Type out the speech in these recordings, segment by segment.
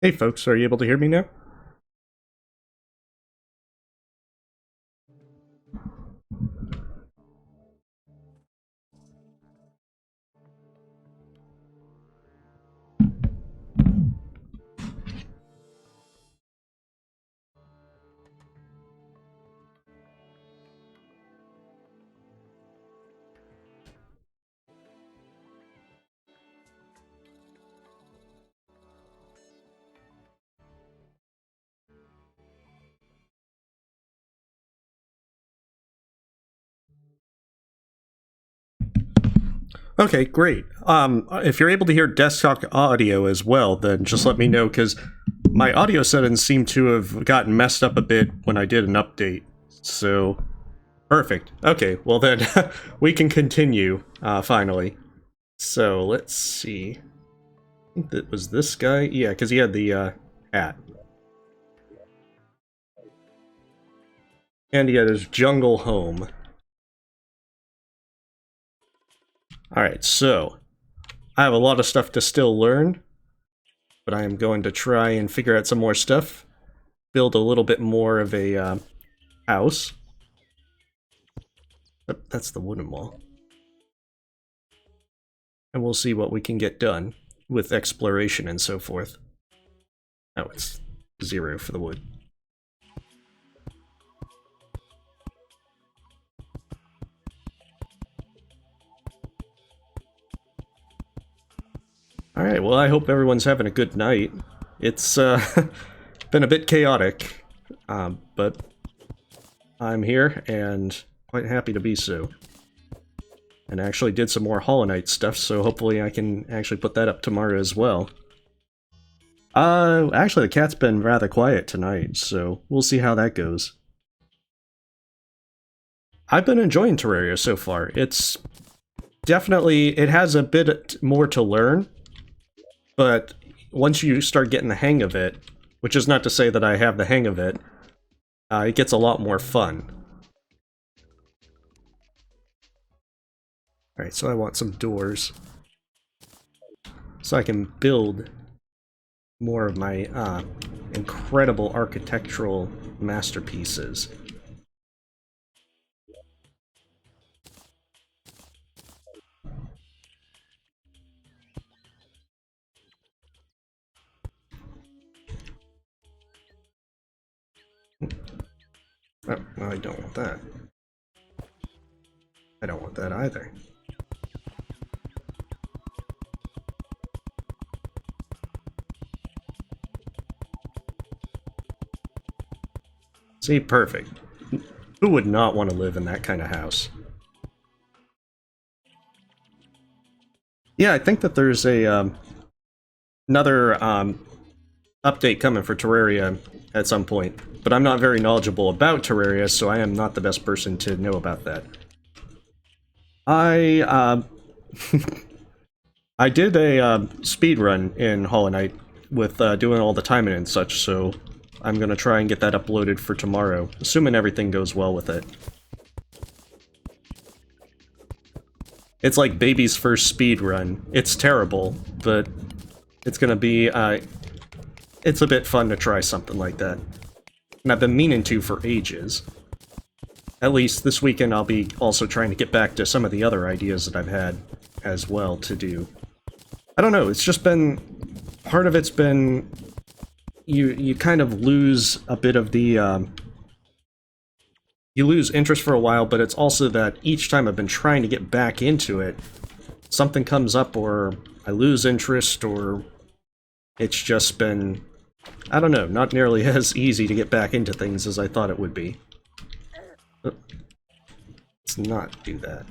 Hey folks, are you able to hear me now? Okay, great. If you're able to hear desktop audio as well, then just let me know, because my audio settings seem to have gotten messed up a bit when I did an update. So, perfect. Okay, well then, we can continue, finally. So, let's see. I think that was this guy. Yeah, because he had the, hat. And he had his jungle home. Alright, so, I have a lot of stuff to still learn, but I am going to try and figure out some more stuff. Build a little bit more of a house. That's the wooden wall. And we'll see what we can get done with exploration and so forth. Oh, it's 0 for the wood. Alright, well I hope everyone's having a good night. It's been a bit chaotic, but I'm here and quite happy to be so. And I actually did some more Hollow Knight stuff, so hopefully I can actually put that up tomorrow as well. Actually the cat's been rather quiet tonight, so we'll see how that goes. I've been enjoying Terraria so far. It's definitely, it has a bit more to learn, but once you start getting the hang of it, which is not to say that I have the hang of it, it gets a lot more fun. Alright, so I want some doors, so I can build more of my incredible architectural masterpieces. Oh, well, I don't want that. I don't want that either. See, perfect. Who would not want to live in that kind of house? Yeah, I think that there's a another update coming for Terraria at some point, but I'm not very knowledgeable about Terraria, so I am not the best person to know about that. I I did a speedrun in Hollow Knight with doing all the timing and such, so I'm gonna try and get that uploaded for tomorrow, assuming everything goes well with it. It's like baby's first speed run. It's terrible, but it's gonna be, it's a bit fun to try something like that. And I've been meaning to for ages. At least this weekend I'll be also trying to get back to some of the other ideas that I've had as well to do. I don't know, it's just been, part of it's been, you kind of lose a bit of the, you lose interest for a while, but it's also that each time I've been trying to get back into it, something comes up or I lose interest, or it's just been, I don't know, not nearly as easy to get back into things as I thought it would be. Let's not do that.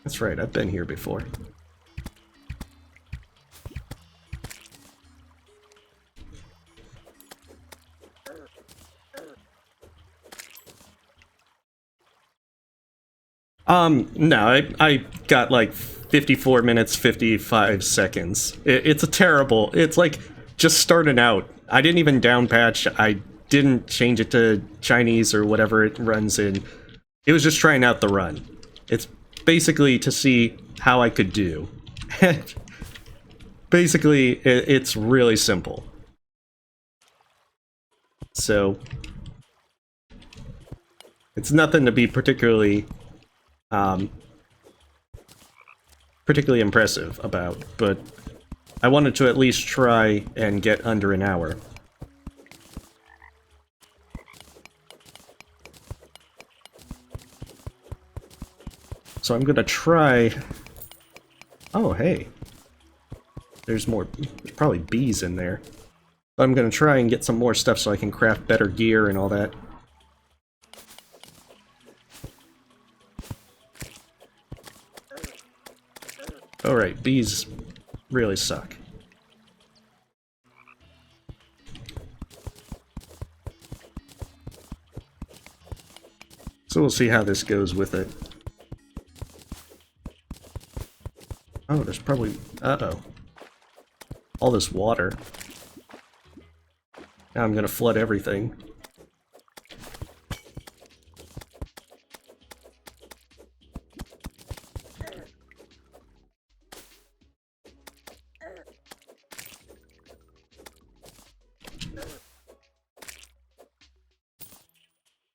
That's right, I've been here before. No, I got like 54 minutes, 55 seconds. It's a terrible, it's like, just starting out. I didn't even down patch, I didn't change it to Chinese or whatever it runs in. It was just trying out the run. It's basically to see how I could do. Basically, it's really simple. So, it's nothing to be particularly impressive about, but I wanted to at least try and get under an hour. So I'm gonna try... Oh, hey. There's more... There's probably bees in there. But I'm gonna try and get some more stuff so I can craft better gear and all that. Alright, bees really suck. So we'll see how this goes with it. Oh, there's probably... Uh-oh. All this water. Now I'm gonna flood everything.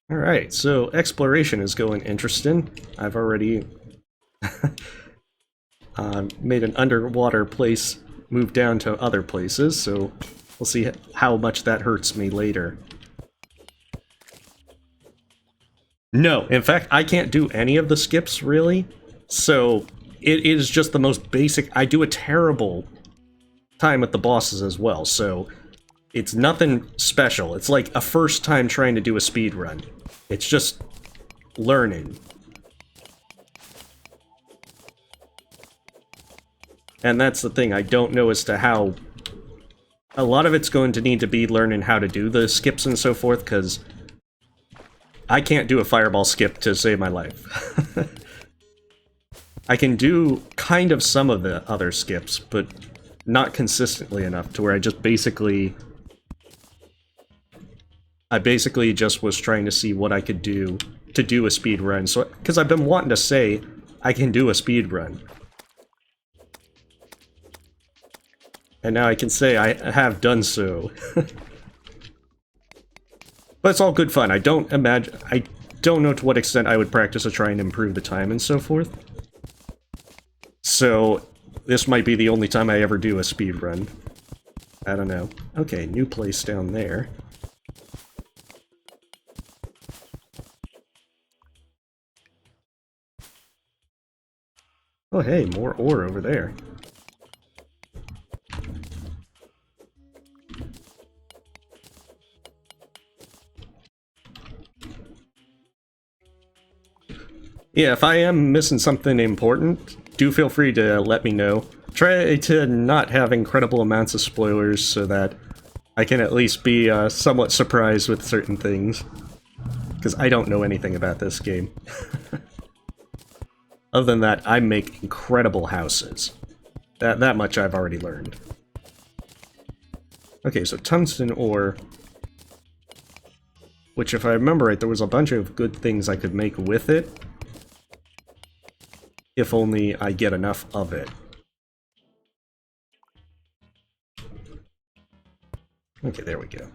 Alright, so exploration is going interesting. I've already made an underwater place move down to other places, so we'll see how much that hurts me later. No, in fact, I can't do any of the skips, really, so it is just the most basic... I do a terrible time with the bosses as well, so it's nothing special. It's like a first time trying to do a speed run. It's just learning. And that's the thing, I don't know as to how... A lot of it's going to need to be learning how to do the skips and so forth, because I can't do a fireball skip to save my life. I can do kind of some of the other skips, but not consistently enough to where I just basically... I basically just was trying to see what I could do to do a speed run. So, because I've been wanting to say I can do a speed run. And now I can say I have done so. But it's all good fun. I don't know to what extent I would practice to try and improve the time and so forth. So, this might be the only time I ever do a speed run. I don't know. Okay, new place down there. Oh hey, more ore over there. Yeah, if I am missing something important, do feel free to let me know. Try to not have incredible amounts of spoilers so that I can at least be somewhat surprised with certain things. Because I don't know anything about this game. Other than that, I make incredible houses. That much I've already learned. Okay, so tungsten ore. Which, if I remember right, there was a bunch of good things I could make with it. If only I get enough of it. Okay, there we go.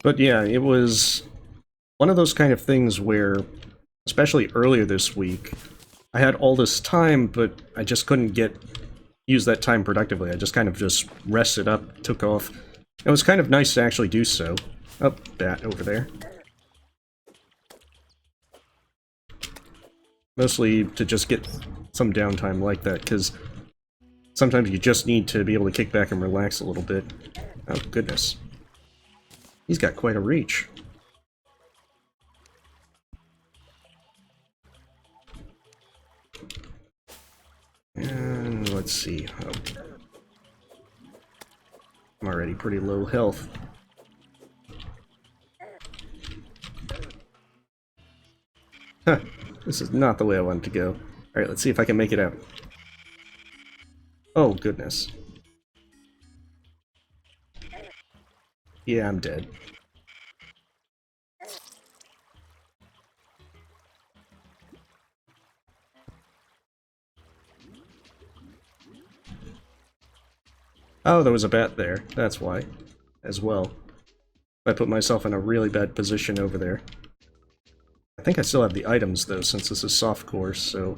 But yeah, it was one of those kind of things where, especially earlier this week, I had all this time, but I just couldn't use that time productively. I just kind of just rested up, took off. It was kind of nice to actually do so. Oh, bat over there. Mostly to just get some downtime like that, because sometimes you just need to be able to kick back and relax a little bit. Oh, goodness. He's got quite a reach. And let's see. Oh. I'm already pretty low health. This is not the way I wanted to go. Alright, let's see if I can make it out. Oh, goodness. Yeah, I'm dead. Oh, there was a bat there. That's why. As well. I put myself in a really bad position over there. I think I still have the items, though, since this is softcore, so...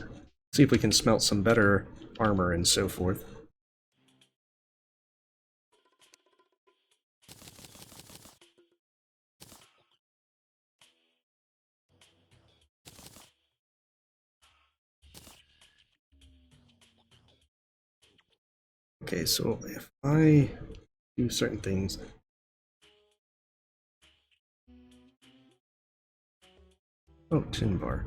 see if we can smelt some better armor and so forth. Okay, so if I do certain things... oh, tin bar.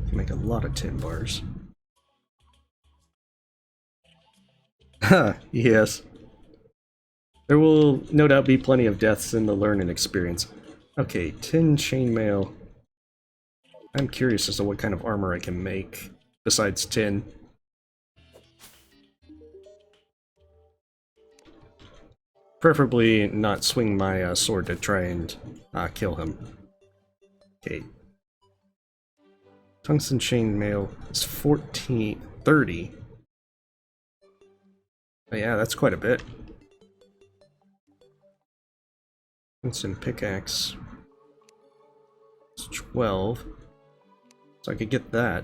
Can make a lot of tin bars. Ha, yes. There will no doubt be plenty of deaths in the learning experience. Okay, tin chainmail. I'm curious as to what kind of armor I can make, besides tin. Preferably not swing my sword to try and kill him. Okay. Tungsten chainmail is 30. Oh yeah, that's quite a bit. Tungsten pickaxe. It's 12. So I could get that.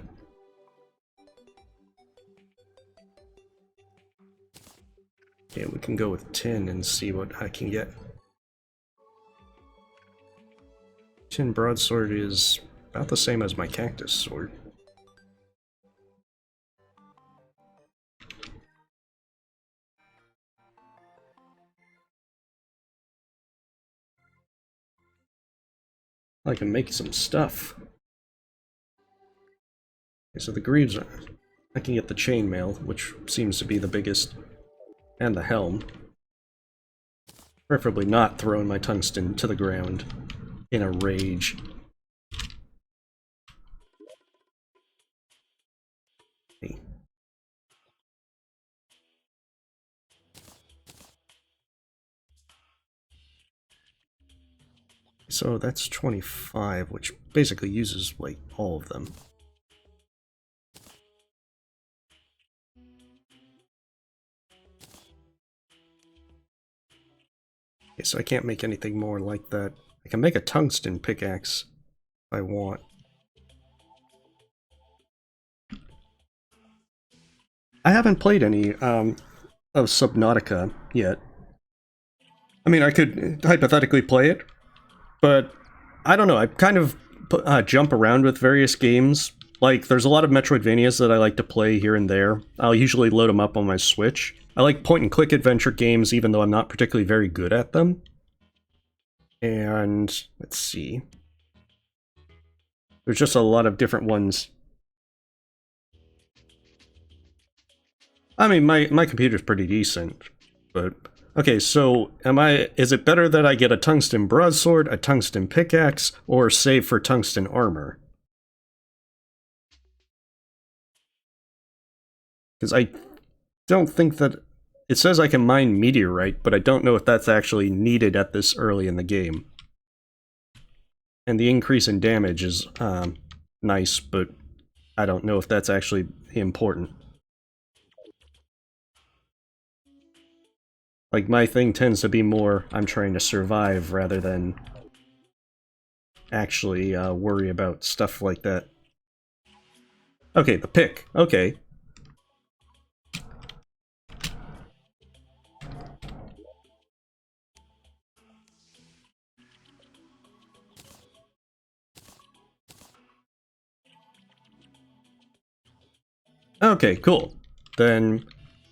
Okay, we can go with 10 and see what I can get. Tin broadsword is about the same as my cactus sword. I can make some stuff. Okay, so the greaves are... I can get the chainmail, which seems to be the biggest, and the helm. Preferably not throwing my tungsten to the ground in a rage. Okay. So that's 25, which basically uses, like, all of them. Okay, so I can't make anything more like that. I can make a tungsten pickaxe if I want. I haven't played any of Subnautica yet. I mean, I could hypothetically play it, but I don't know. I kind of jump around with various games. Like, there's a lot of Metroidvanias that I like to play here and there. I'll usually load them up on my Switch. I like point-and-click adventure games, even though I'm not particularly very good at them. And, let's see. There's just a lot of different ones. I mean, my computer's pretty decent, but... okay, so is it better that I get a tungsten broadsword, a tungsten pickaxe, or save for tungsten armor? Because I don't think that... it says I can mine meteorite, but I don't know if that's actually needed at this early in the game. And the increase in damage is nice, but I don't know if that's actually important. Like, my thing tends to be more, I'm trying to survive rather than actually worry about stuff like that. Okay, the pick. Okay. Okay, cool. Then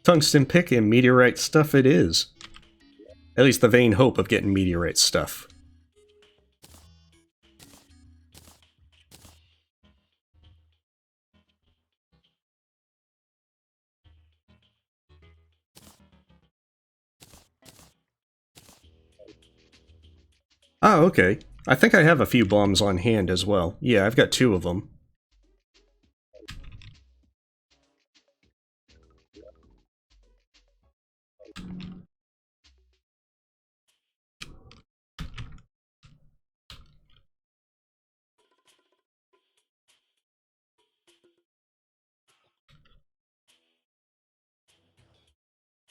tungsten pick and meteorite stuff it is. At least the vain hope of getting meteorite stuff. Oh, okay. I think I have a few bombs on hand as well. Yeah, I've got 2 of them.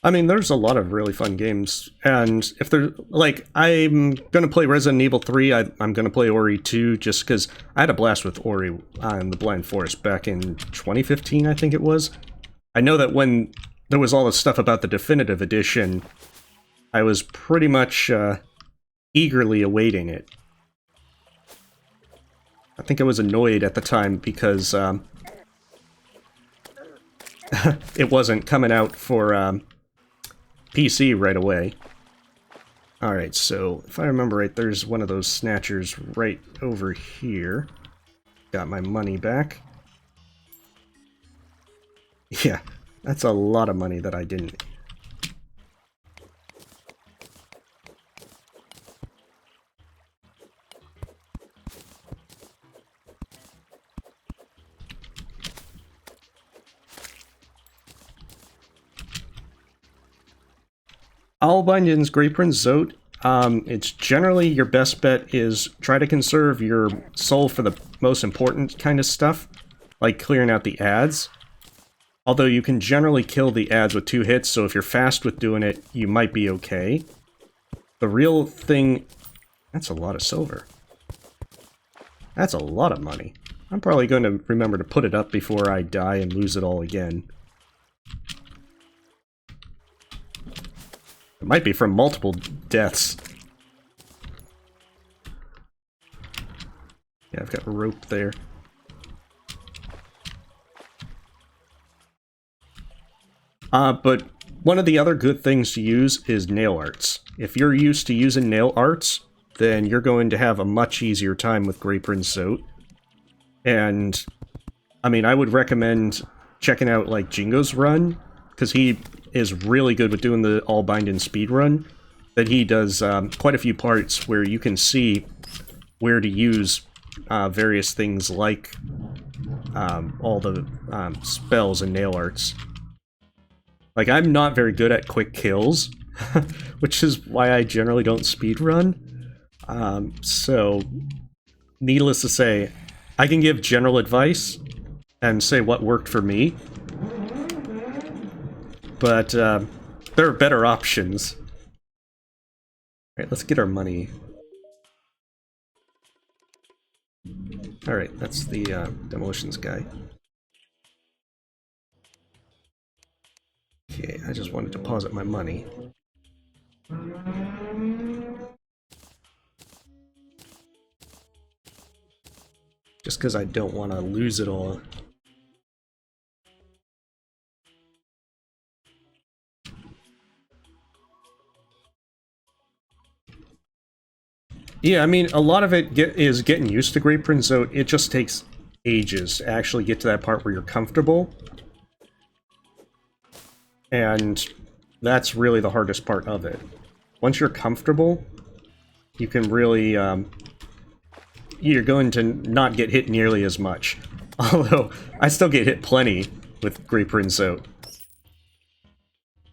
I mean, there's a lot of really fun games, and if they're like, I'm gonna play Resident Evil 3. I'm gonna play Ori 2 just because I had a blast with Ori on the Blind Forest back in 2015, I think it was. I know that when there was all this stuff about the definitive edition, I was pretty much eagerly awaiting it. I think I was annoyed at the time because it wasn't coming out for PC right away. Alright, so if I remember right, there's one of those snatchers right over here. Got my money back. Yeah, that's a lot of money that I didn't. Albinion's Great Prince Zote, it's generally your best bet is try to conserve your soul for the most important kind of stuff, like clearing out the ads. Although you can generally kill the ads with 2 hits, so if you're fast with doing it, you might be okay. The real thing... That's a lot of silver. That's a lot of money. I'm probably going to remember to put it up before I die and lose it all again. It might be from multiple deaths. Yeah, I've got rope there. But one of the other good things to use is nail arts. If you're used to using nail arts, then you're going to have a much easier time with Great Prince Zote. And, I mean, I would recommend checking out, like, Jingo's run, because he is really good with doing the all-binding speedrun. That he does quite a few parts where you can see where to use various things like all the spells and nail arts. Like, I'm not very good at quick kills, which is why I generally don't speedrun. So, needless to say, I can give general advice and say what worked for me, but there are better options. Alright, let's get our money. Alright, that's the demolitions guy. Okay, I just want to deposit my money. Just because I don't want to lose it all. Yeah, I mean, a lot of it is getting used to Great Prince Zote. It just takes ages to actually get to that part where you're comfortable. And that's really the hardest part of it. Once you're comfortable, you can really, you're going to not get hit nearly as much. Although, I still get hit plenty with Great Prince Zote.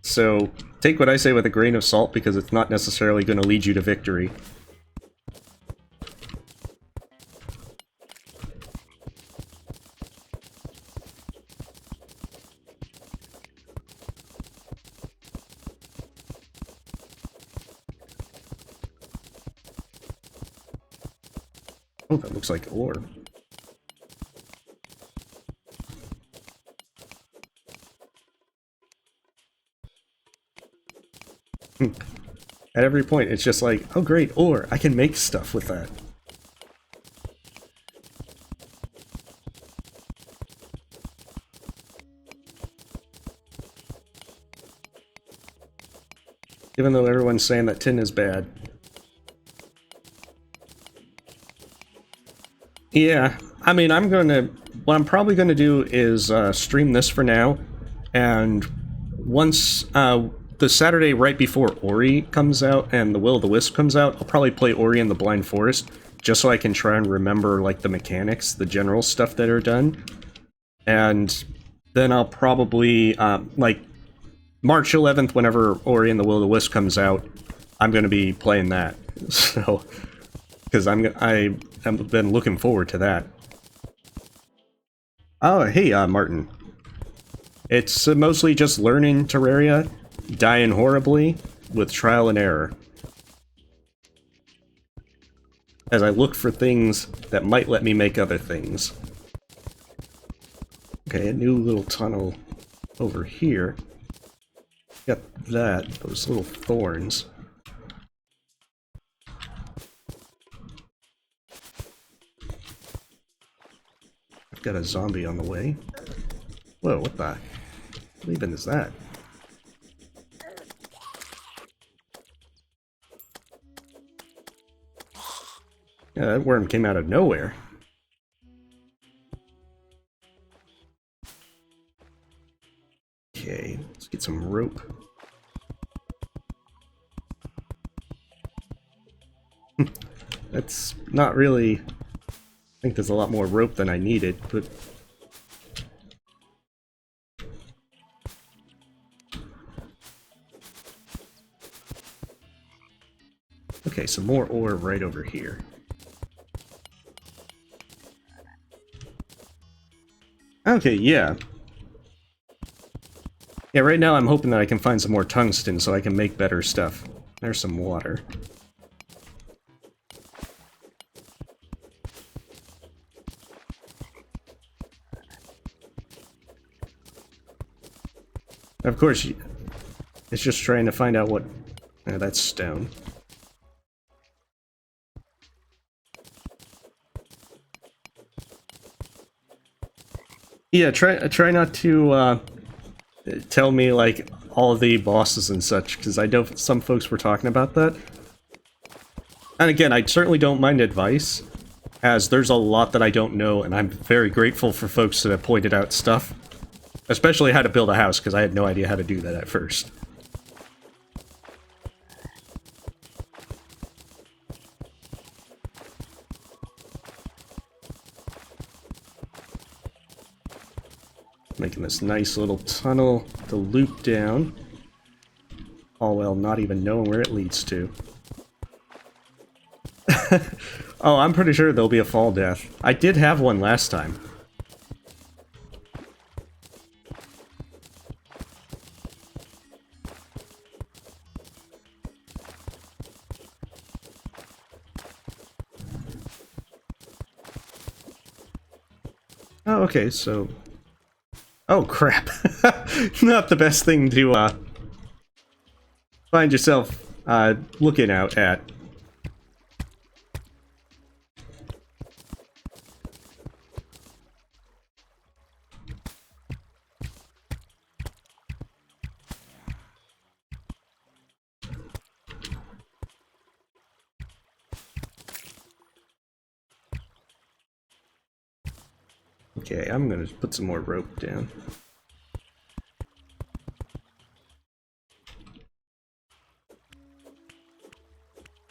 So, take what I say with a grain of salt, because it's not necessarily going to lead you to victory. Oh, that looks like ore. At every point, it's just like, oh great, ore, I can make stuff with that. Even though everyone's saying that tin is bad. Yeah, I mean, what I'm probably gonna do is stream this for now, and once the Saturday right before Ori comes out and the Will of the Wisp comes out, I'll probably play Ori in the Blind Forest, just so I can try and remember, like, the mechanics, the general stuff that are done. And then I'll probably, like, March 11th, whenever Ori and the Will of the Wisp comes out, I'm going to be playing that. So, because I've been looking forward to that. Oh, hey, Martin. It's mostly just learning Terraria, dying horribly, with trial and error. As I look for things that might let me make other things. Okay, a new little tunnel over here. Got that, those little thorns. I've got a zombie on the way. Whoa, what even is that? Yeah, that worm came out of nowhere. Okay, let's get some rope. That's not really... I think there's a lot more rope than I needed, but... Okay, some more ore right over here. Okay, yeah. Yeah, right now I'm hoping that I can find some more tungsten so I can make better stuff. There's some water. Of course, it's just trying to find out what... that's stone. Yeah, try not to tell me, like, all of the bosses and such, because I know some folks were talking about that. And again, I certainly don't mind advice, as there's a lot that I don't know, and I'm very grateful for folks that have pointed out stuff. Especially how to build a house, because I had no idea how to do that at first. Making this nice little tunnel to loop down. All while not even knowing where it leads to. Oh, I'm pretty sure there'll be a fall death. I did have one last time. Oh, okay, so... Oh, crap. Not the best thing to, find yourself, looking out at. Okay, I'm gonna put some more rope down.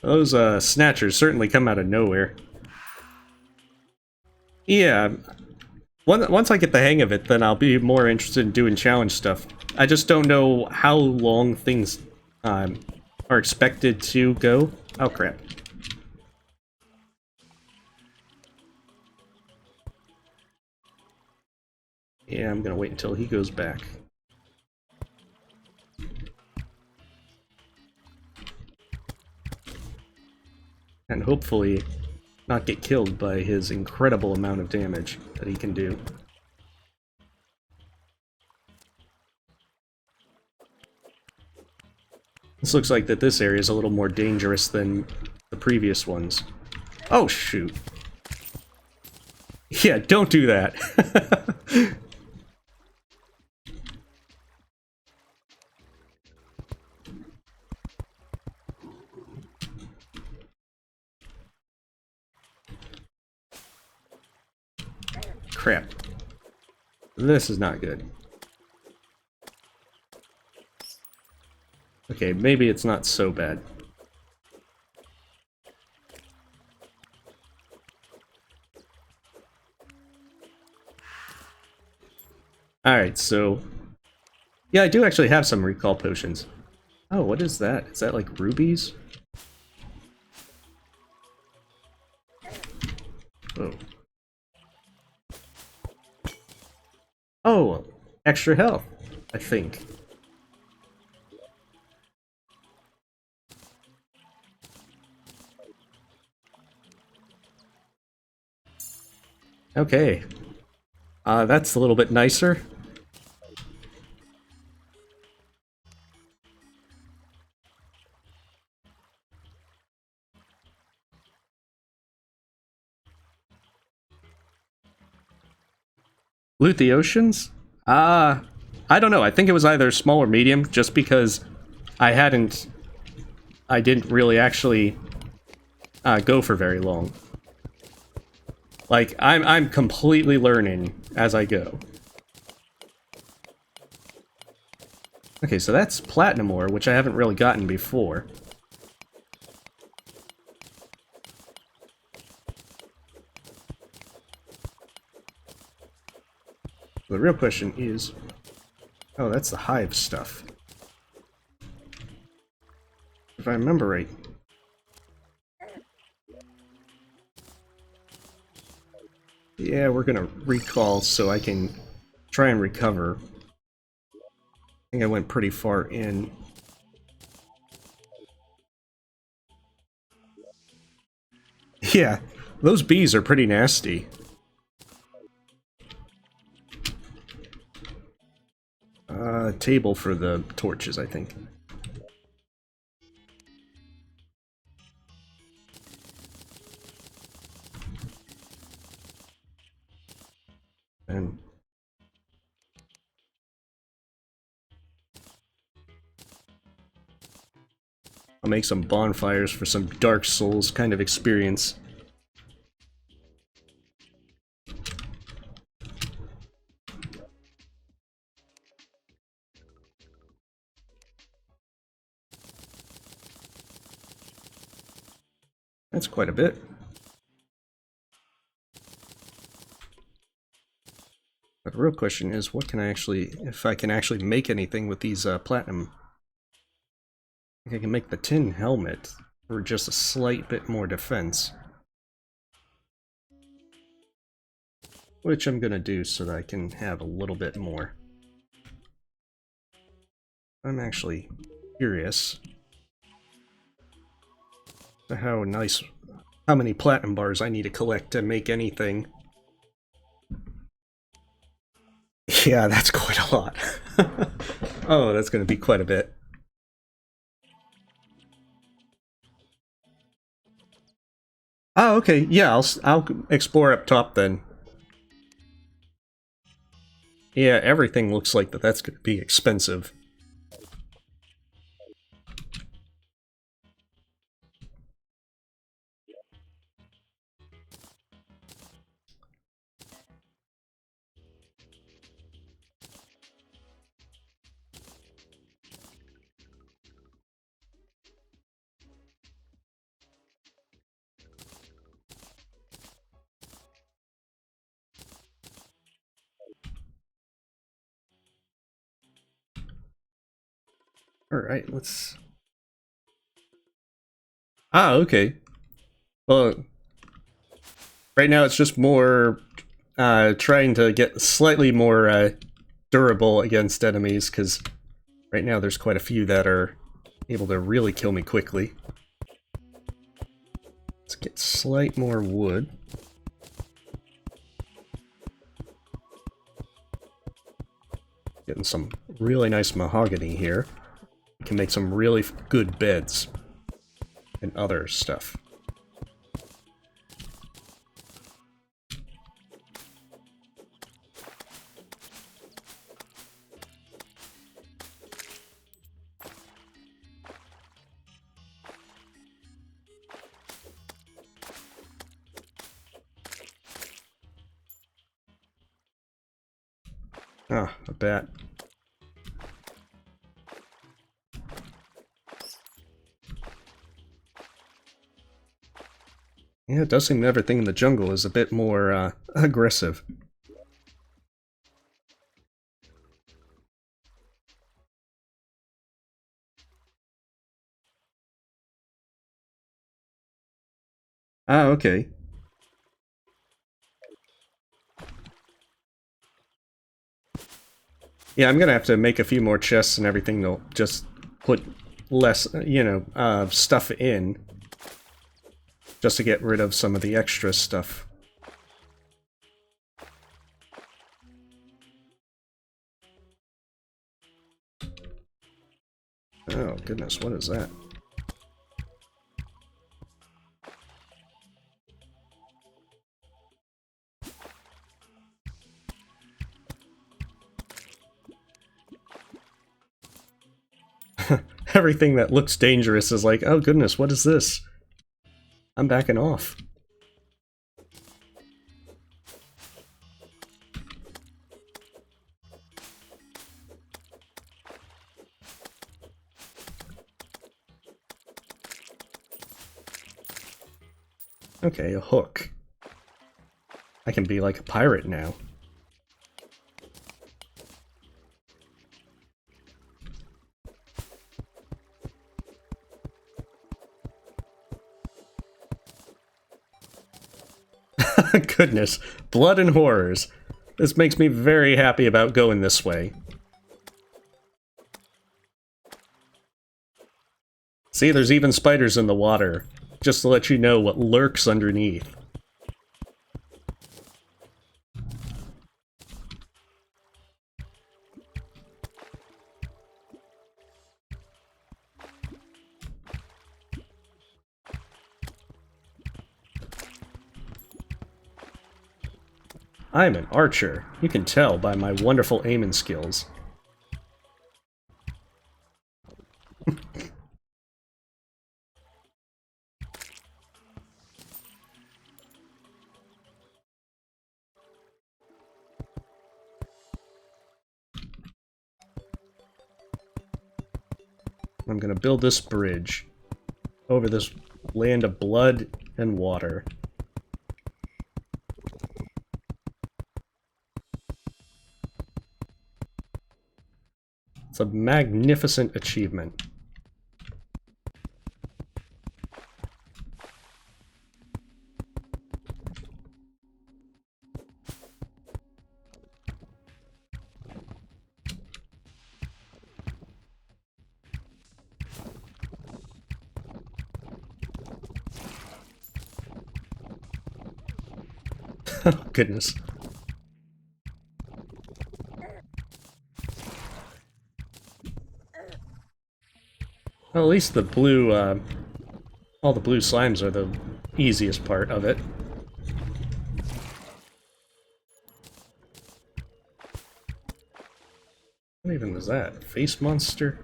Those, snatchers certainly come out of nowhere. Yeah, once I get the hang of it, then I'll be more interested in doing challenge stuff. I just don't know how long things, are expected to go. Oh, crap. Yeah, I'm gonna wait until he goes back. And hopefully not get killed by his incredible amount of damage that he can do. This looks like that this area is a little more dangerous than the previous ones. Oh, shoot. Yeah, don't do that. Crap. This is not good. Okay, maybe it's not so bad. Alright, so... Yeah, I do actually have some recall potions. Oh, what is that? Is that like rubies? Oh. Oh, extra health, I think. Okay. That's a little bit nicer. Loot the oceans? I don't know. I think it was either small or medium, just because I hadn't... I didn't really actually go for very long. Like, I'm completely learning as I go. Okay, so that's platinum ore, which I haven't really gotten before. The real question is... Oh, that's the hive stuff. If I remember right. Yeah, we're gonna recall so I can try and recover. I think I went pretty far in. Yeah, those bees are pretty nasty. Table for the torches, I think. And I'll make some bonfires for some Dark Souls kind of experience. That's quite a bit. But the real question is, what can I actually, if I can actually make anything with these platinum? I think I can make the tin helmet for just a slight bit more defense. Which I'm gonna do so that I can have a little bit more. I'm actually curious to how many platinum bars I need to collect to make anything. Yeah, that's quite a lot. Oh, that's gonna be quite a bit. Oh, okay. Yeah, I'll explore up top then. Yeah, everything looks like that's gonna be expensive. Alright, let's... Ah, okay. Well, right now it's just more trying to get slightly more durable against enemies, because right now there's quite a few that are able to really kill me quickly. Let's get slight more wood. Getting some really nice mahogany here. We can make some really good beds and other stuff. Ah, a bat. Yeah, it does seem everything in the jungle is a bit more aggressive. Ah, okay. Yeah, I'm gonna have to make a few more chests and everything to just put less, stuff in. Just to get rid of some of the extra stuff. Oh, goodness, what is that? Everything that looks dangerous is like, oh goodness, what is this? I'm backing off. Okay, a hook. I can be like a pirate now. Goodness, blood and horrors. This makes me very happy about going this way. See, there's even spiders in the water, just to let you know what lurks underneath. I'm an archer. You can tell by my wonderful aiming skills. I'm gonna build this bridge over this land of blood and water. It's a magnificent achievement. Oh, goodness. Well, at least the blue, all the blue slimes are the easiest part of it. What even was that? Face monster?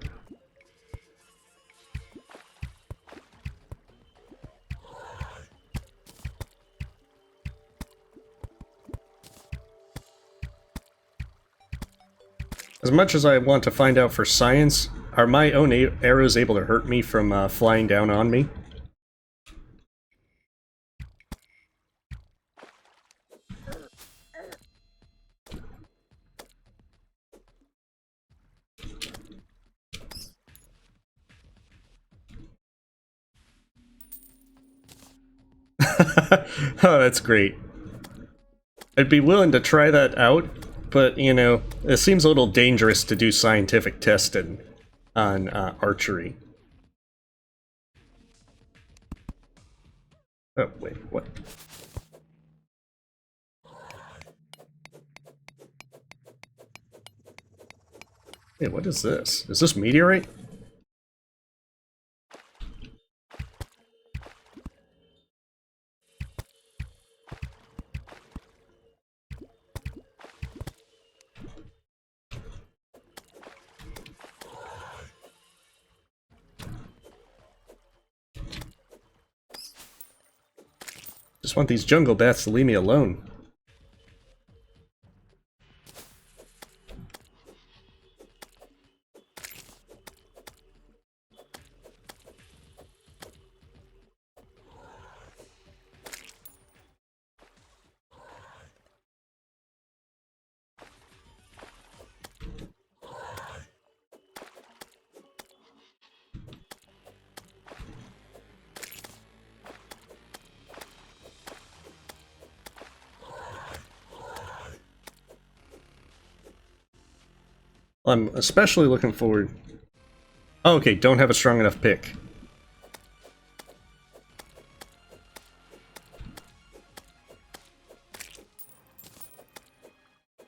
As much as I want to find out for science, are my own arrows able to hurt me from flying down on me? Oh, that's great. I'd be willing to try that out, but, you know, it seems a little dangerous to do scientific testing on archery. Oh, wait, what? Hey, what is this? Is this meteorite? Just want these jungle bats to leave me alone. I'm especially looking forward... Oh, okay, don't have a strong enough pick.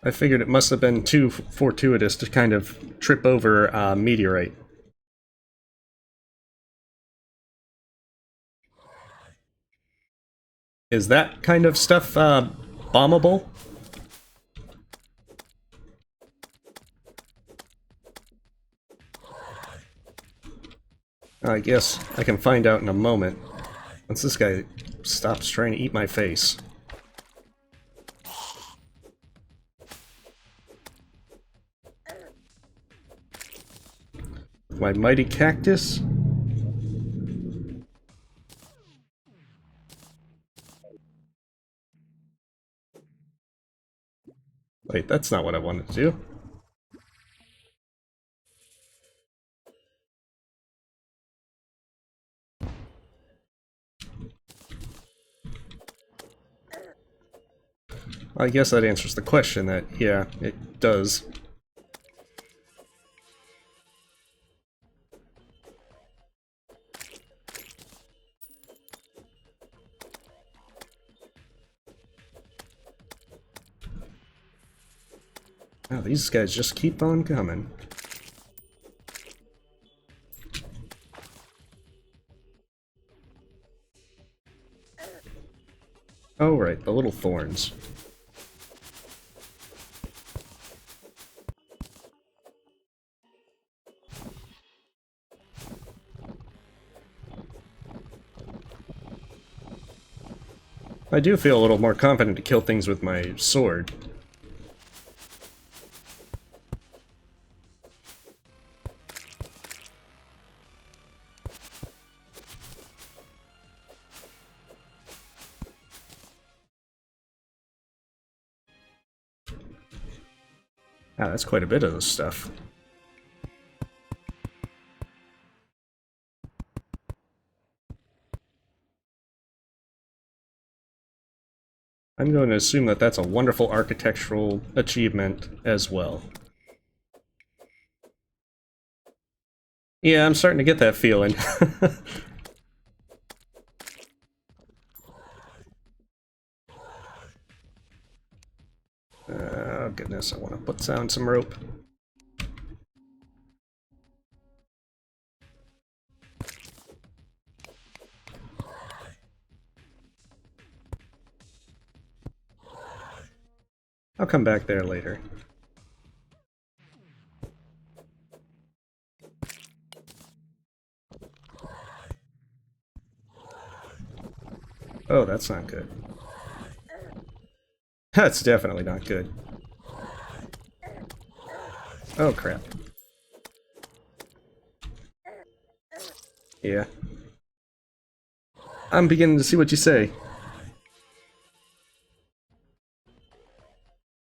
I figured it must have been too fortuitous to kind of trip over a meteorite. Is that kind of stuff bombable? I guess I can find out in a moment. Once this guy stops trying to eat my face. My mighty cactus? Wait, that's not what I wanted to do. I guess that answers the question that, yeah, it does. Oh, these guys just keep on coming. Oh, right, the little thorns. I do feel a little more confident to kill things with my sword. Ah, that's quite a bit of this stuff. I'm going to assume that that's a wonderful architectural achievement as well. Yeah, I'm starting to get that feeling. Oh goodness, I want to put down some rope. I'll come back there later. Oh, that's not good. That's definitely not good. Oh, crap. Yeah. I'm beginning to see what you say.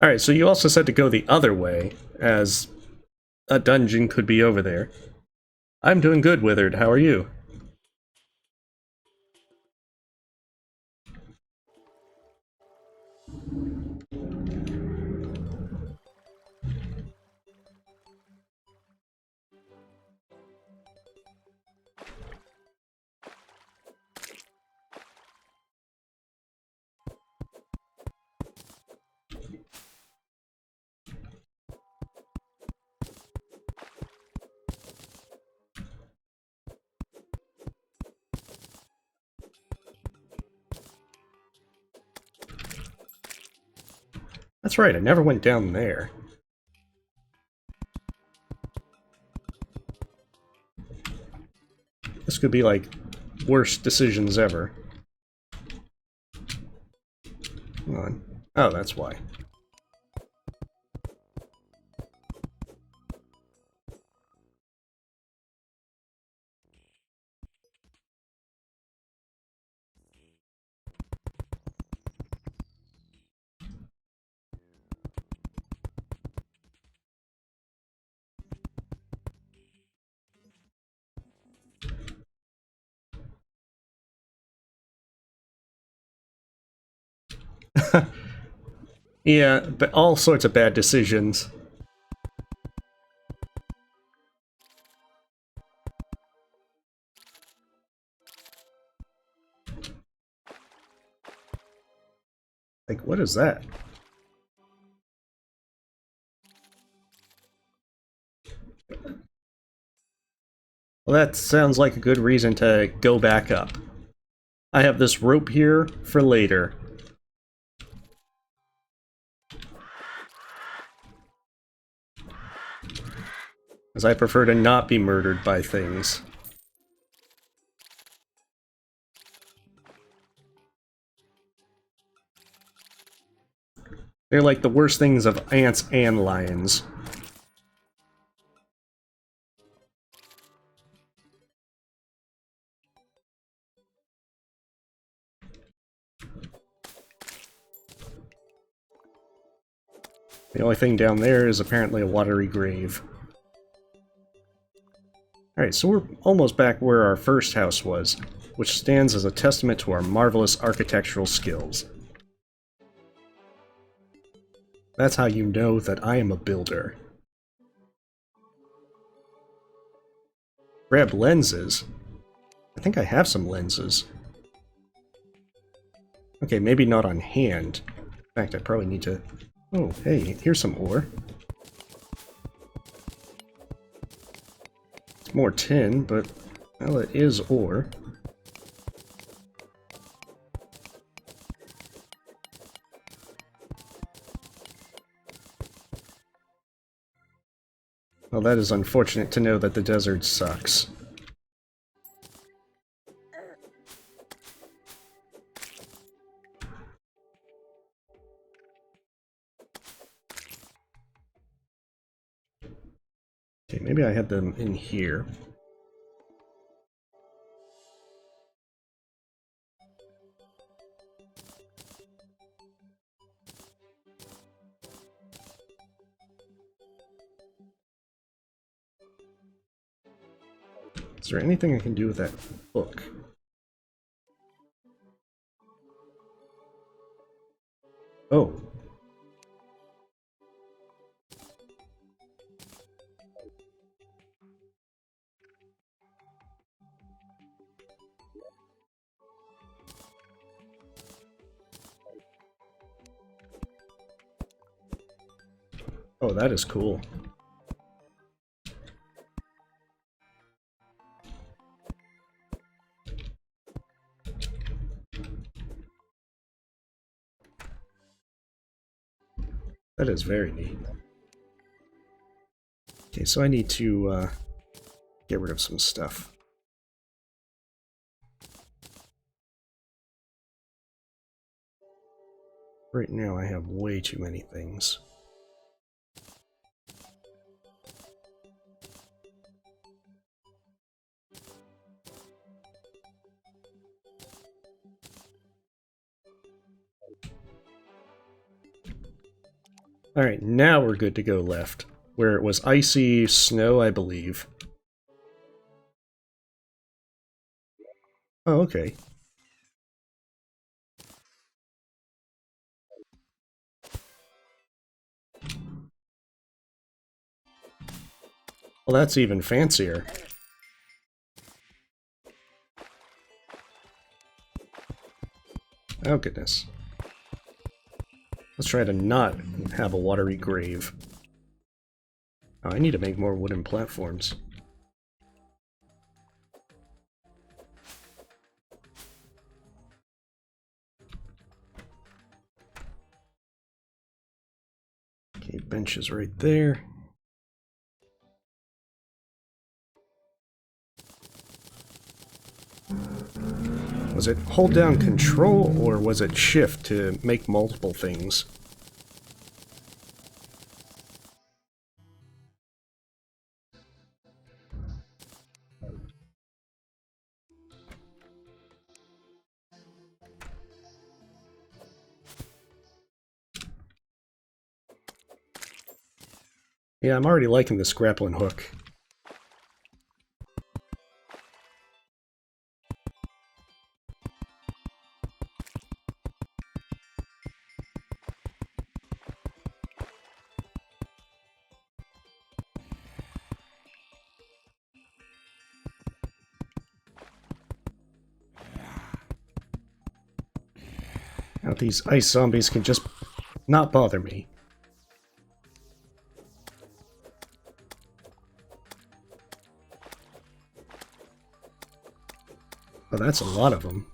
Alright, so you also said to go the other way, as a dungeon could be over there. I'm doing good, Withered. How are you? That's right, I never went down there. This could be like worst decisions ever. Come on. Oh, that's why. Yeah, but all sorts of bad decisions. Like, what is that? Well, that sounds like a good reason to go back up. I have this rope here for later. As I prefer to not be murdered by things. They're like the worst things of ants and lions. The only thing down there is apparently a watery grave. Alright, so we're almost back where our first house was, which stands as a testament to our marvelous architectural skills. That's how you know that I am a builder. Grab lenses? I think I have some lenses. Okay, maybe not on hand. In fact, I probably need to... Oh, hey, here's some ore. It's more tin, but, well, it is ore. Well, that is unfortunate to know that the desert sucks. Okay, maybe I had them in here. Is there anything I can do with that book? Oh. Oh, that is cool. That is very neat. Okay, so I need to get rid of some stuff. Right now I have way too many things. Alright, now we're good to go left. Where it was icy snow, I believe. Oh, okay. Well, that's even fancier. Oh, goodness. Let's try to not have a watery grave. Oh, I need to make more wooden platforms. Okay, benches right there. Was it hold down control, or was it shift to make multiple things? Yeah, I'm already liking this grappling hook. How these ice zombies can just not bother me. Oh, that's a lot of them.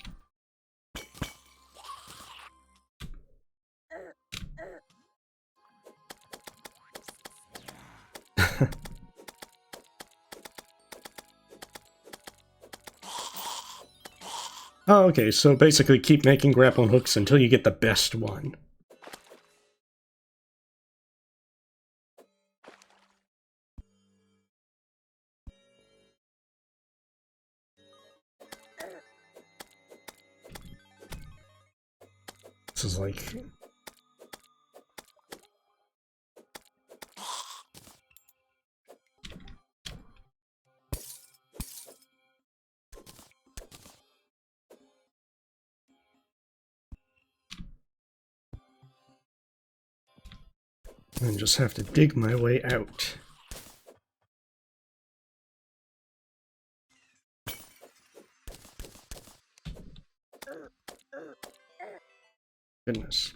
Oh, okay, so basically keep making grappling hooks until you get the best one. This is like... I just have to dig my way out. Goodness.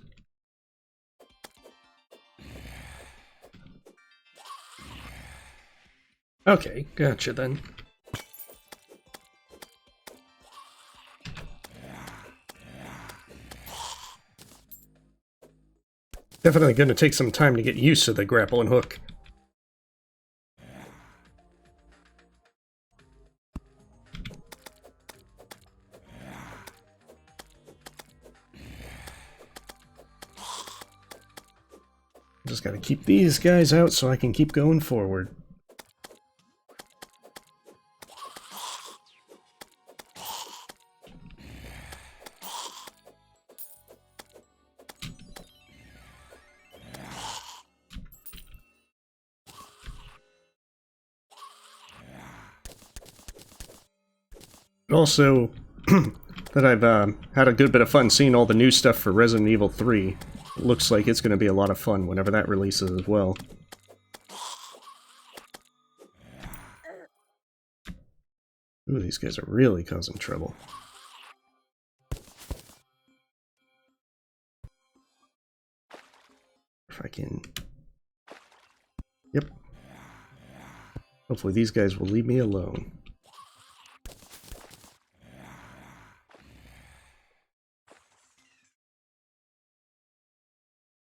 Okay, gotcha then. Definitely gonna take some time to get used to the grapple and hook. Just gotta keep these guys out so I can keep going forward. Also, that I've had a good bit of fun seeing all the new stuff for Resident Evil 3. Looks like it's going to be a lot of fun whenever that releases as well. Ooh, these guys are really causing trouble. If I can... Yep. Hopefully these guys will leave me alone.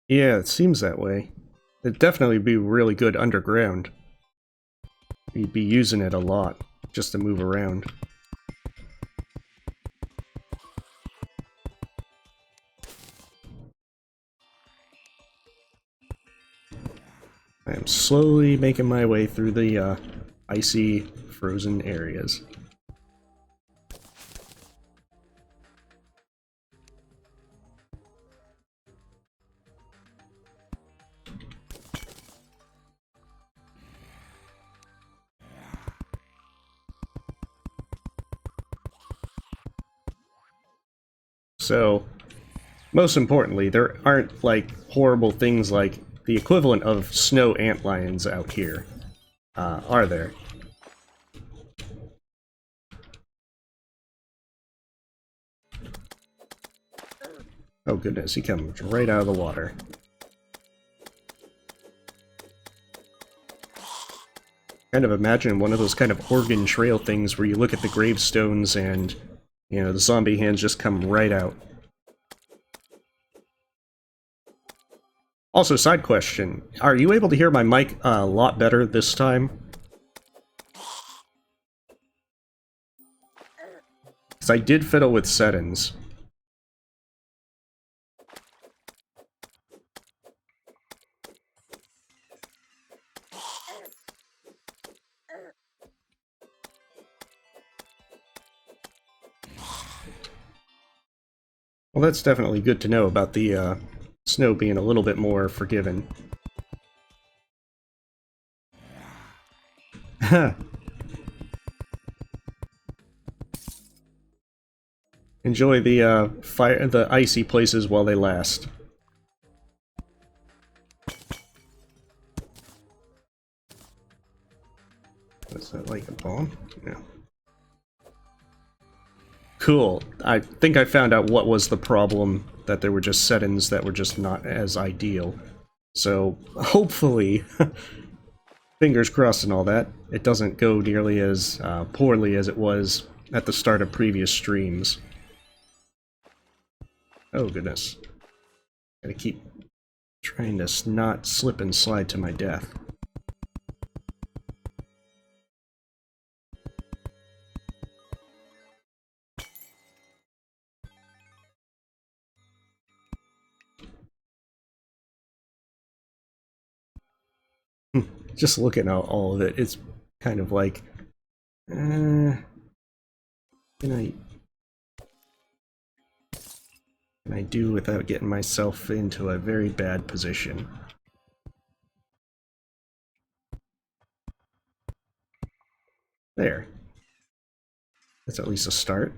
Yeah, it seems that way. It'd definitely be really good underground. You'd be using it a lot, just to move around. I am slowly making my way through the icy, frozen areas. So, most importantly, there aren't, like, horrible things like the equivalent of snow antlions out here, are there? Oh goodness, he comes right out of the water. Kind of imagine one of those kind of Oregon Trail things where you look at the gravestones and, you know, the zombie hands just come right out. Also, side question, are you able to hear my mic a lot better this time? Because I did fiddle with settings. Well, that's definitely good to know about the snow being a little bit more forgiving. Enjoy the the icy places while they last. Is that like a bomb? No. Cool. I think I found out what was the problem, that there were just settings that were just not as ideal. So, hopefully, fingers crossed and all that, it doesn't go nearly as poorly as it was at the start of previous streams. Oh goodness. Gotta keep trying to not slip and slide to my death. Just looking at all of it, it's kind of like, can I do without getting myself into a very bad position? There. That's at least a start.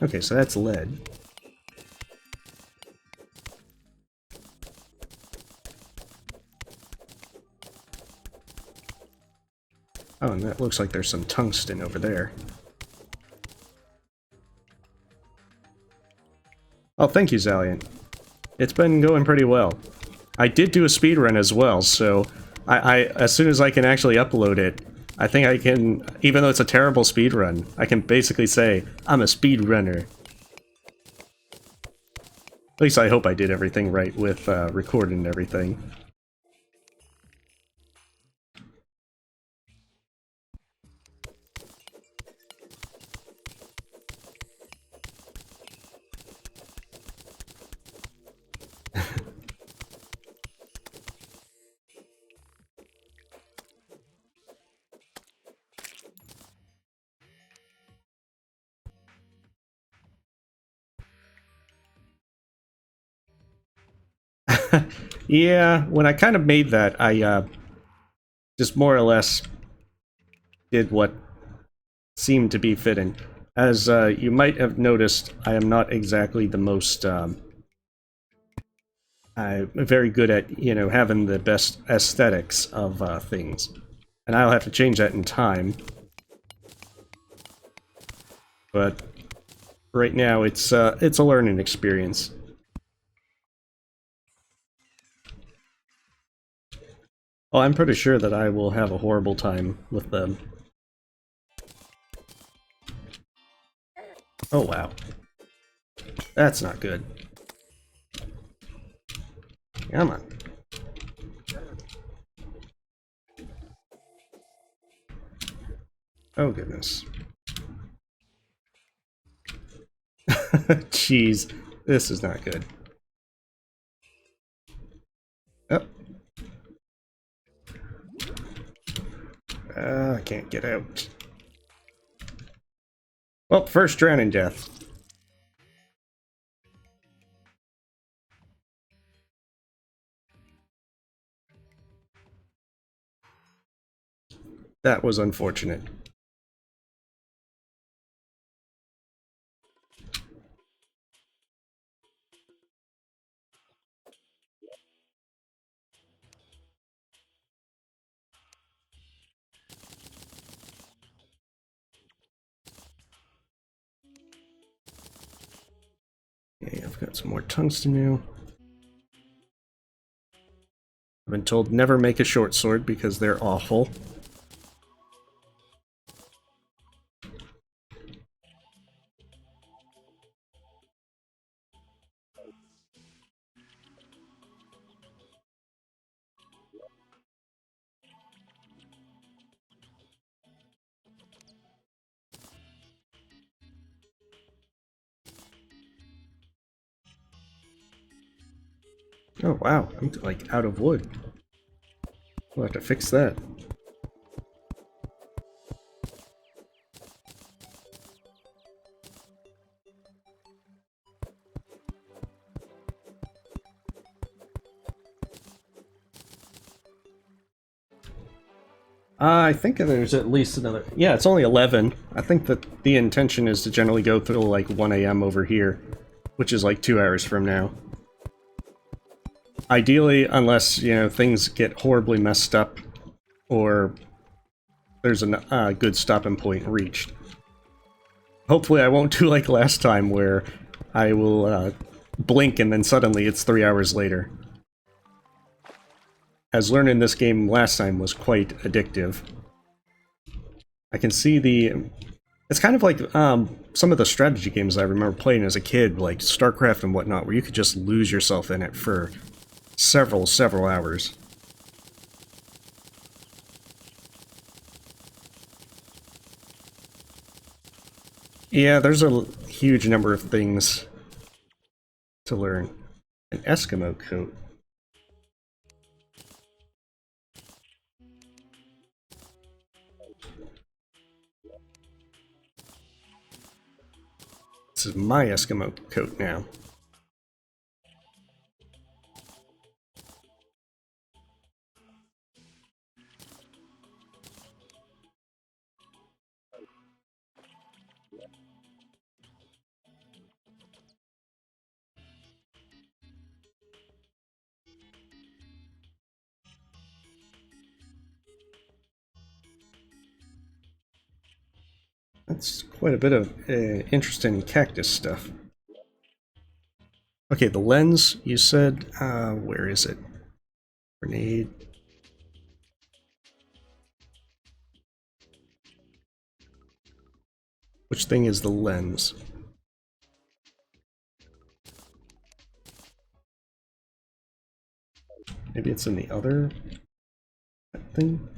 Okay, so that's lead. Oh, and that looks like there's some tungsten over there. Oh, thank you, Zaliant. It's been going pretty well. I did do a speedrun as well, so I as soon as I can actually upload it, I think I can, even though it's a terrible speedrun, I can basically say, I'm a speedrunner. At least I hope I did everything right with recording and everything. Yeah, when I kind of made that, I just more or less did what seemed to be fitting. As you might have noticed, I am not exactly the most I'm very good at, you know, having the best aesthetics of things. And I'll have to change that in time. But right now, it's a learning experience. Oh, I'm pretty sure that I will have a horrible time with them. Oh, wow. That's not good. Come on. Oh, goodness. Jeez. This is not good. Oh. I can't get out. Well, first drowning death. That was unfortunate. Okay, I've got some more tungsten now. I've been told never make a short sword because they're awful. Oh wow, I'm like out of wood. We'll have to fix that. I think there's at least another... Yeah, it's only 11. I think that the intention is to generally go through like 1 a.m. over here, which is like 2 hours from now. Ideally, unless, you know, things get horribly messed up, or there's a good stopping point reached. Hopefully I won't do like last time, where I will blink and then suddenly it's 3 hours later. As learning this game last time was quite addictive. I can see the... It's kind of like some of the strategy games I remember playing as a kid, like StarCraft and whatnot, where you could just lose yourself in it for several hours. Yeah, there's a huge number of things to learn. An Eskimo coat. This is my Eskimo coat now. That's quite a bit of interesting cactus stuff. Okay, the lens, you said, where is it? Grenade. Which thing is the lens? Maybe it's in the other thing?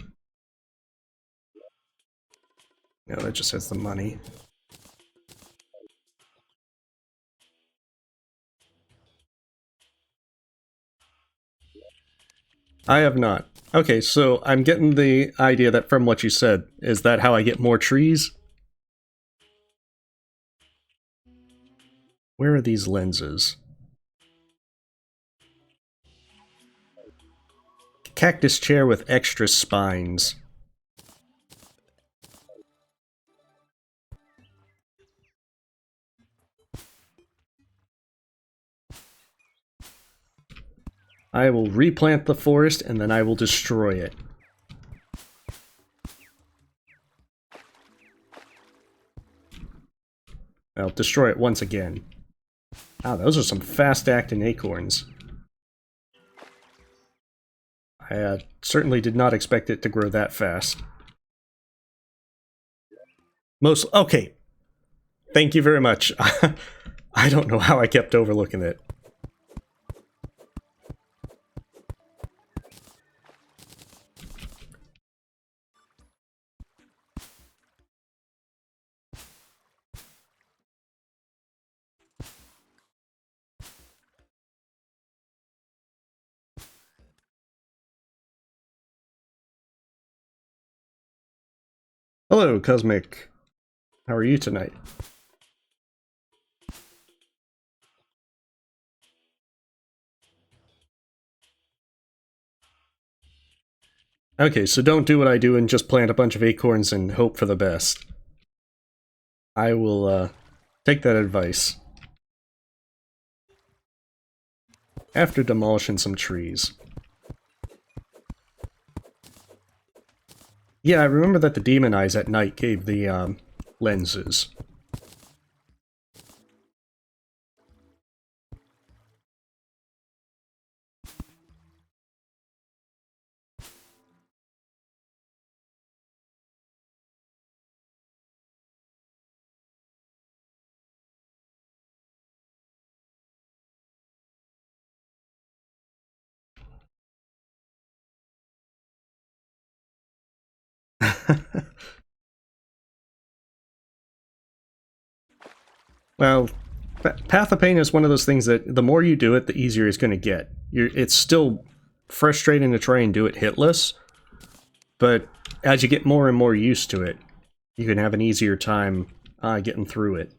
No, that just has the money. I have not. Okay, so I'm getting the idea that from what you said, is that how I get more trees? Where are these lenses? Cactus chair with extra spines. I will replant the forest and then I will destroy it. I'll destroy it once again. Wow, those are some fast-acting acorns. I certainly did not expect it to grow that fast. Okay. Thank you very much. I don't know how I kept overlooking it. Hello, Cosmic. How are you tonight? Okay, so don't do what I do and just plant a bunch of acorns and hope for the best. I will, take that advice. After demolishing some trees. Yeah, I remember that the demon eyes at night gave the, lenses. Well, Path of Pain is one of those things that the more you do it, the easier it's going to get. It's still frustrating to try and do it hitless, but as you get more and more used to it, you can have an easier time getting through it.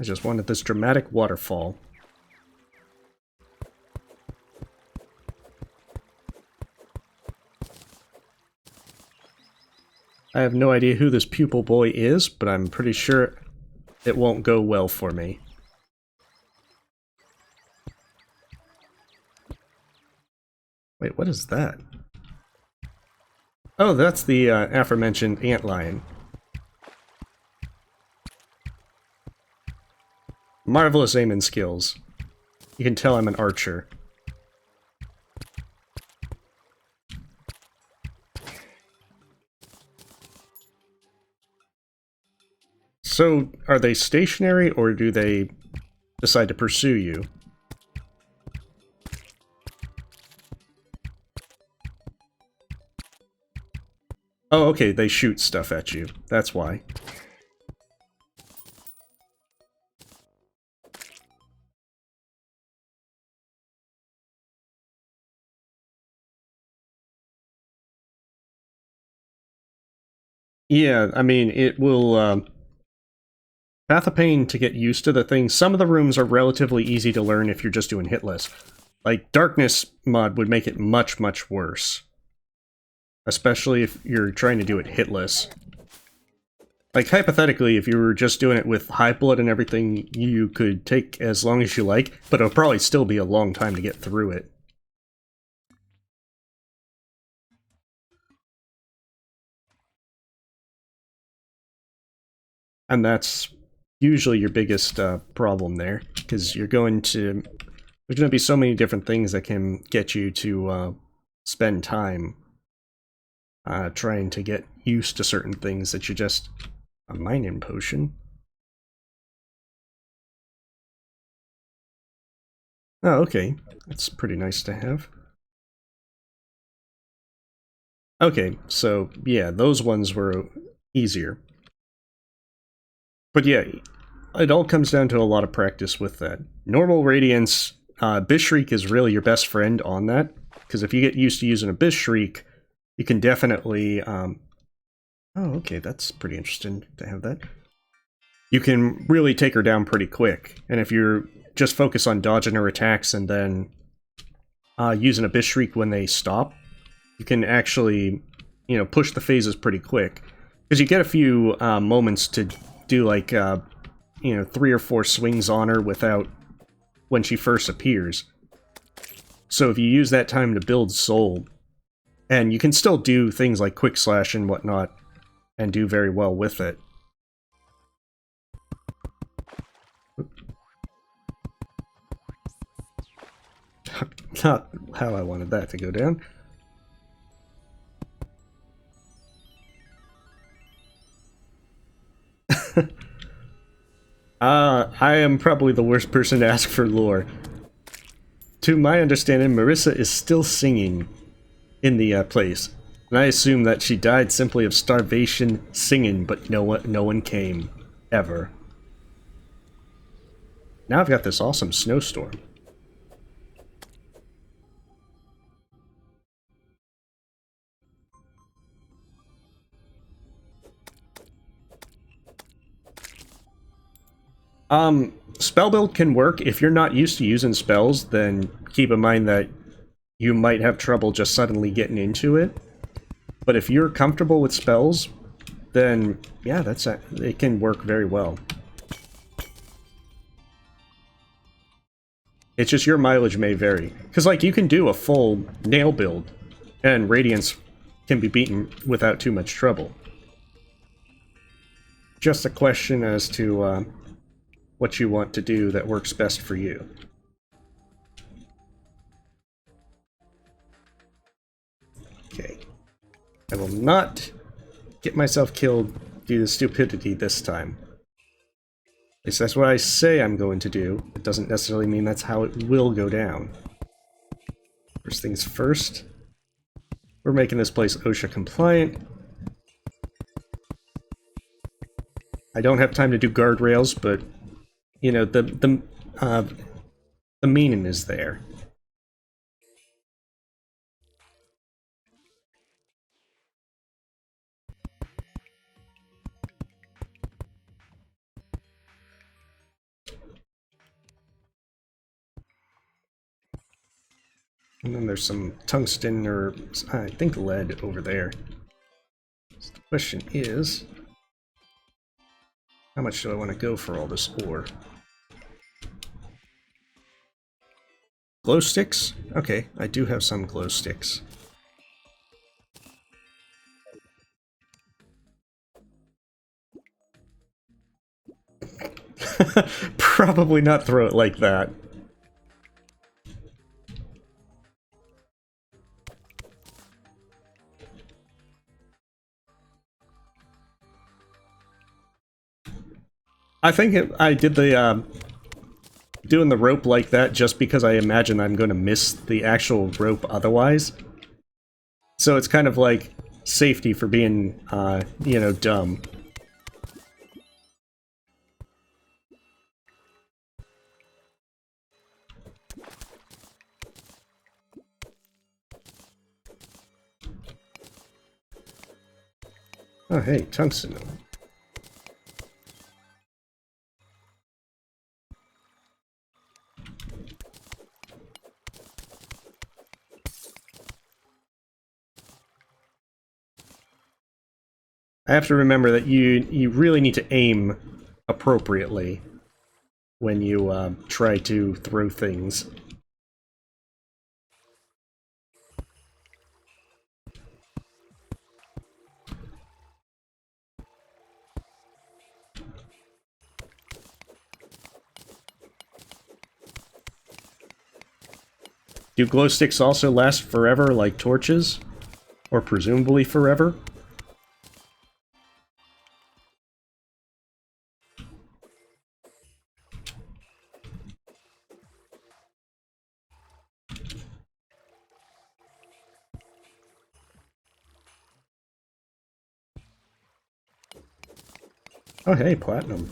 I just wanted this dramatic waterfall. I have no idea who this pupil boy is, but I'm pretty sure it won't go well for me. Wait, what is that? Oh, that's the aforementioned antlion. Marvelous aiming skills. You can tell I'm an archer. So, are they stationary, or do they decide to pursue you? Oh, okay, they shoot stuff at you. That's why. Yeah, I mean, it will, Path of Pain to get used to the thing. Some of the rooms are relatively easy to learn if you're just doing hitless. Like, Darkness mod would make it much, much worse. Especially if you're trying to do it hitless. Like, hypothetically, if you were just doing it with high blood and everything, you could take as long as you like, but it'll probably still be a long time to get through it. And that's usually your biggest problem there, because you're going to... There's going to be so many different things that can get you to spend time trying to get used to certain things that you just... A mining potion? Oh, okay. That's pretty nice to have. Okay, so yeah, those ones were easier. But yeah, it all comes down to a lot of practice with that. Normal Radiance, Abyss Shriek is really your best friend on that, because if you get used to using Abyss Shriek, you can definitely... Oh, okay, that's pretty interesting to have that. You can really take her down pretty quick, and if you're just focus on dodging her attacks and then using Abyss Shriek when they stop, you can actually, you know, push the phases pretty quick. Because you get a few moments to do, like, you know, 3 or 4 swings on her without... when she first appears. So if you use that time to build soul, and you can still do things like quick slash and whatnot, and do very well with it. Not how I wanted that to go down. I am probably the worst person to ask for lore. To my understanding, Marissa is still singing in the place. And I assume that she died simply of starvation singing, but no one came. Ever. Now I've got this awesome snowstorm. Spell build can work. If you're not used to using spells, then keep in mind that you might have trouble just suddenly getting into it. But if you're comfortable with spells, then yeah, it can work very well. It's just your mileage may vary. Because, like, you can do a full nail build, and Radiance can be beaten without too much trouble. Just a question as to what you want to do that works best for you. Okay. I will not get myself killed due to stupidity this time. At least that's what I say I'm going to do. It doesn't necessarily mean that's how it will go down. First things first, we're making this place OSHA compliant. I don't have time to do guardrails, but you know, the meaning is there. And then there's some tungsten or, I think, lead over there. So the question is, how much do I want to go for all this ore? Glow sticks? Okay, I do have some glow sticks. Probably not throw it like that. I think I did the doing the rope like that just because I imagine I'm going to miss the actual rope otherwise. So it's kind of like safety for being, you know, dumb. Oh, hey, tungsten. I have to remember that you really need to aim appropriately when you try to throw things. Do glow sticks also last forever like torches? Or presumably forever? Oh hey, platinum.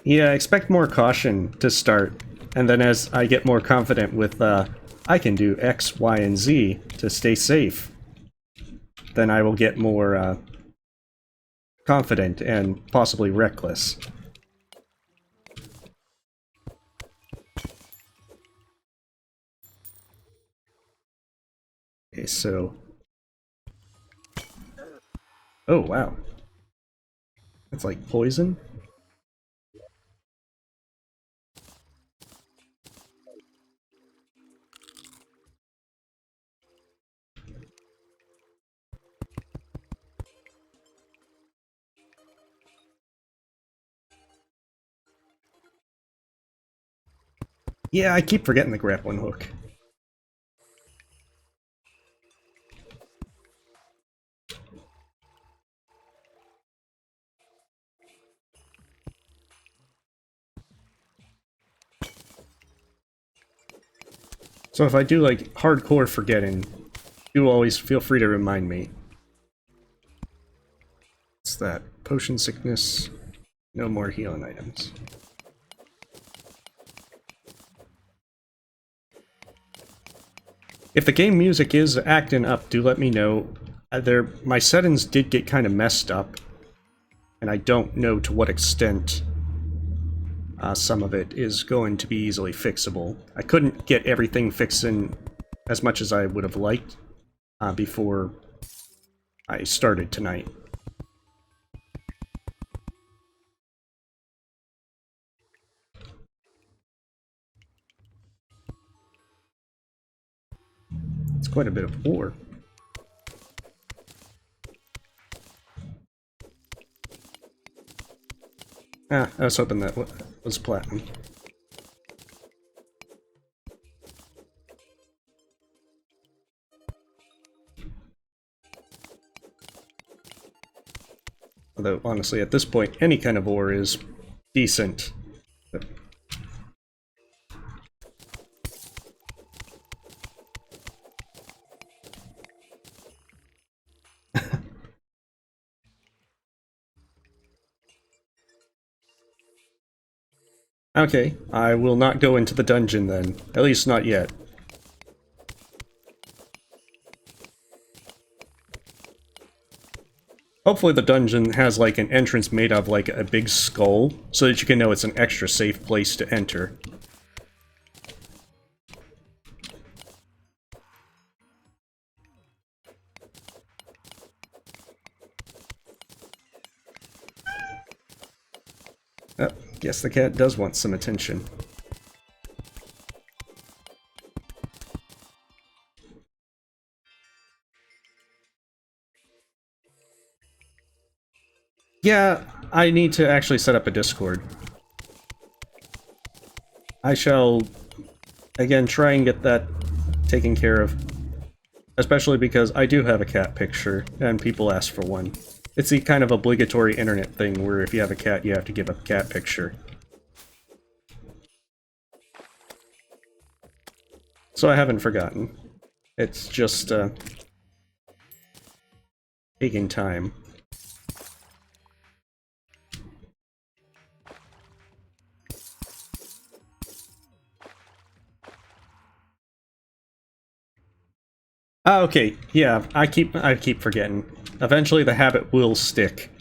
Yeah, expect more caution to start, and then as I get more confident with, I can do X, Y, and Z to stay safe, then I will get more, confident and possibly reckless. Okay, so... Oh, wow. That's like poison? Yeah, I keep forgetting the grappling hook. So if I do, like, hardcore forgetting, do always feel free to remind me. What's that? Potion sickness. No more healing items. If the game music is acting up, do let me know. My settings did get kind of messed up, and I don't know to what extent some of it is going to be easily fixable. I couldn't get everything fixing as much as I would have liked before I started tonight. It's quite a bit of ore. Ah, I was hoping that was platinum. Although, honestly, at this point, any kind of ore is decent. Okay, I will not go into the dungeon then. At least not yet. Hopefully the dungeon has like an entrance made of like a big skull, so that you can know it's an extra safe place to enter. Oh, guess the cat does want some attention. Yeah, I need to actually set up a Discord. I shall, again, try and get that taken care of. Especially because I do have a cat picture, and people ask for one. It's the kind of obligatory internet thing where if you have a cat, you have to give a cat picture. So I haven't forgotten. It's just, taking time. Ah, okay, yeah, I keep forgetting. Eventually the habit will stick.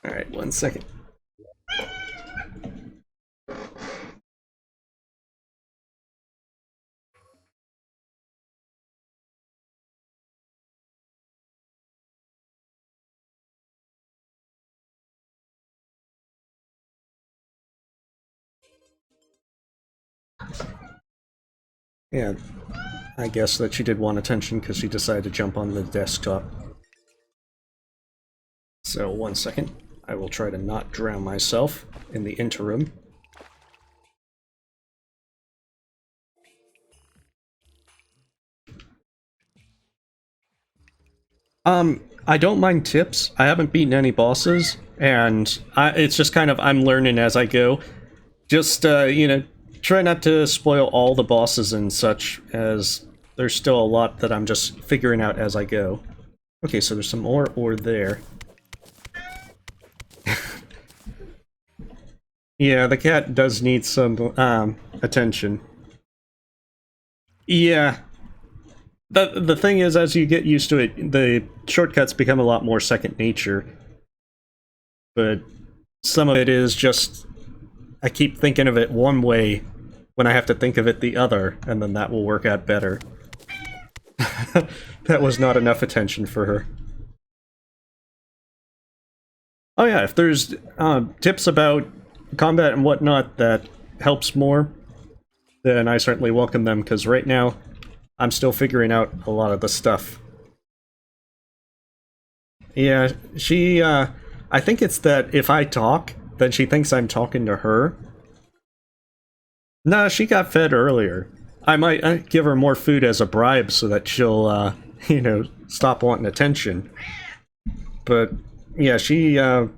Alright, 1 second. Yeah, I guess that she did want attention because she decided to jump on the desktop. So 1 second. I will try to not drown myself in the interim. I don't mind tips. I haven't beaten any bosses, and it's just kind of I'm learning as I go. Just, you know, try not to spoil all the bosses and such, as there's still a lot that I'm just figuring out as I go. Okay, so there's some more ore there. Yeah, the cat does need some, attention. Yeah. The thing is, as you get used to it, the shortcuts become a lot more second nature. But some of it is just, I keep thinking of it one way when I have to think of it the other, and then that will work out better. That was not enough attention for her. Oh yeah, if there's tips about combat and whatnot that helps more, then I certainly welcome them, because right now, I'm still figuring out a lot of the stuff. Yeah, she, I think it's that if I talk, then she thinks I'm talking to her. No, she got fed earlier. I might give her more food as a bribe so that she'll, you know, stop wanting attention. But, yeah, she, I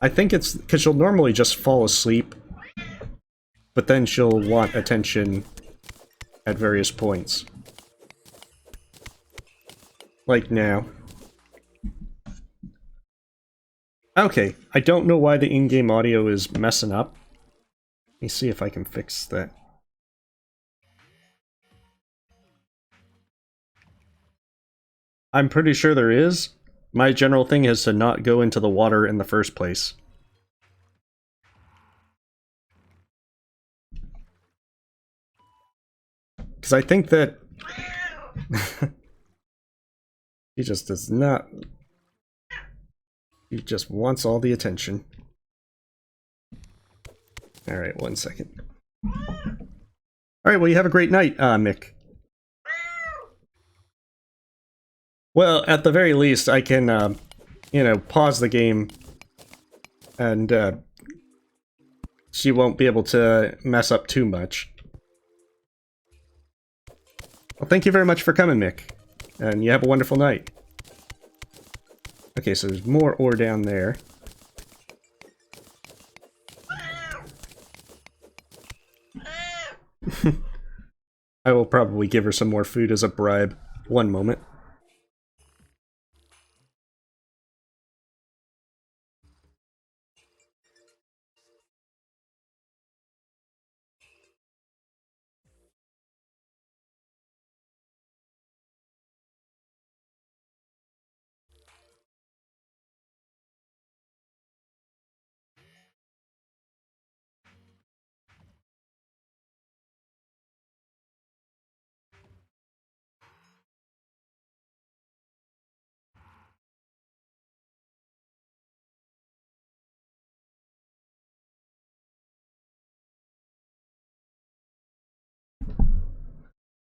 think it's because she'll normally just fall asleep, but then she'll want attention at various points. Like now. Okay, I don't know why the in-game audio is messing up. Let me see if I can fix that. I'm pretty sure there is. My general thing is to not go into the water in the first place. Because I think that... he just does not... He just wants all the attention. Alright, 1 second. Alright, well you have a great night, Mick. Well, at the very least, I can, you know, pause the game, and, she won't be able to mess up too much. Well, thank you very much for coming, Mick, and you have a wonderful night. Okay, so there's more ore down there. I will probably give her some more food as a bribe. 1 moment.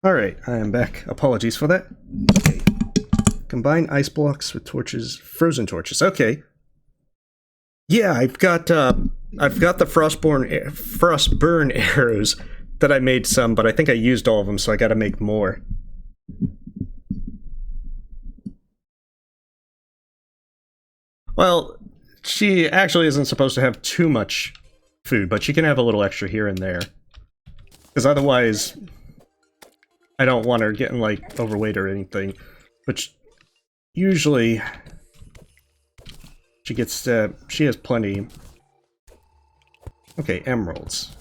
Alright, I am back. Apologies for that. Okay. Combine ice blocks with torches, frozen torches. Okay. Yeah, I've got the frostburn arrows that I made some, but I think I used all of them, so I gotta make more. Well, she actually isn't supposed to have too much food, but she can have a little extra here and there. Because otherwise, I don't want her getting, like, overweight or anything. Which, usually, she gets, she has plenty. Okay, emeralds.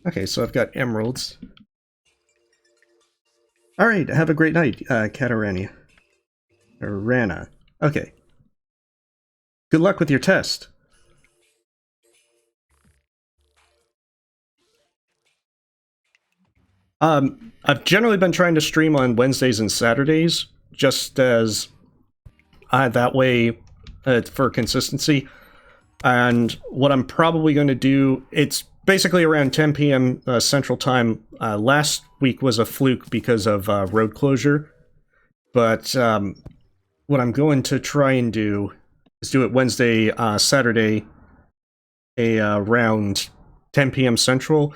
Okay, so I've got emeralds. Alright, have a great night, Katarani. Or Rana. Okay. Good luck with your test. I've generally been trying to stream on Wednesdays and Saturdays, just as that way for consistency. And what I'm probably going to do, it's basically around 10 p.m. Central Time. Last week was a fluke because of road closure, but what I'm going to try and do is do it Wednesday, Saturday, around 10 p.m. Central,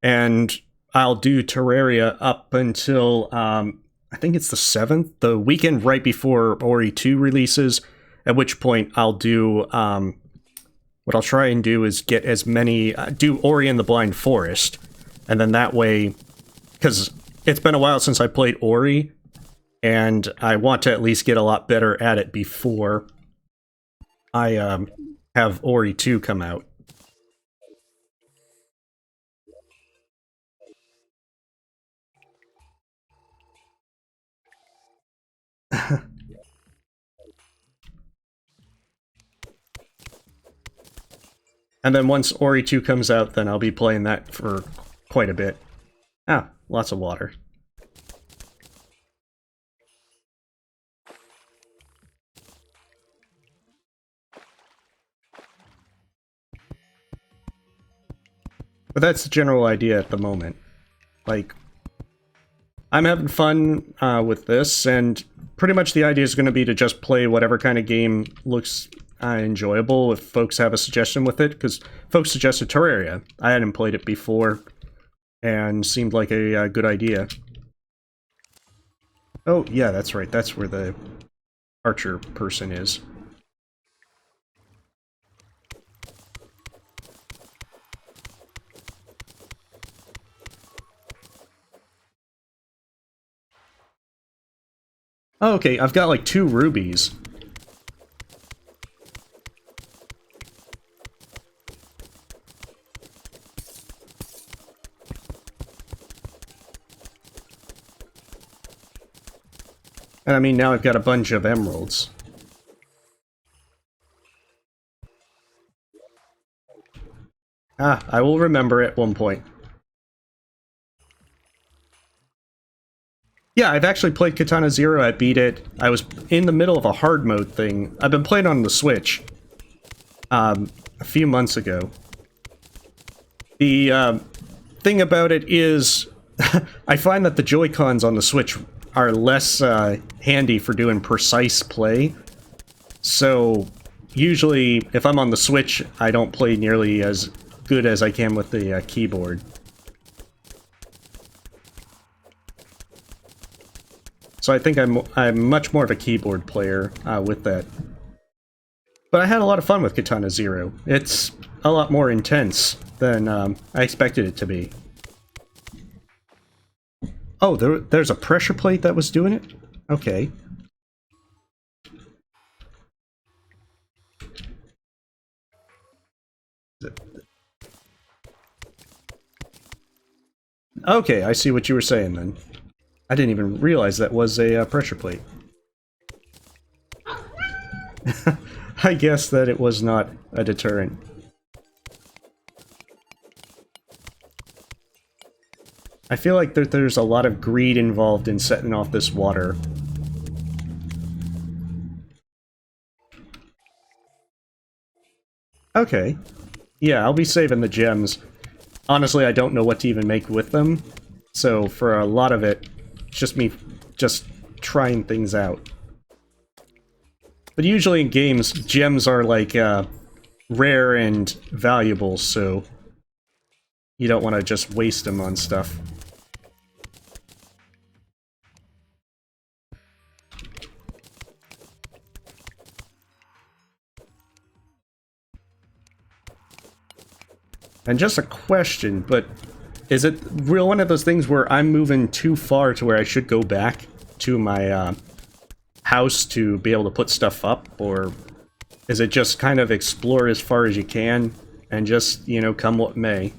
and I'll do Terraria up until, I think it's the 7th, the weekend right before Ori 2 releases, at which point I'll do, what I'll try and do is get as many, do Ori and the Blind Forest, and then that way, because it's been a while since I played Ori, and I want to at least get a lot better at it before I have Ori 2 come out. And then once Ori 2 comes out, then I'll be playing that for quite a bit. Ah, lots of water. But that's the general idea at the moment. Like, I'm having fun with this, and pretty much the idea is going to be to just play whatever kind of game looks enjoyable if folks have a suggestion with it, because folks suggested Terraria. I hadn't played it before, and seemed like a good idea. Oh, yeah, that's right. That's where the archer person is. Oh, okay, I've got like 2 rubies. And I mean, now I've got a bunch of emeralds. Ah, I will remember at one point. Yeah, I've actually played Katana Zero. I beat it. I was in the middle of a hard mode thing. I've been playing on the Switch a few months ago. The thing about it is, I find that the Joy-Cons on the Switch are less handy for doing precise play. So, usually, if I'm on the Switch, I don't play nearly as good as I can with the keyboard. So I think I'm much more of a keyboard player with that. But I had a lot of fun with Katana Zero. It's a lot more intense than I expected it to be. Oh, there's a pressure plate that was doing it? Okay. Okay, I see what you were saying then. I didn't even realize that was a pressure plate. I guess that it was not a deterrent. I feel like there's a lot of greed involved in setting off this water. Okay. Yeah, I'll be saving the gems. honestly, I don't know what to even make with them. So for a lot of it, it's just me just trying things out. But usually in games, gems are like rare and valuable, so you don't want to just waste them on stuff. And just a question, but is it real one of those things where I'm moving too far to where I should go back to my house to be able to put stuff up, or is it just kind of explore as far as you can and just, you know, come what may?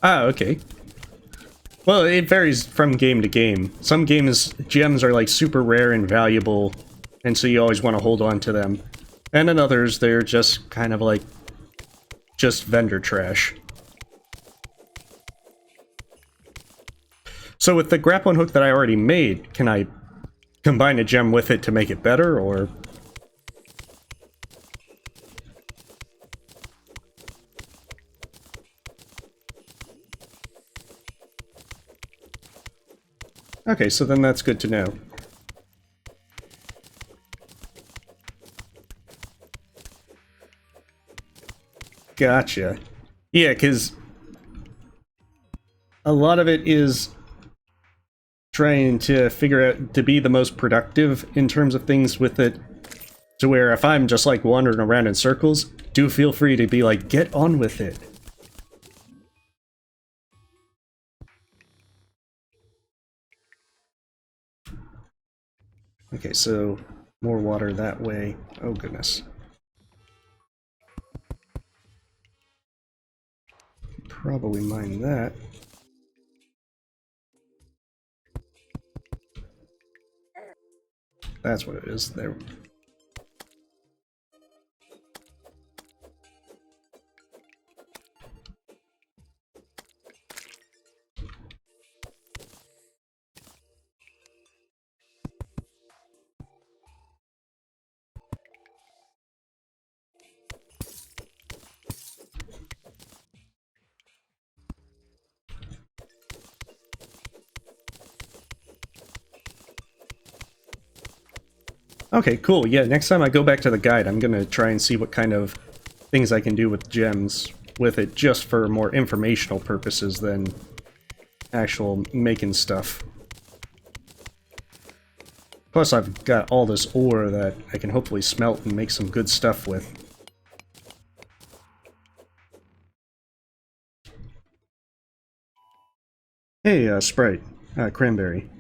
Ah, okay. Well, it varies from game to game. Some games, gems are like super rare and valuable, and so you always want to hold on to them. And in others, they're just kind of like just vendor trash. So with the grappling hook that I already made, can I combine a gem with it to make it better, or... Okay, so then that's good to know. Gotcha. Yeah, because a lot of it is trying to figure out to be the most productive in terms of things with it, to where if I'm just like wandering around in circles, do feel free to be like, get on with it. Okay, so more water that way. Oh goodness. Probably mine that. That's what it is there. Okay, cool. Yeah, next time I go back to the guide, I'm gonna try and see what kind of things I can do with gems with it, just for more informational purposes than actual making stuff. Plus, I've got all this ore that I can hopefully smelt and make some good stuff with. Hey, Sprite. Cranberry.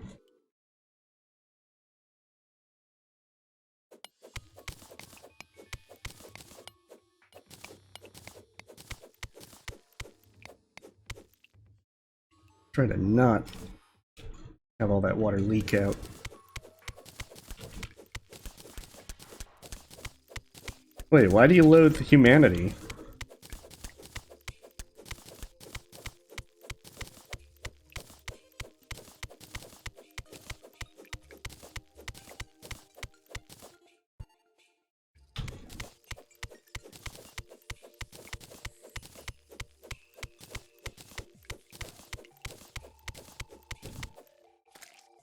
Try to not have all that water leak out. Wait, why do you loathe humanity?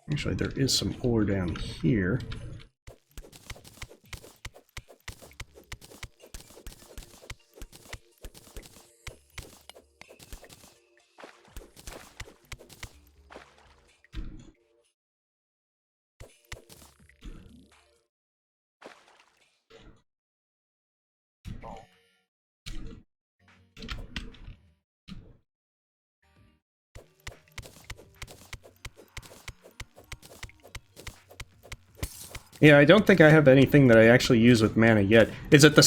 Actually, there is some ore down here. Yeah, I don't think I have anything that I actually use with mana yet. Is it the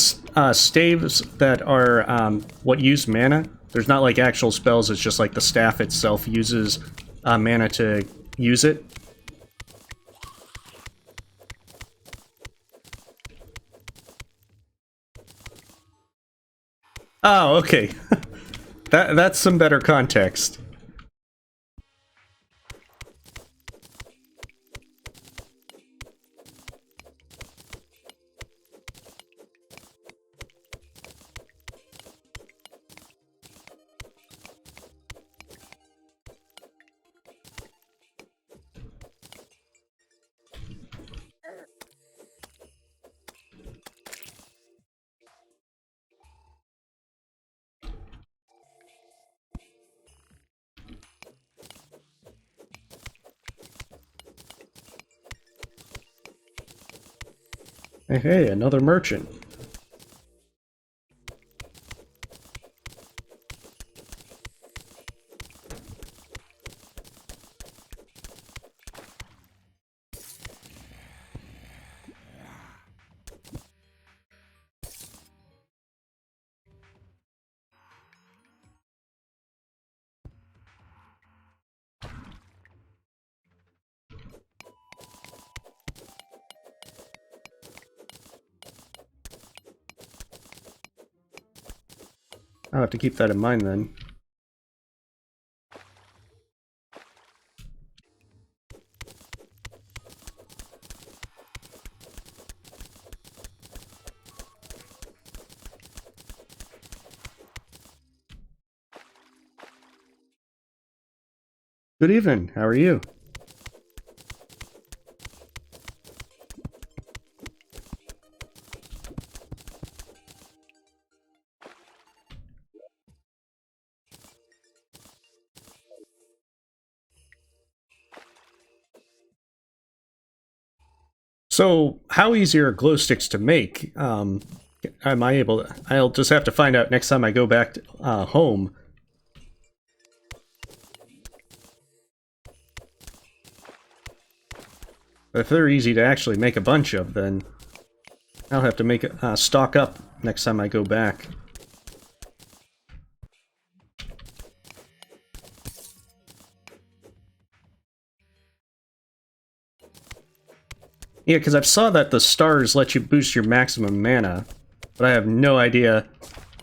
staves that are what use mana? There's not like actual spells, it's just like the staff itself uses mana to use it? Oh, okay. That's some better context. Hey, hey, another merchant. I'll have to keep that in mind then. Good evening, how are you? So, how easy are glow sticks to make? Am I able to... I'll just have to find out next time I go back to, home. If they're easy to actually make a bunch of, then I'll have to make stock up next time I go back. Yeah, because I saw that the stars let you boost your maximum mana, but I have no idea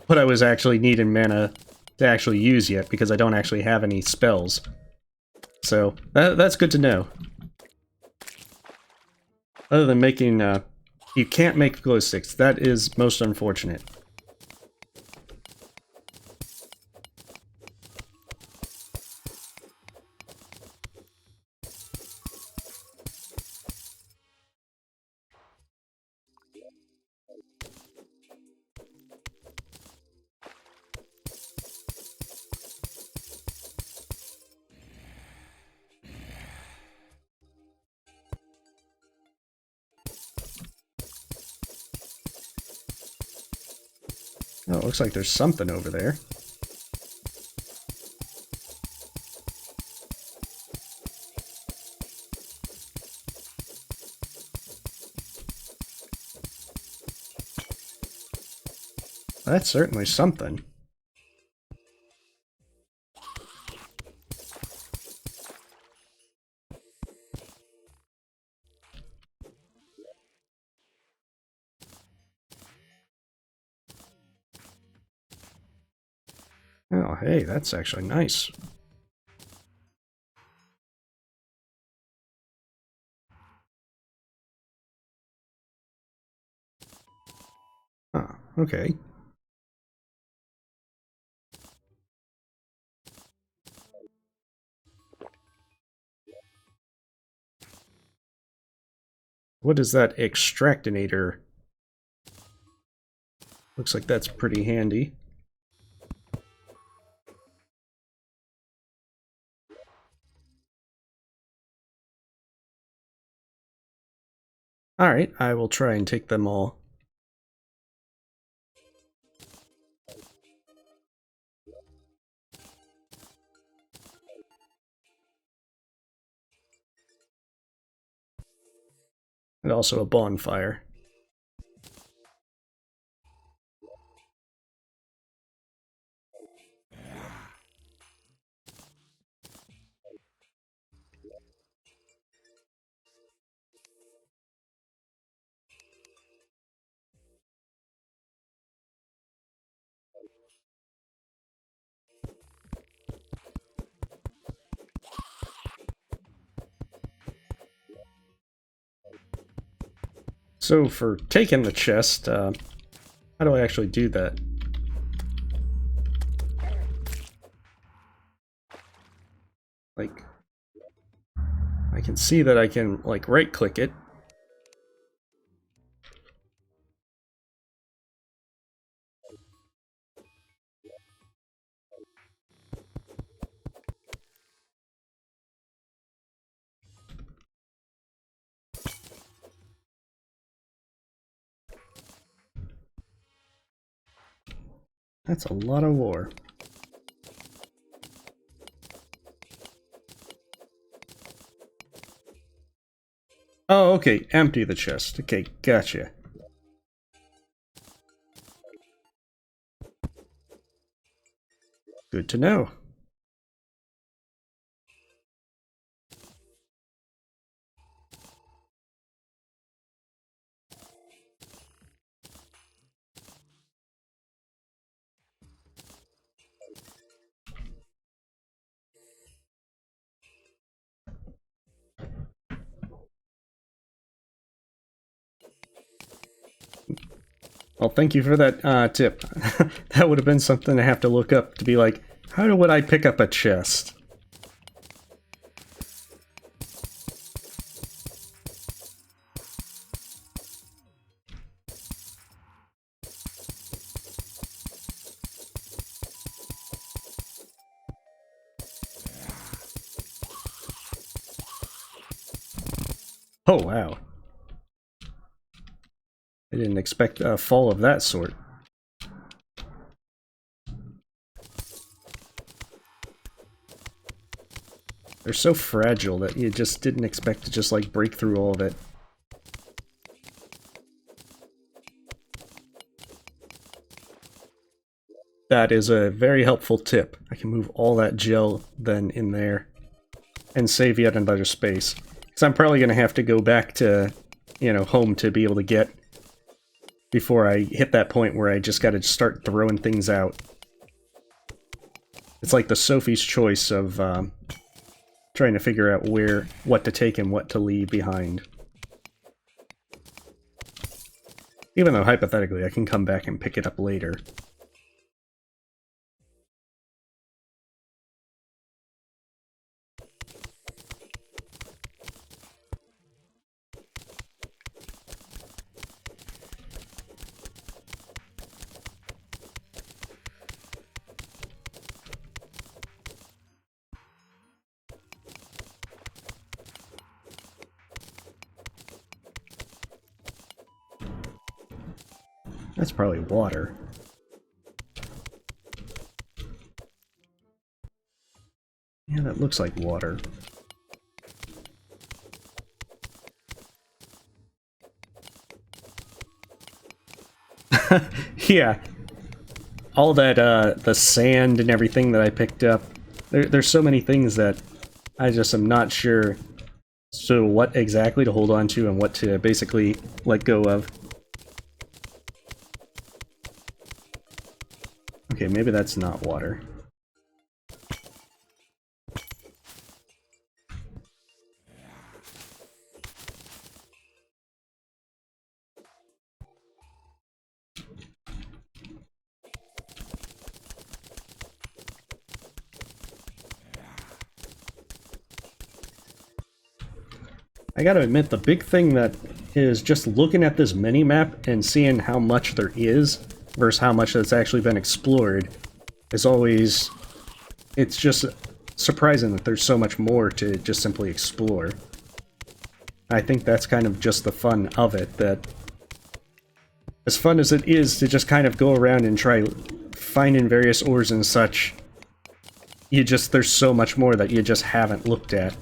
what I was actually needing mana to actually use yet, because I don't actually have any spells. So, that's good to know. Other than making, you can't make glow sticks. That is most unfortunate. Oh, it looks like there's something over there. That's certainly something. Oh, hey, that's actually nice. Huh, okay. What is that extractinator? Looks like that's pretty handy. Alright, I will try and take them all. And also a bonfire. So for taking the chest, how do I actually do that? Like, I can see that I can, like, right-click it. That's a lot of war. Oh, okay, empty the chest. Okay, gotcha. Good to know. Well, thank you for that tip. That would have been something to have to look up to be like, how would I pick up a chest? Oh, wow. I didn't expect a fall of that sort. They're so fragile that you just didn't expect to just, like, break through all of it. That is a very helpful tip. I can move all that gel then in there and save yet another space. Because I'm probably going to have to go back to, you know, home to be able to get before I hit that point where I just got to start throwing things out. It's like the Sophie's choice of trying to figure out what to take and what to leave behind. Even though, hypothetically, I can come back and pick it up later. That's probably water. Yeah, that looks like water. Yeah. All that, the sand and everything that I picked up. There's so many things that I just am not sure. So what exactly to hold on to and what to basically let go of. Okay, maybe that's not water. I gotta admit, the big thing that is just looking at this mini-map and seeing how much there is versus how much that's actually been explored is always... It's just surprising that there's so much more to just simply explore. I think that's kind of just the fun of it, that as fun as it is to just kind of go around and try finding various ores and such, there's so much more that you just haven't looked at.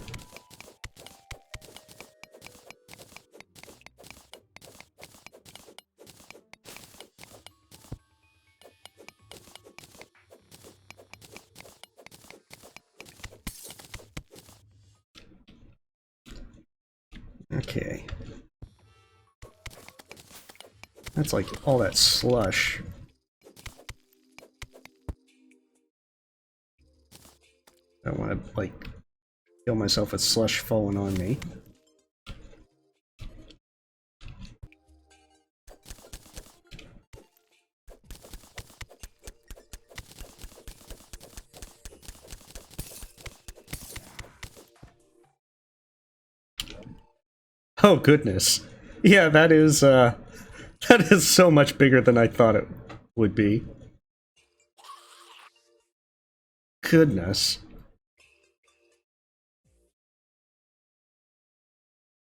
Okay. That's like all that slush. I don't want to, like, kill myself with slush falling on me. Oh goodness. Yeah, that is that is so much bigger than I thought it would be. Goodness.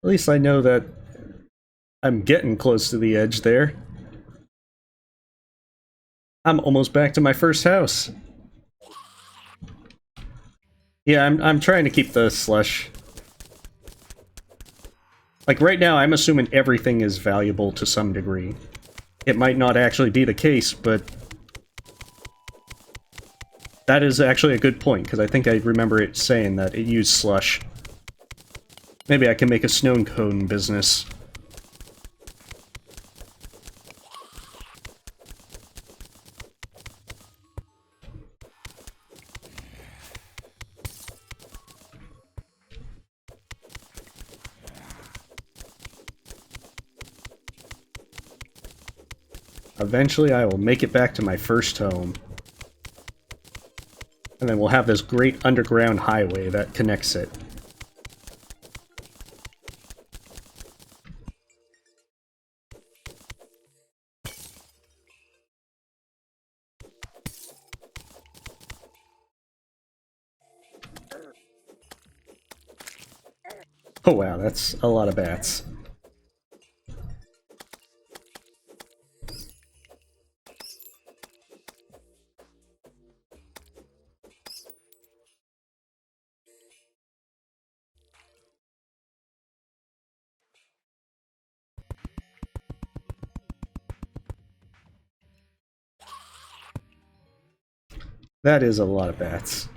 At least I know that I'm getting close to the edge there. I'm almost back to my first house. Yeah, I'm trying to keep the slush. Like right now, I'm assuming everything is valuable to some degree. It might not actually be the case, but that is actually a good point, because I think I remember it saying that it used slush. Maybe I can make a snow cone business. Eventually I will make it back to my first home. And then we'll have this great underground highway that connects it. Oh wow, that's a lot of bats. That is a lot of bats.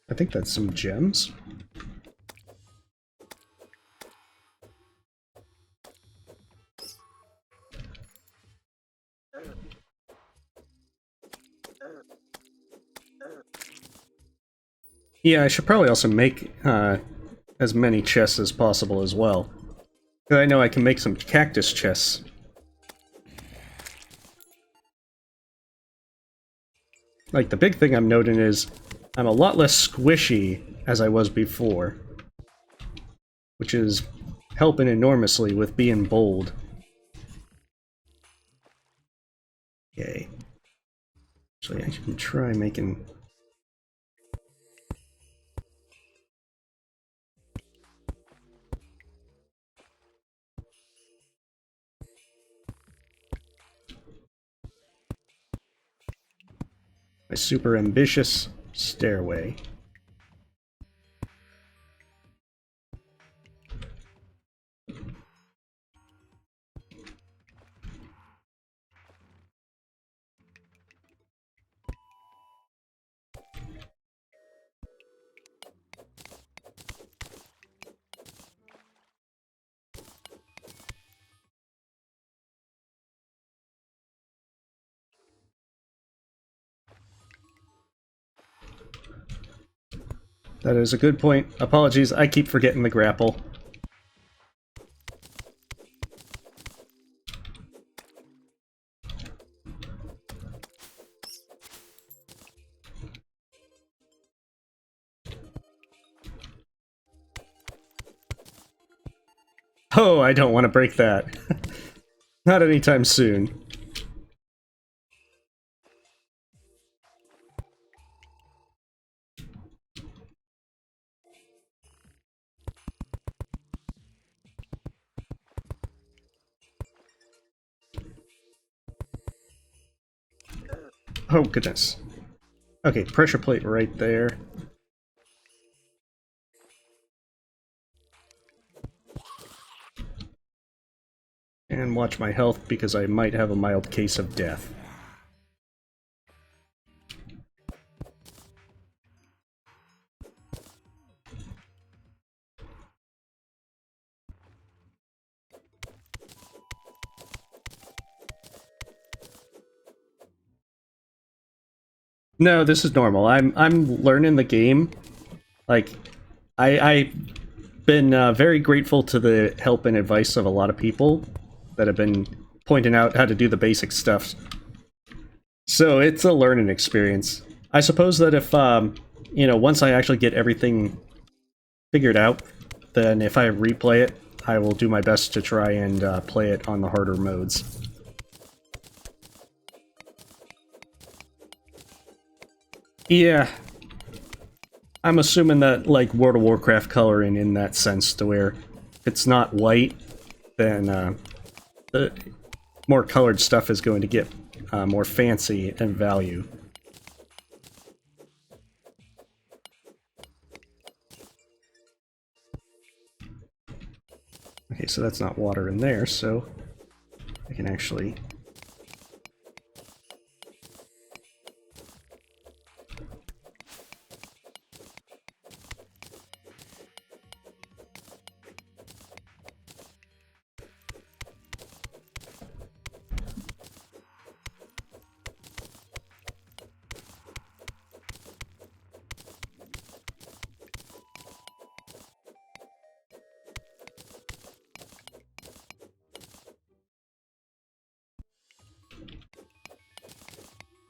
I think that's some gems. Yeah, I should probably also make as many chests as possible as well. I know I can make some cactus chests. Like, the big thing I'm noting is I'm a lot less squishy as I was before. Which is helping enormously with being bold. Yay. Actually, I can try making... my super ambitious stairway. That is a good point. Apologies, I keep forgetting the grapple. Oh, I don't want to break that. Not anytime soon. Oh, goodness. Okay, pressure plate right there. And watch my health, because I might have a mild case of death. No, this is normal. I'm learning the game. Like, I've been very grateful to the help and advice of a lot of people that have been pointing out how to do the basic stuff. So it's a learning experience. I suppose that if, you know, once I actually get everything figured out, then if I replay it, I will do my best to try and play it on the harder modes. Yeah, I'm assuming that, like, World of Warcraft coloring in that sense, to where if it's not white, then the more colored stuff is going to get more fancy and value. Okay, so that's not water in there, so I can actually...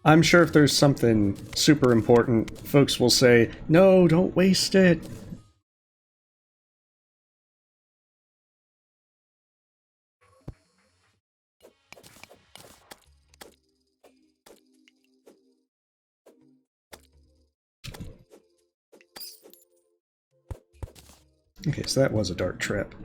I'm sure if there's something super important, folks will say, no, don't waste it. Okay, so that was a dart trap.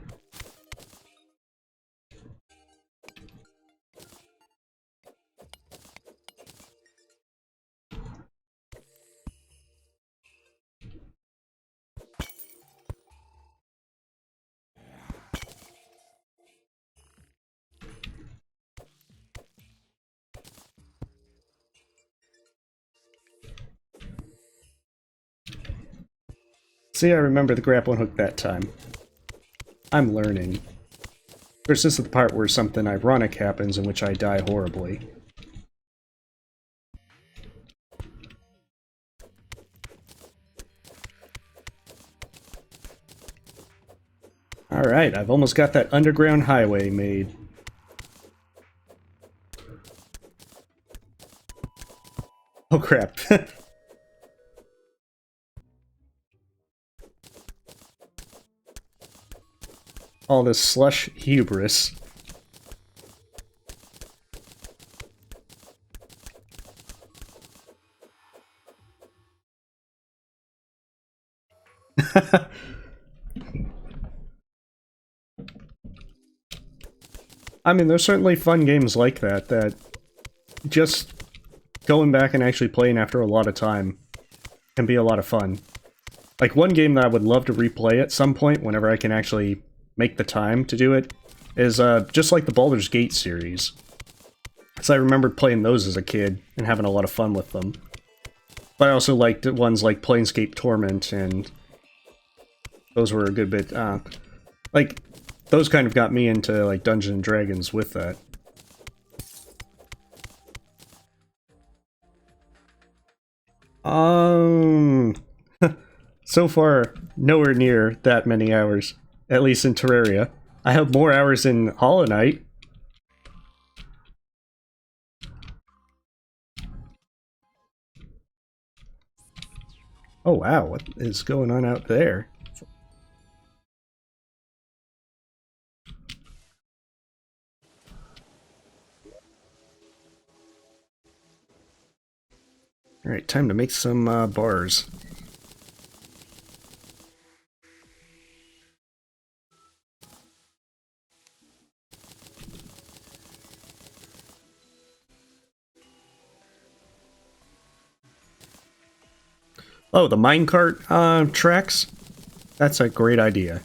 See, I remember the grappling hook that time. I'm learning. Of course, this is the part where something ironic happens in which I die horribly. Alright, I've almost got that underground highway made. Oh crap. All this slush hubris. I mean, there's certainly fun games like that, that just going back and actually playing after a lot of time can be a lot of fun. Like, one game that I would love to replay at some point, whenever I can actually make the time to do it, is just like the Baldur's Gate series. Because I remember playing those as a kid and having a lot of fun with them. But I also liked ones like Planescape Torment, and those were a good bit, like, those kind of got me into, like, Dungeons and Dragons with that. So far, nowhere near that many hours, at least in Terraria. I have more hours in Hollow Knight. Oh wow, what is going on out there? Alright, time to make some bars. Oh, the minecart tracks? That's a great idea.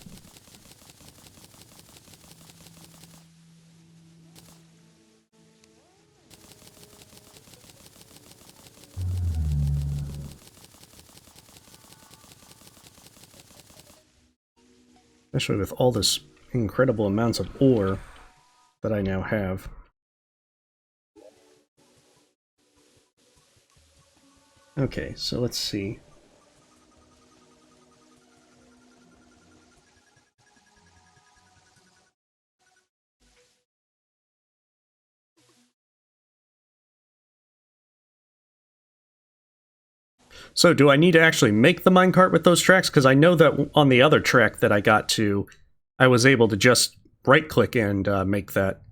Especially with all this incredible amounts of ore that I now have. Okay, so let's see. So do I need to actually make the minecart with those tracks? Because I know that on the other track that I got to, I was able to just right-click and make that.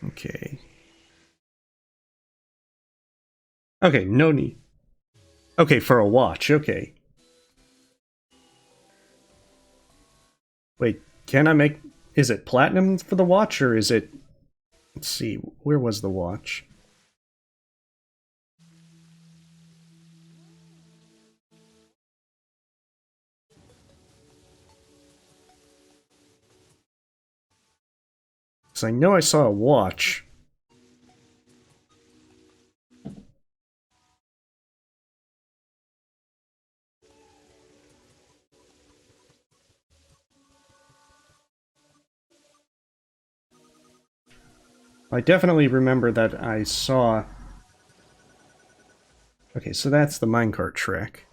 Okay. Okay, no need. Okay, for a watch, okay. Wait, can I make... Is it platinum for the watch, or is it... Let's see, where was the watch? Because I know I saw a watch. I definitely remember that I saw... Okay, so that's the minecart track.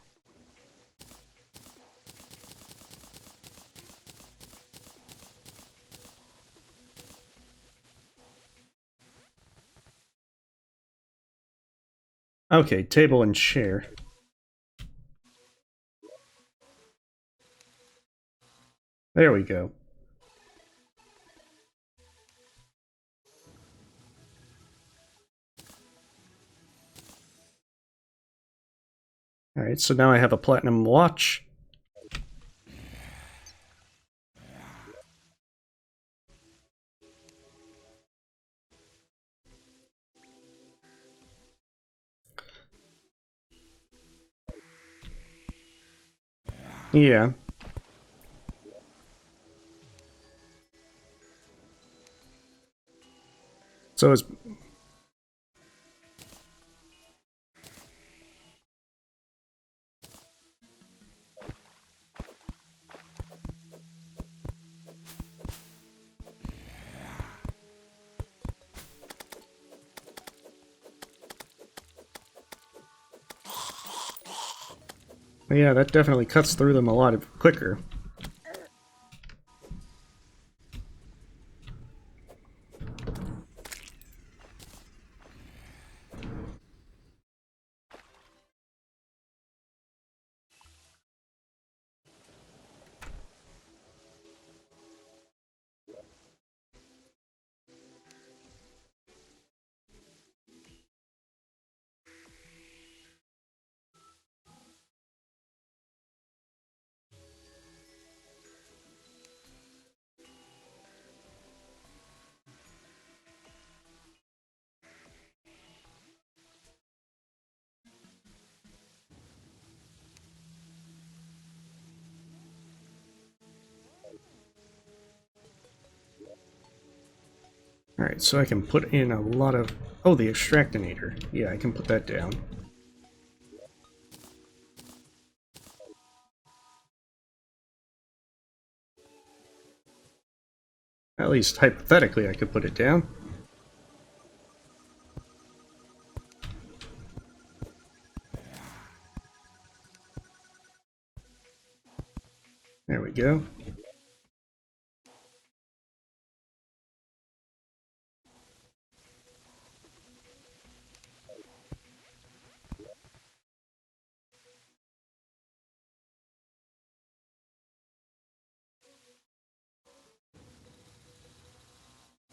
Okay, table and chair. There we go. Alright, so now I have a platinum watch. Yeah. So it's... Yeah, that definitely cuts through them a lot quicker. Alright, so I can put in a lot of... Oh, the extractinator. Yeah, I can put that down. At least, hypothetically, I could put it down. There we go.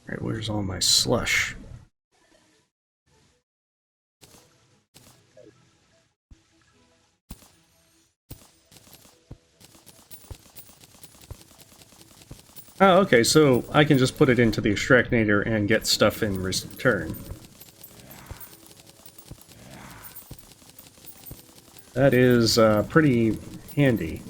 Alright, where's all my slush? Oh, okay, so I can just put it into the extractinator and get stuff in return. That is pretty handy.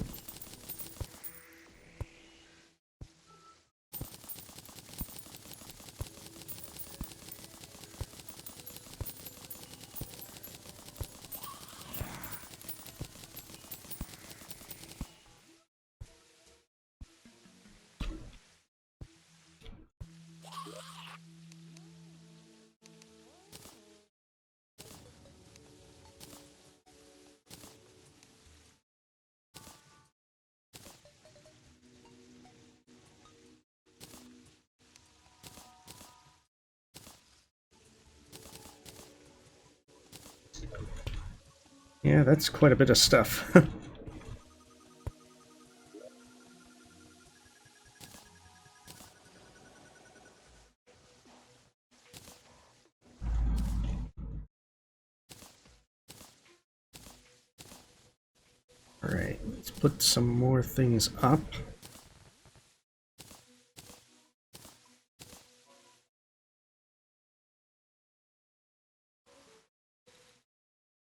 Yeah, that's quite a bit of stuff. Alright, let's put some more things up.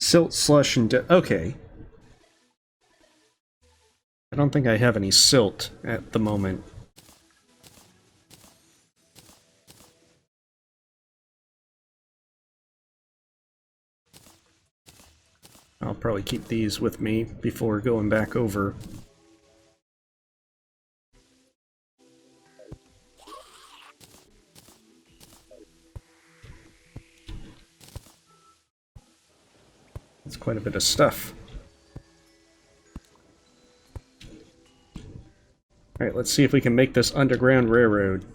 Silt, slush, and okay. I don't think I have any silt at the moment. I'll probably keep these with me before going back over. That's quite a bit of stuff. Alright, let's see if we can make this underground railroad.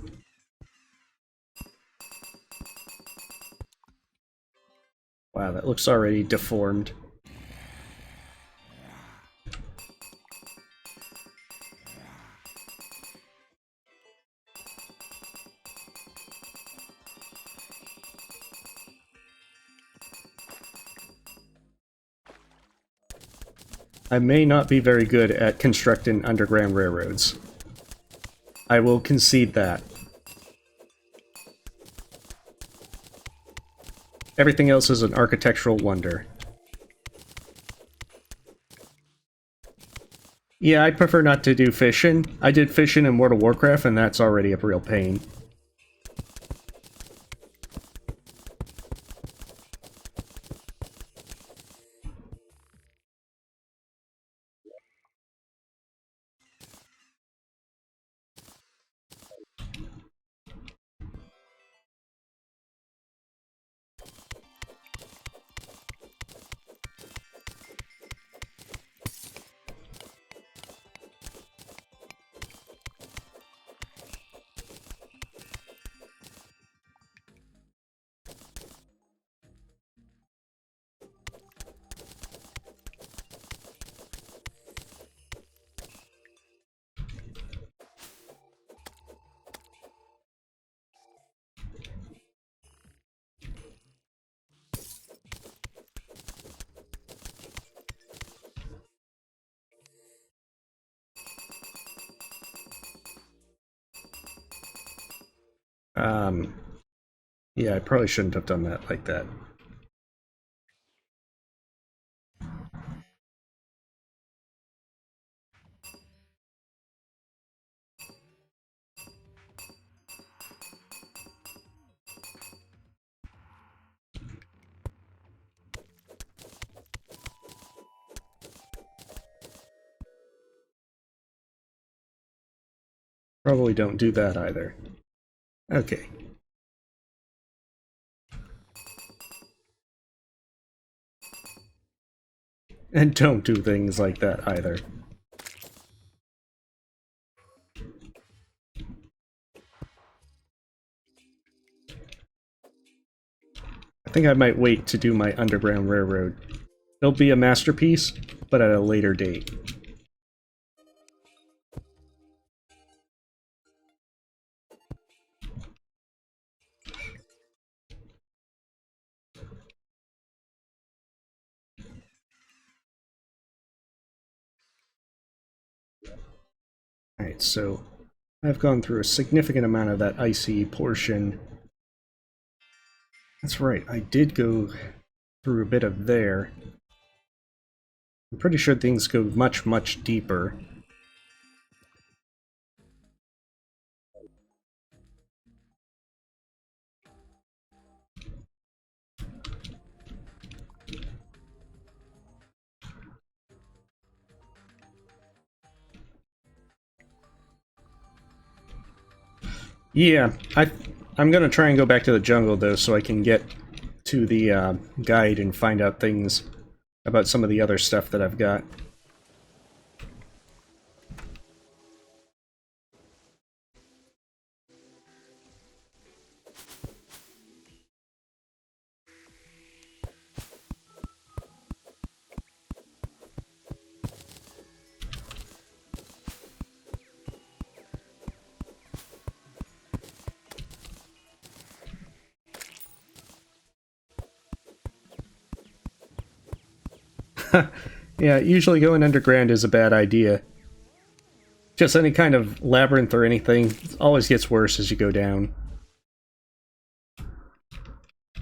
Wow, that looks already deformed. I may not be very good at constructing underground railroads. I will concede that. Everything else is an architectural wonder. Yeah, I'd prefer not to do fishing. I did fishing in World of Warcraft, and that's already a real pain. Yeah, I probably shouldn't have done that like that. Probably don't do that either. Okay. And don't do things like that either. I think I might wait to do my underground railroad. It'll be a masterpiece, but at a later date. Alright, so I've gone through a significant amount of that icy portion. That's right, I did go through a bit of there. I'm pretty sure things go much, much deeper. Yeah, I'm gonna try and go back to the jungle though, so I can get to the guide and find out things about some of the other stuff that I've got. Yeah, usually going underground is a bad idea. Just any kind of labyrinth or anything, it always gets worse as you go down.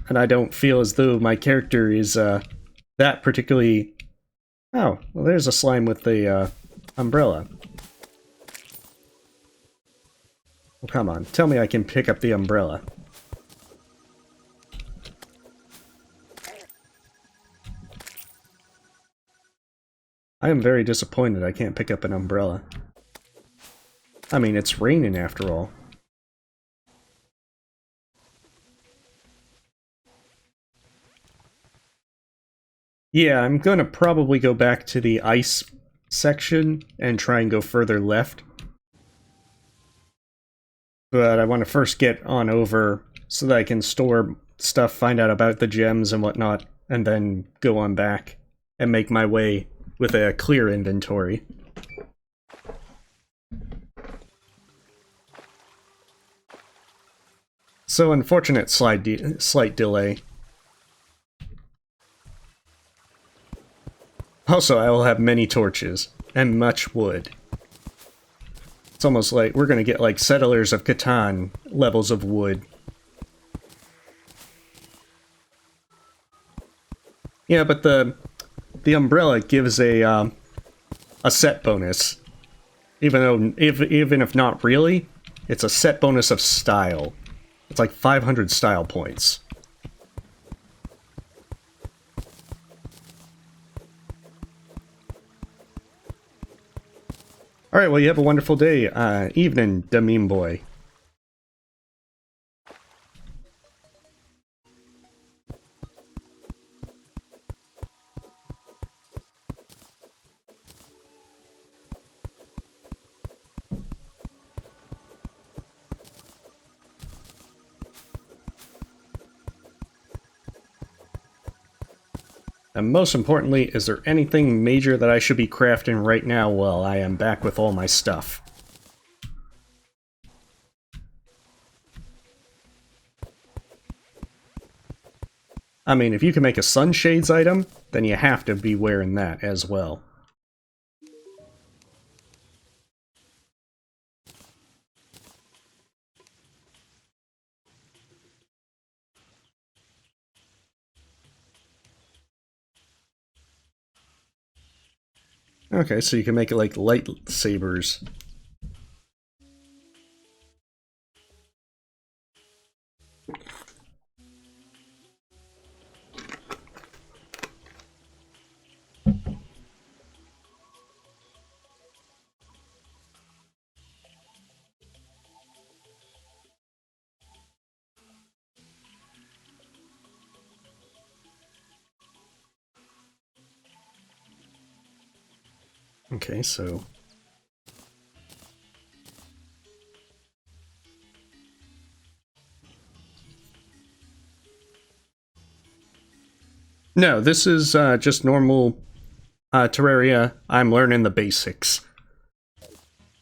And I don't feel as though my character is that particularly... Oh, well there's a slime with the umbrella. Well, come on, tell me I can pick up the umbrella. I am very disappointed I can't pick up an umbrella. I mean, it's raining after all. Yeah, I'm gonna probably go back to the ice section and try and go further left. But I want to first get on over so that I can store stuff, find out about the gems and whatnot, and then go on back and make my way with a clear inventory. So unfortunate slight delay. Also, I will have many torches and much wood. It's almost like we're gonna get like Settlers of Catan levels of wood. Yeah, but the umbrella gives a set bonus, even if not really, it's a set bonus of style. It's like 500 style points. Alright, well you have a wonderful day, evening, Dameen boy. And most importantly, is there anything major that I should be crafting right now while I am back with all my stuff? I mean, if you can make a sunshades item, then you have to be wearing that as well. Okay, so you can make it like lightsabers. Okay, so... No, this is just normal Terraria. I'm learning the basics.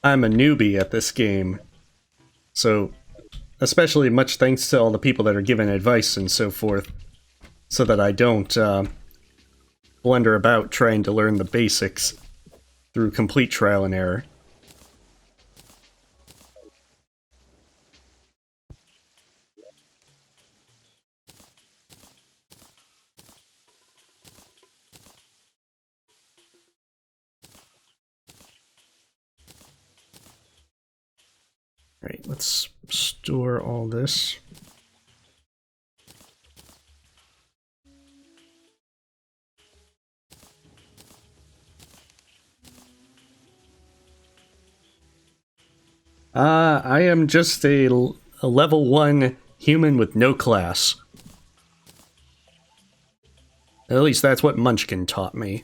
I'm a newbie at this game. So, especially much thanks to all the people that are giving advice and so forth, so that I don't blunder about trying to learn the basics through complete trial and error. Alright, let's store all this. I am just a level 1 human with no class. At least that's what Munchkin taught me.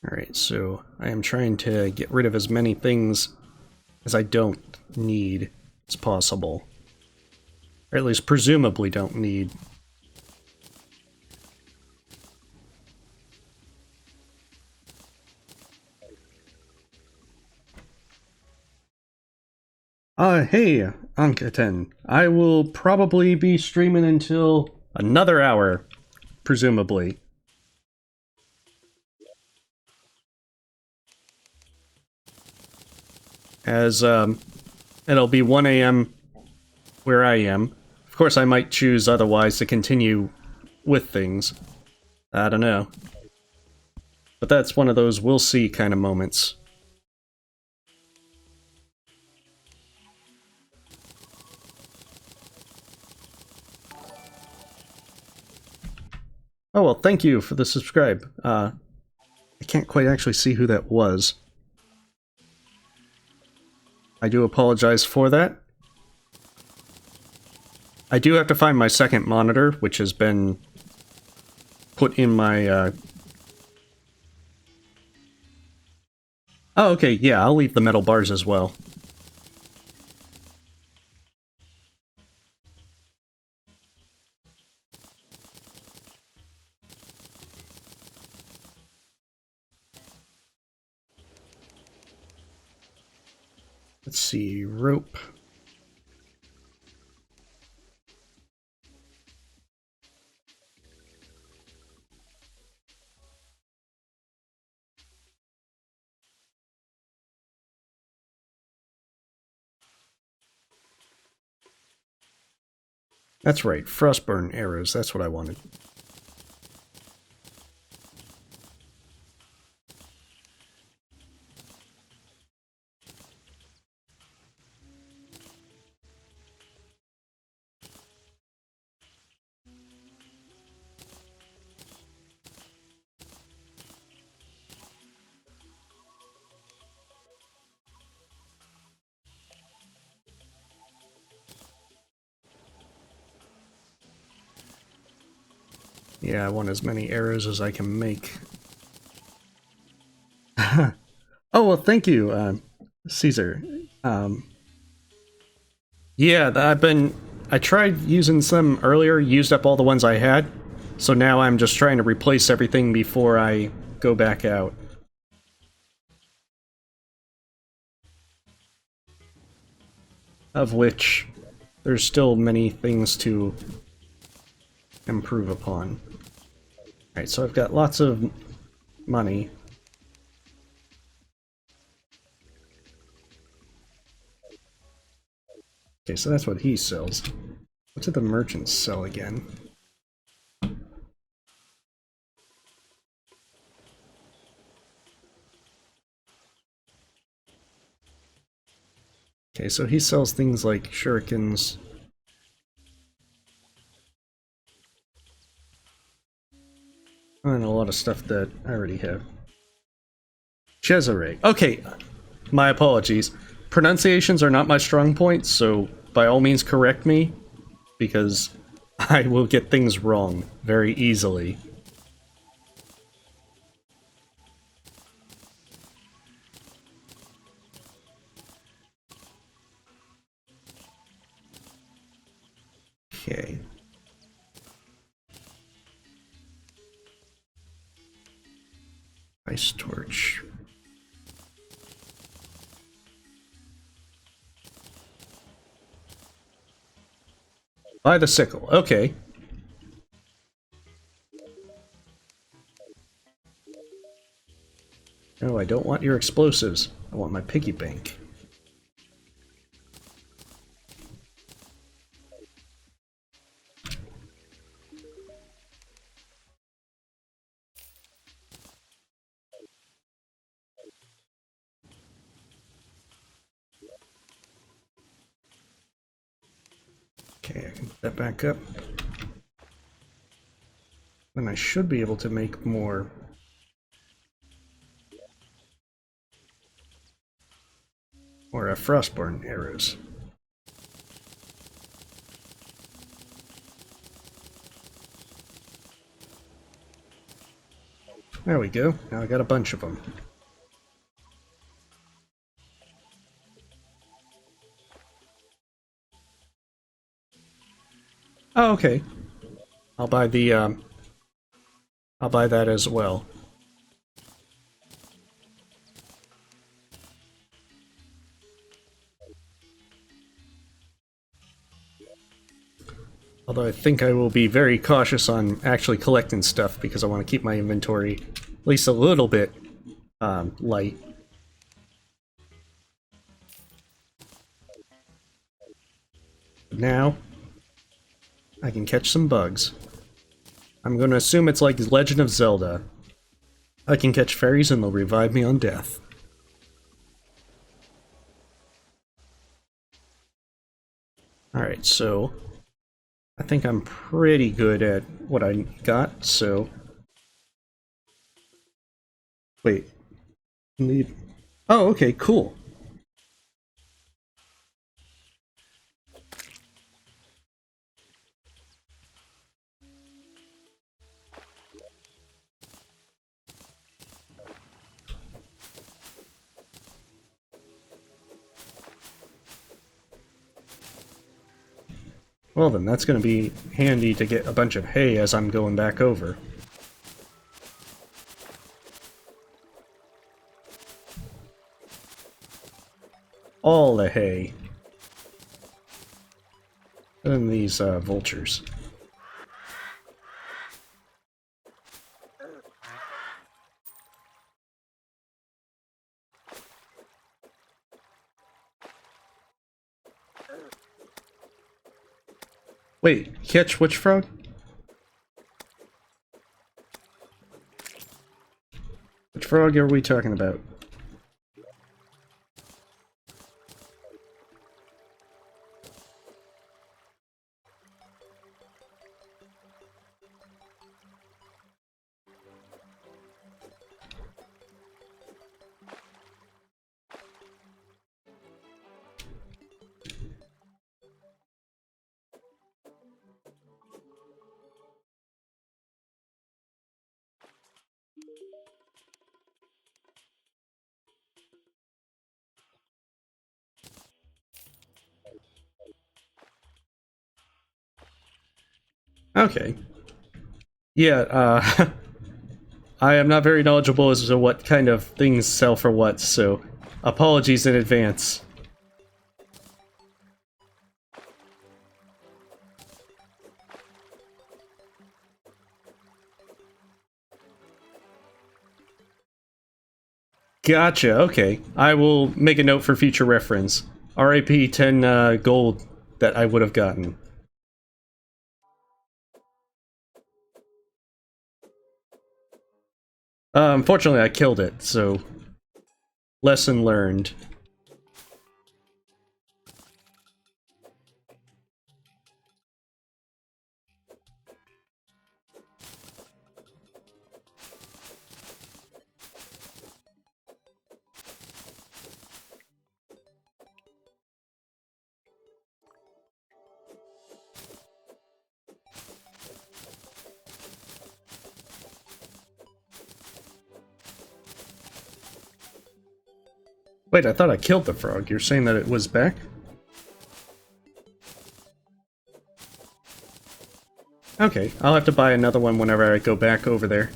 Alright, so I am trying to get rid of as many things as I don't need. as possible. Or at least presumably don't need. Hey, Ankaten. I will probably be streaming until another hour, presumably. As, it'll be 1 a.m. where I am. Of course, I might choose otherwise to continue with things. I don't know. But that's one of those we'll see kind of moments. Oh, well, thank you for the subscribe. I can't quite actually see who that was. I do apologize for that. I do have to find my second monitor, which has been put in my, Oh, okay, yeah, I'll leave the metal bars as well. Let's see, rope. That's right, frostburn arrows, that's what I wanted. Yeah, I want as many arrows as I can make. Oh, well, thank you, Caesar. Yeah, I tried using some earlier, used up all the ones I had, so now I'm just trying to replace everything before I go back out. Of which, there's still many things to improve upon. Alright, so I've got lots of money. Okay, so that's what he sells. What did the merchants sell again? Okay, so he sells things like shurikens. And a lot of stuff that I already have. Cesare. Okay, my apologies. Pronunciations are not my strong point, so by all means correct me, because I will get things wrong very easily. Okay. Ice torch. Buy the sickle. Okay. No, I don't want your explosives. I want my piggy bank. Okay, I can put that back up. Then I should be able to make more. Or frostborn arrows. There we go. Now I got a bunch of them. Oh, okay. I'll buy the, I'll buy that as well. Although I think I will be very cautious on actually collecting stuff because I want to keep my inventory at least a little bit light. Now, I can catch some bugs. I'm going to assume it's like Legend of Zelda. I can catch fairies and they'll revive me on death. Alright, so I think I'm pretty good at what I got, so... Wait. Need... Oh, okay, cool. Well then, that's going to be handy to get a bunch of hay as I'm going back over. All the hay. And then these vultures. Wait, catch which frog? Which frog are we talking about? Okay. Yeah, I am not very knowledgeable as to what kind of things sell for what, so apologies in advance. Gotcha, okay. I will make a note for future reference. RIP 10 gold that I would have gotten. Unfortunately, I killed it, so... Lesson learned. Wait, I thought I killed the frog. You're saying that it was back? Okay, I'll have to buy another one whenever I go back over there.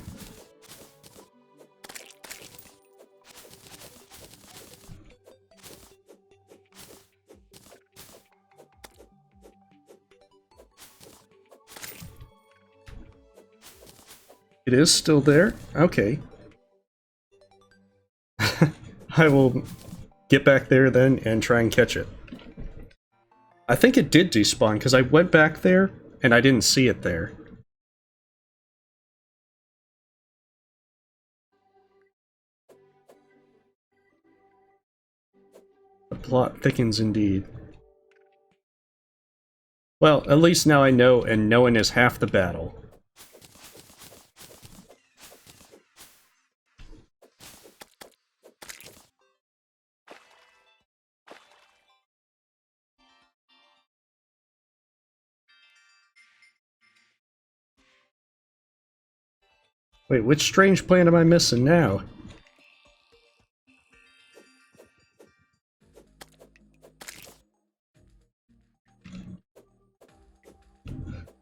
It is still there? Okay. I will get back there then and try and catch it. I think it did despawn, because I went back there and I didn't see it there. The plot thickens indeed. Well, at least now I know, and knowing is half the battle. Wait, which strange plant am I missing now?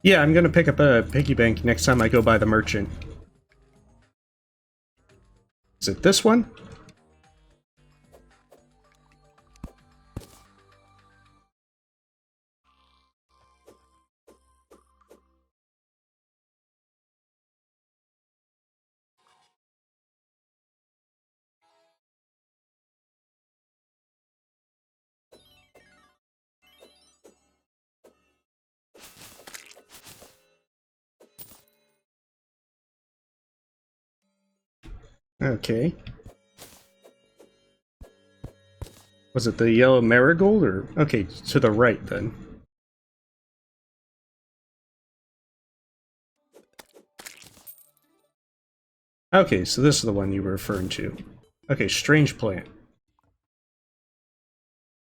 Yeah, I'm gonna pick up a piggy bank next time I go by the merchant. Is it this one? Okay. Was it the yellow marigold, or... Okay, to the right, then. Okay, so this is the one you were referring to. Okay, strange plant.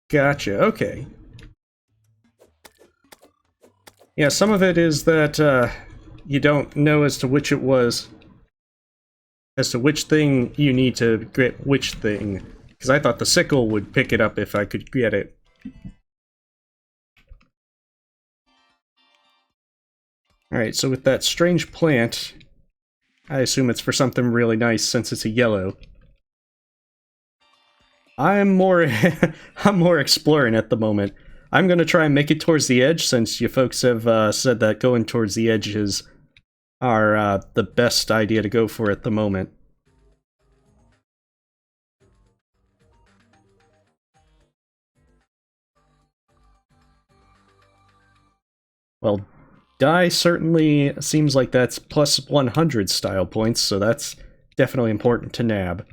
Gotcha, okay. Yeah, some of it is that, you don't know as to which it was. As to which thing you need to get which thing. Because I thought the sickle would pick it up if I could get it. Alright, so with that strange plant, I assume it's for something really nice since it's a yellow. I'm more I'm more exploring at the moment. I'm gonna try and make it towards the edge since you folks have said that going towards the edges are the best idea to go for at the moment. Well, die certainly seems like that's plus 100 style points, so that's definitely important to nab.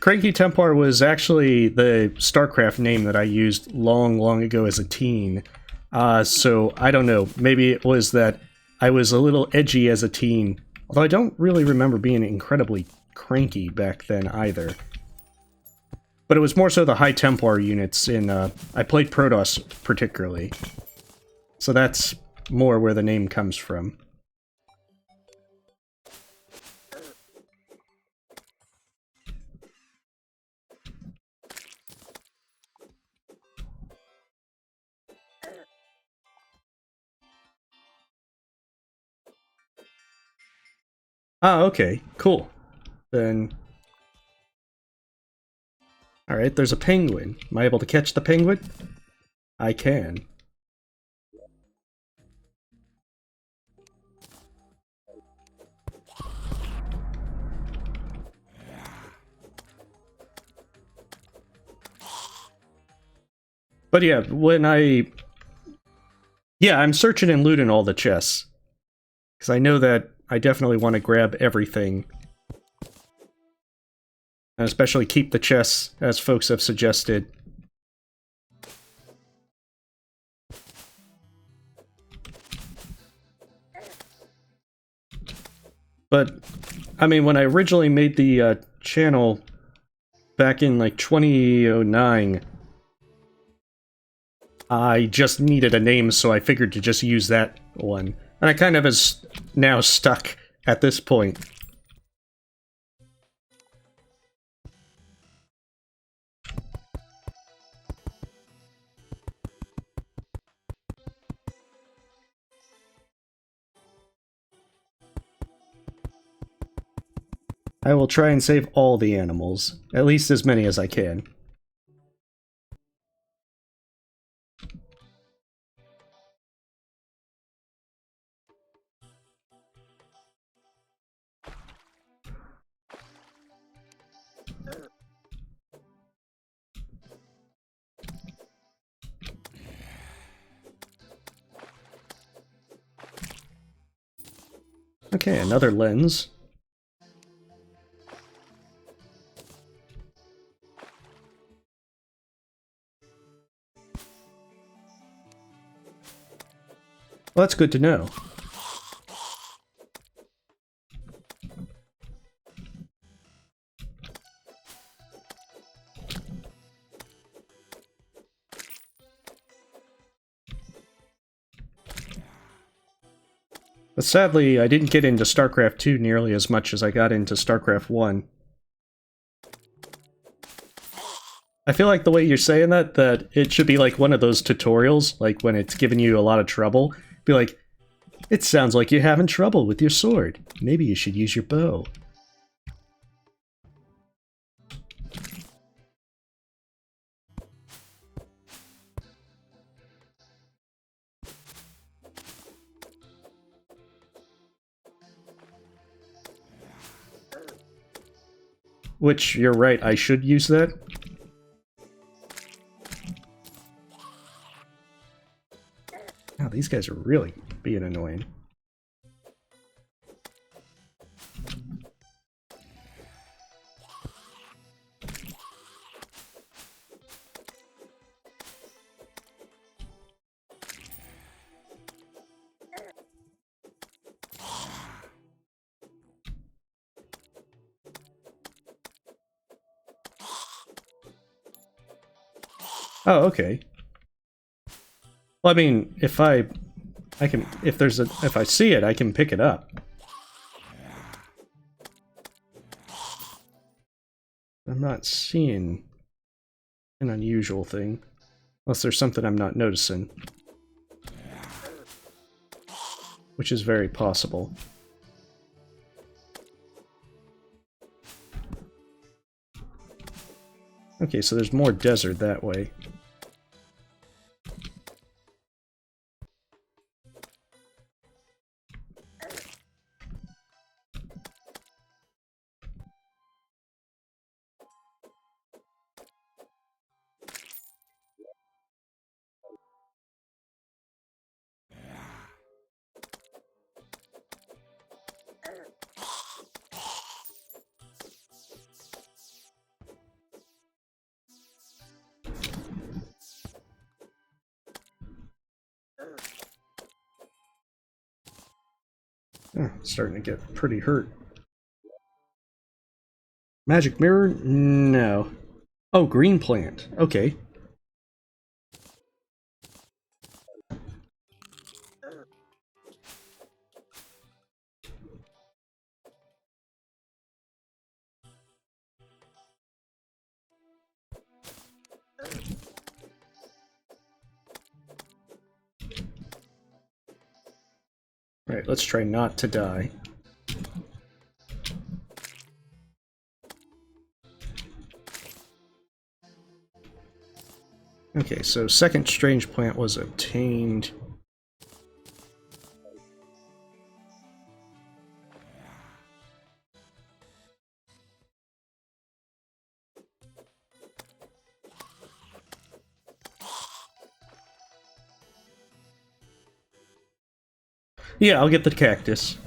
Cranky Templar was actually the StarCraft name that I used long, long ago as a teen. So I don't know. Maybe it was that I was a little edgy as a teen. Although I don't really remember being incredibly cranky back then either. But it was more so the High Templar units in, I played Protoss particularly. So that's more where the name comes from. Ah, okay, cool. Then... Alright, there's a penguin. Am I able to catch the penguin? I can. But yeah, when I... Yeah, I'm searching and looting all the chests. Because I know that I definitely want to grab everything. And especially keep the chests, as folks have suggested. But, I mean, when I originally made the channel back in, like, 2009, I just needed a name, so I figured to just use that one. And I kind of is now stuck at this point. I will try and save all the animals, at least as many as I can. Okay, another lens. Well, that's good to know. But sadly, I didn't get into StarCraft 2 nearly as much as I got into StarCraft 1. I feel like the way you're saying that it should be like one of those tutorials, like when it's giving you a lot of trouble. Be like, it sounds like you're having trouble with your sword. Maybe you should use your bow. Which, you're right, I should use that. Wow, these guys are really being annoying. Oh, okay. Well, I mean, if I can, if I see it, I can pick it up. I'm not seeing an unusual thing. Unless there's something I'm not noticing. Which is very possible. Okay, so there's more desert that way. Oh, starting to get pretty hurt. Magic mirror? No. Oh, green plant. Okay. Alright, let's try not to die. Okay, so second strange plant was obtained. Yeah, I'll get the cactus.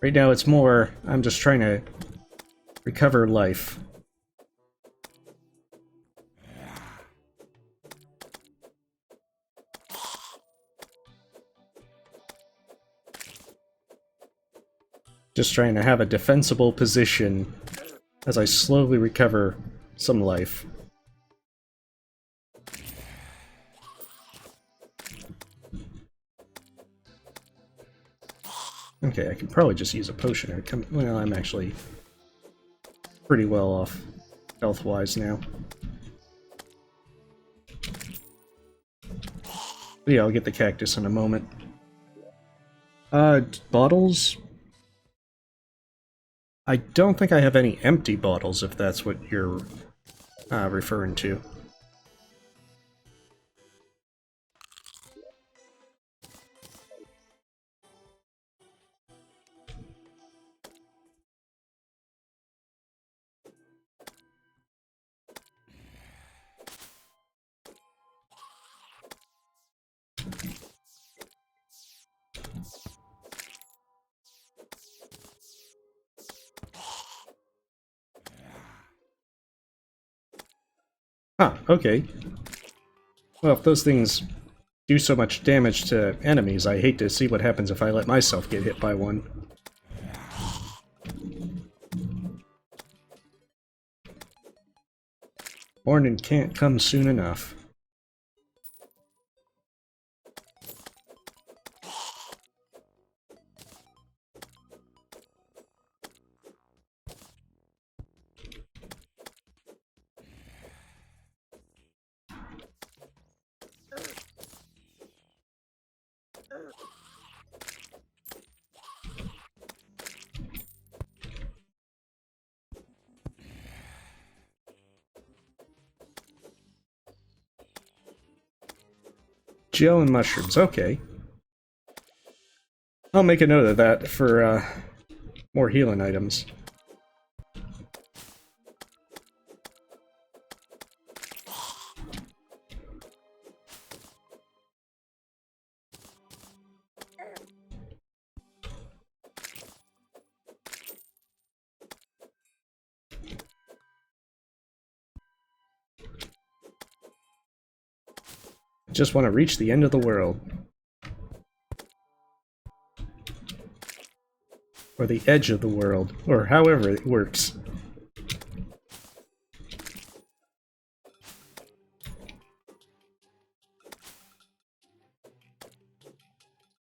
Right now it's more, I'm just trying to recover life. Just trying to have a defensible position as I slowly recover some life. Okay, I can probably just use a potion. Well, I'm actually pretty well off health-wise now. But yeah, I'll get the cactus in a moment. Bottles? I don't think I have any empty bottles, if that's what you're referring to. Huh, okay. Well, if those things do so much damage to enemies, I hate to see what happens if I let myself get hit by one. Morning can't come soon enough. Gel and mushrooms, okay. I'll make a note of that for more healing items. I just want to reach the end of the world. Or the edge of the world, or however it works.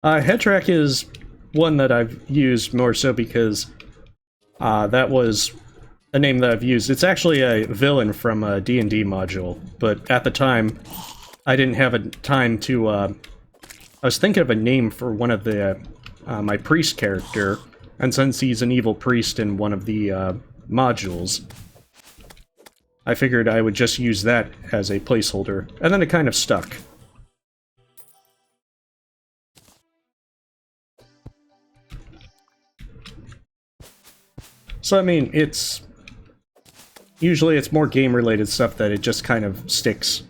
Head track is one that I've used more so because that was a name that I've used. It's actually a villain from a D&D module, but at the time, I didn't have a time to, I was thinking of a name for one of the, my priest character, and since he's an evil priest in one of the, modules, I figured I would just use that as a placeholder, and then it kind of stuck. So, I mean, usually it's more game-related stuff that it just kind of sticks.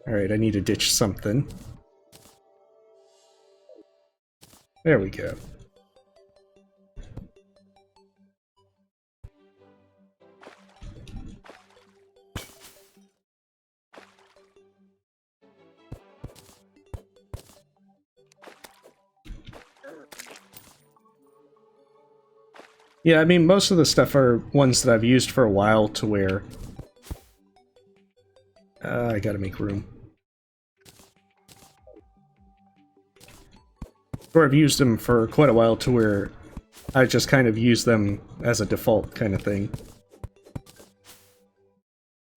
Alright, I need to ditch something. There we go. Yeah, I mean, most of the stuff are ones that I've used for a while to where... I gotta make room. Or I've used them for quite a while to where I just kind of use them as a default kind of thing.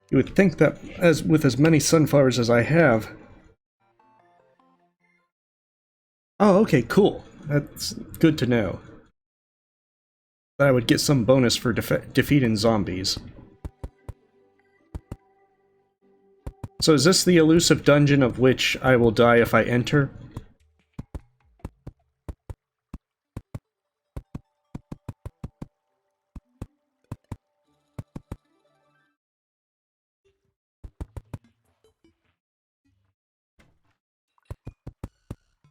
You would think that with as many sunflowers as I have... Oh, okay, cool. That's good to know. That I would get some bonus for defeating zombies. So is this the elusive dungeon of which I will die if I enter?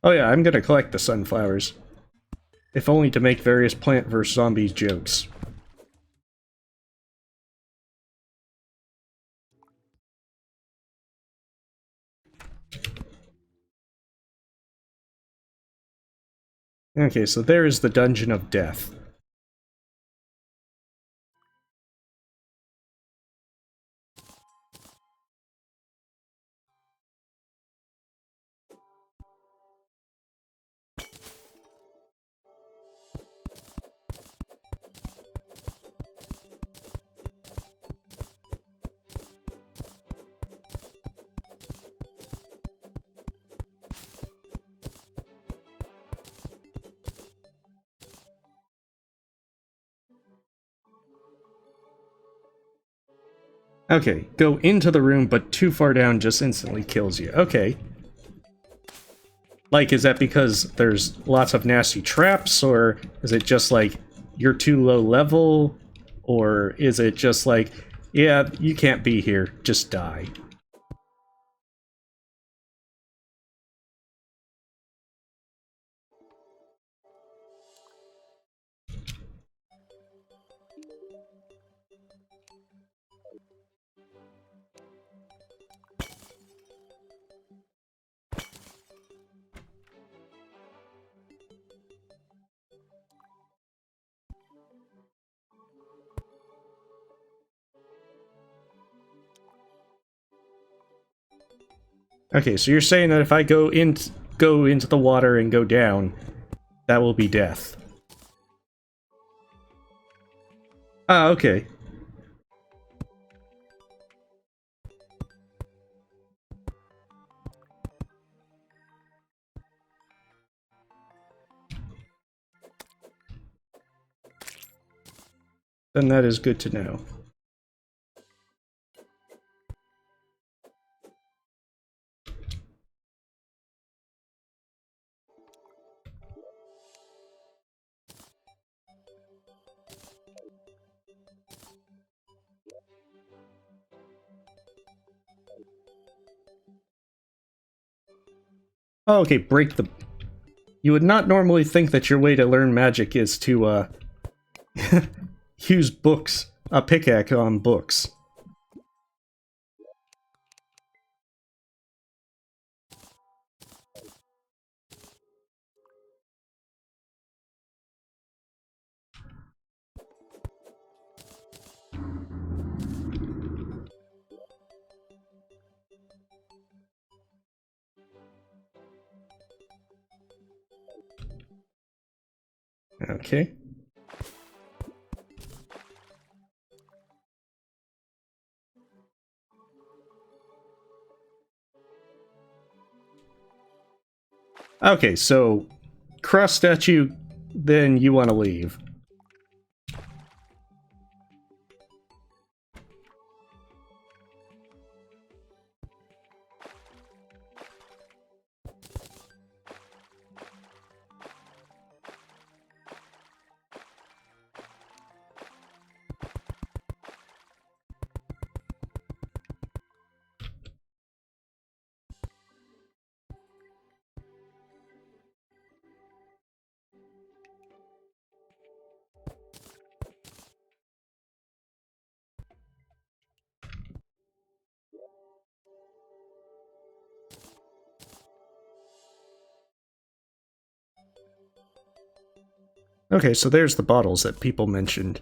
Oh yeah, I'm gonna collect the sunflowers. If only to make various Plant vs. Zombies jokes. Okay, so there is the Dungeon of Death. Okay, go into the room, but too far down just instantly kills you. Okay. Like, is that because there's lots of nasty traps, or is it just like, you're too low level? Or is it just like, yeah, you can't be here, just die? Okay, so you're saying that if I go into the water and go down, that will be death. Ah, okay. Then that is good to know. Oh, okay, break the... You would not normally think that your way to learn magic is to, use books. A pickaxe on books. Okay. Okay, so cross statue, then you want to leave. Okay, so there's the bottles that people mentioned.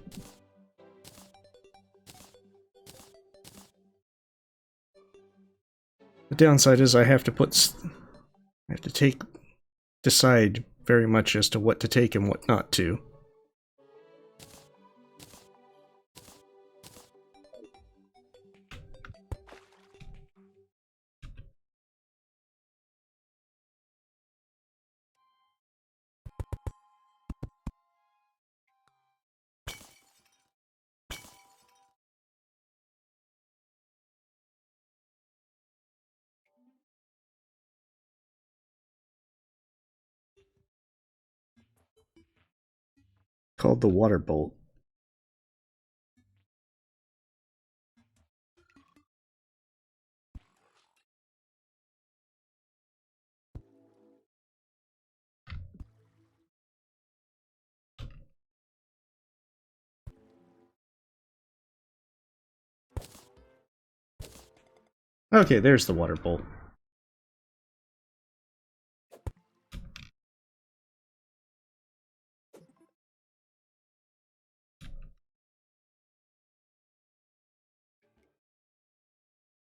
The downside is I have to decide very much as to what to take and what not to. Called the water bolt. Okay, there's the water bolt.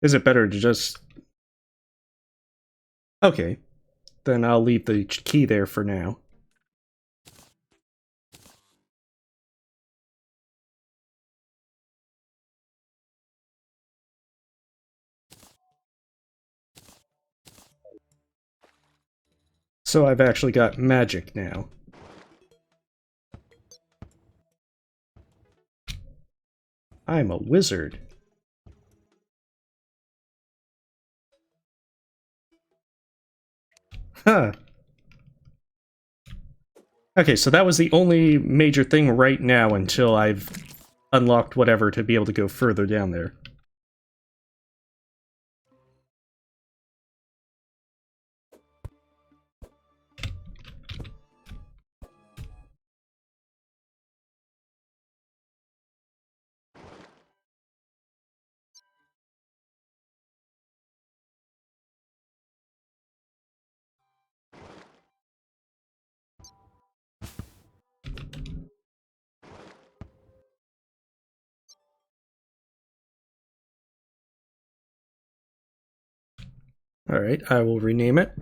Is it better to just... Okay, then I'll leave the key there for now. So I've actually got magic now. I'm a wizard. Huh. Okay, so that was the only major thing right now until I've unlocked whatever to be able to go further down there. Alright, I will rename it.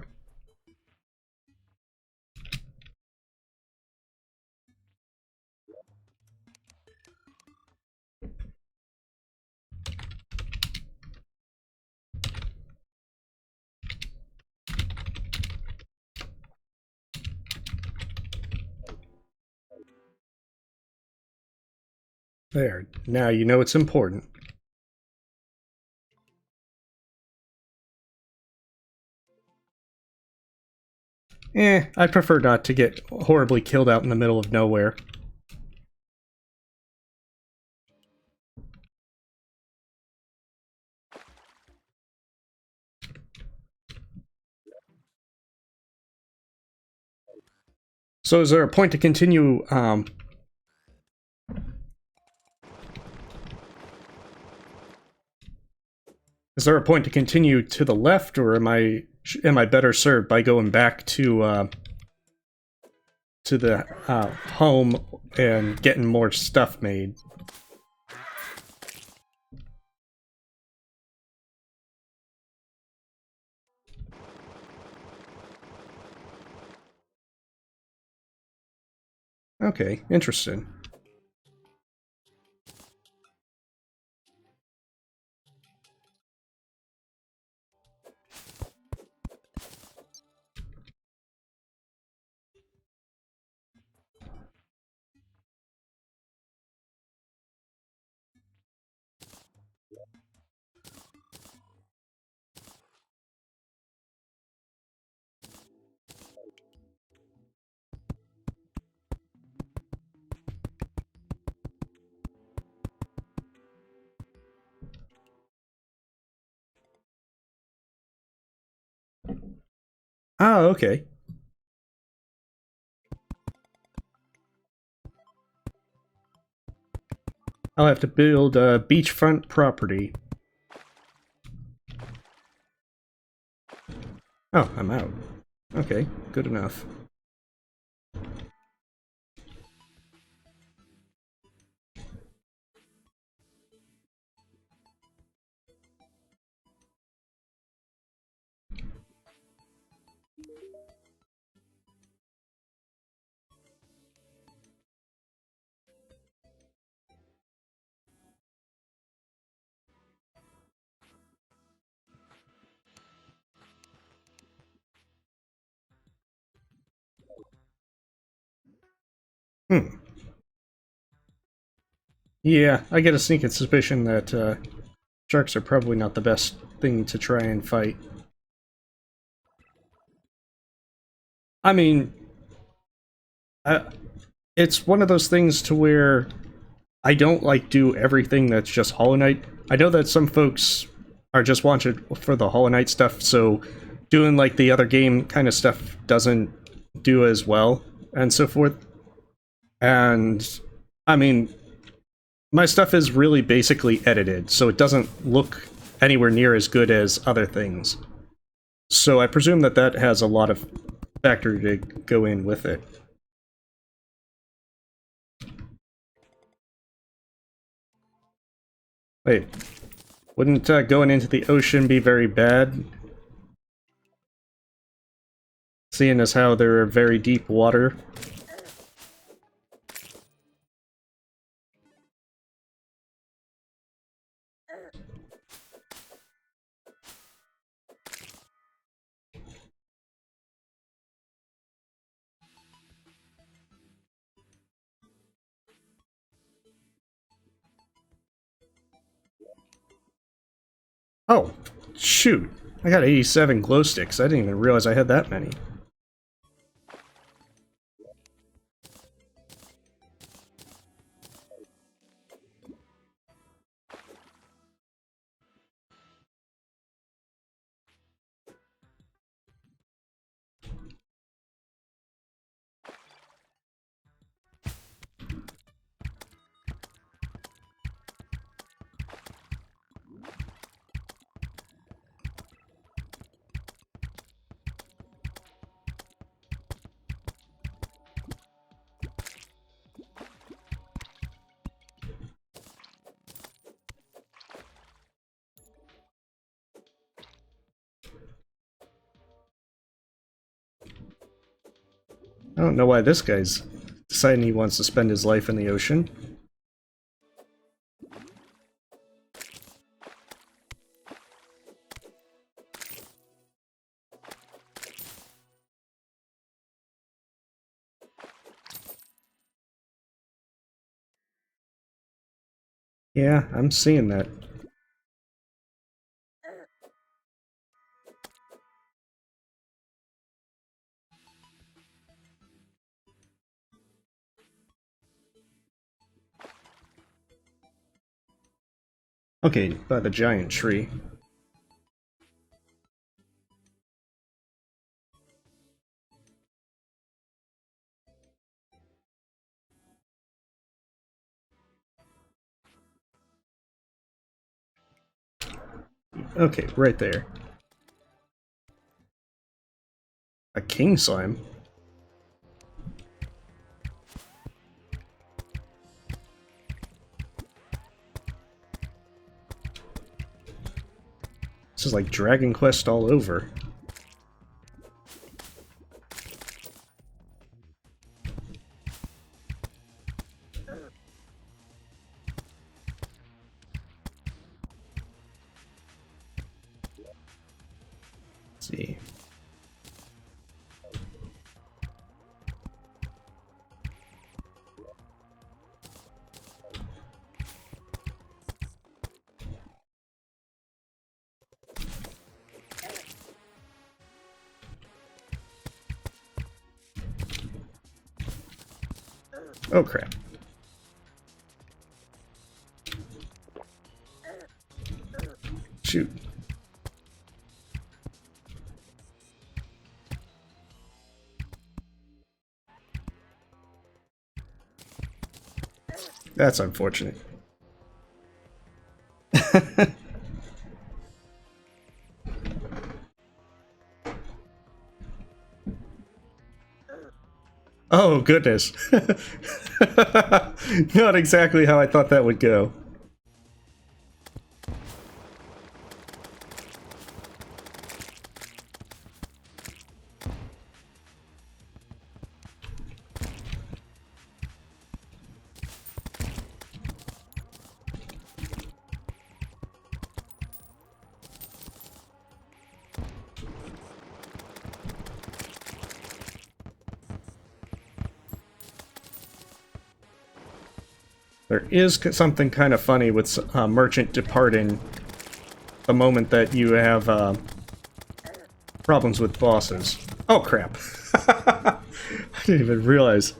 There, now you know it's important. I'd prefer not to get horribly killed out in the middle of nowhere. So is there a point to continue, is there a point to continue to the left, or am I better served by going back to the home and getting more stuff made? Okay, interesting. Oh, okay. I'll have to build a beachfront property. Oh, I'm out. Okay, good enough. Hmm. Yeah, I get a sneaking suspicion that sharks are probably not the best thing to try and fight. I mean, it's one of those things to where I don't like do everything that's just Hollow Knight. I know that some folks are just wanted for the Hollow Knight stuff, so doing like the other game kind of stuff doesn't do as well and so forth. And I mean, my stuff is really basically edited, so it doesn't look anywhere near as good as other things. So I presume that that has a lot of factor to go in with it. Wait, wouldn't going into the ocean be very bad? Seeing as how they're very deep water. Oh, shoot. I got 87 glow sticks. I didn't even realize I had that many. I don't know why this guy's deciding he wants to spend his life in the ocean. Yeah, I'm seeing that. Okay, by the giant tree. Okay, right there. A king slime? This is like Dragon Quest all over. Let's see. Oh crap. Shoot. That's unfortunate. Oh goodness. Not exactly how I thought that would go. There is something kind of funny with Merchant departing the moment that you have problems with bosses. Oh crap. I didn't even realize.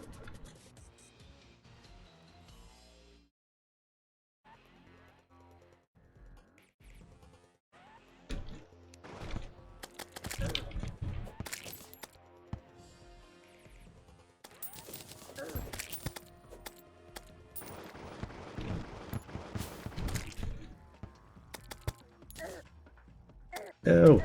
Oh.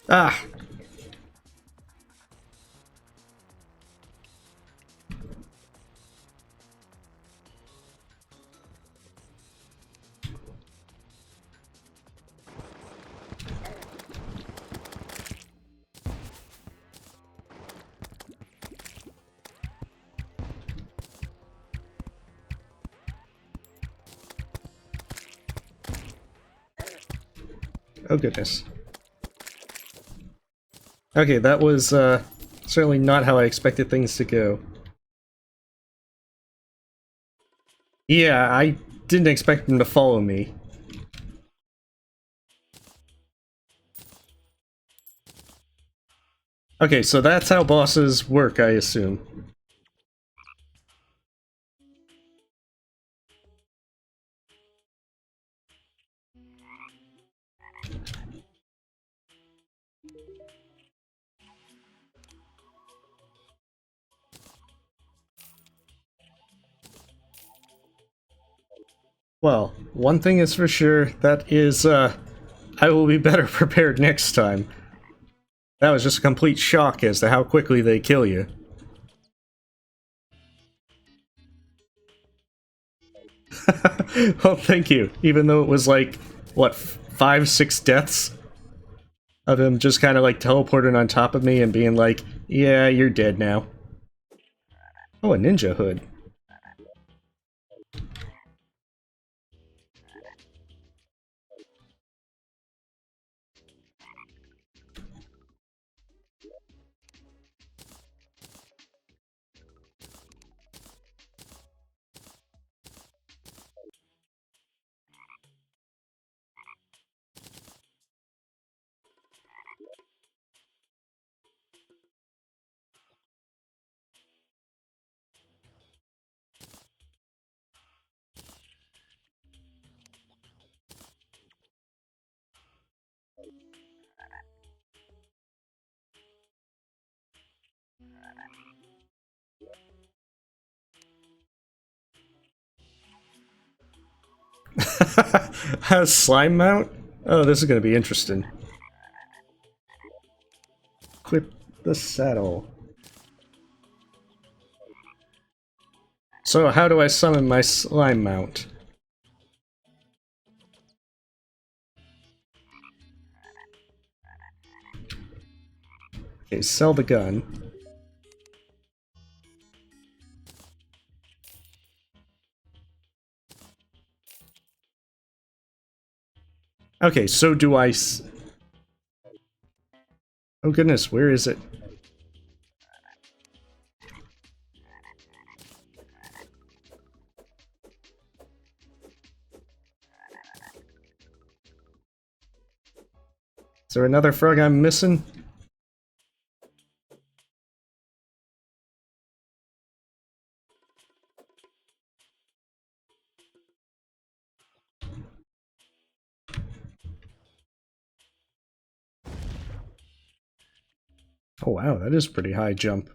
Ah. Oh goodness. Okay, that was certainly not how I expected things to go. Yeah, I didn't expect him to follow me. Okay, so that's how bosses work, I assume. Well, one thing is for sure, that is, I will be better prepared next time. That was just a complete shock as to how quickly they kill you. Well, thank you. Even though it was like, what, 5, 6 deaths? Of him just kind of like teleporting on top of me and being like, yeah, you're dead now. Oh, a ninja hood. Has slime mount? Oh, this is going to be interesting. Equip the saddle. So, how do I summon my slime mount? Okay, sell the gun. Okay, so do I oh goodness, where is it? Is there another frog I'm missing? Oh wow, that is a pretty high jump.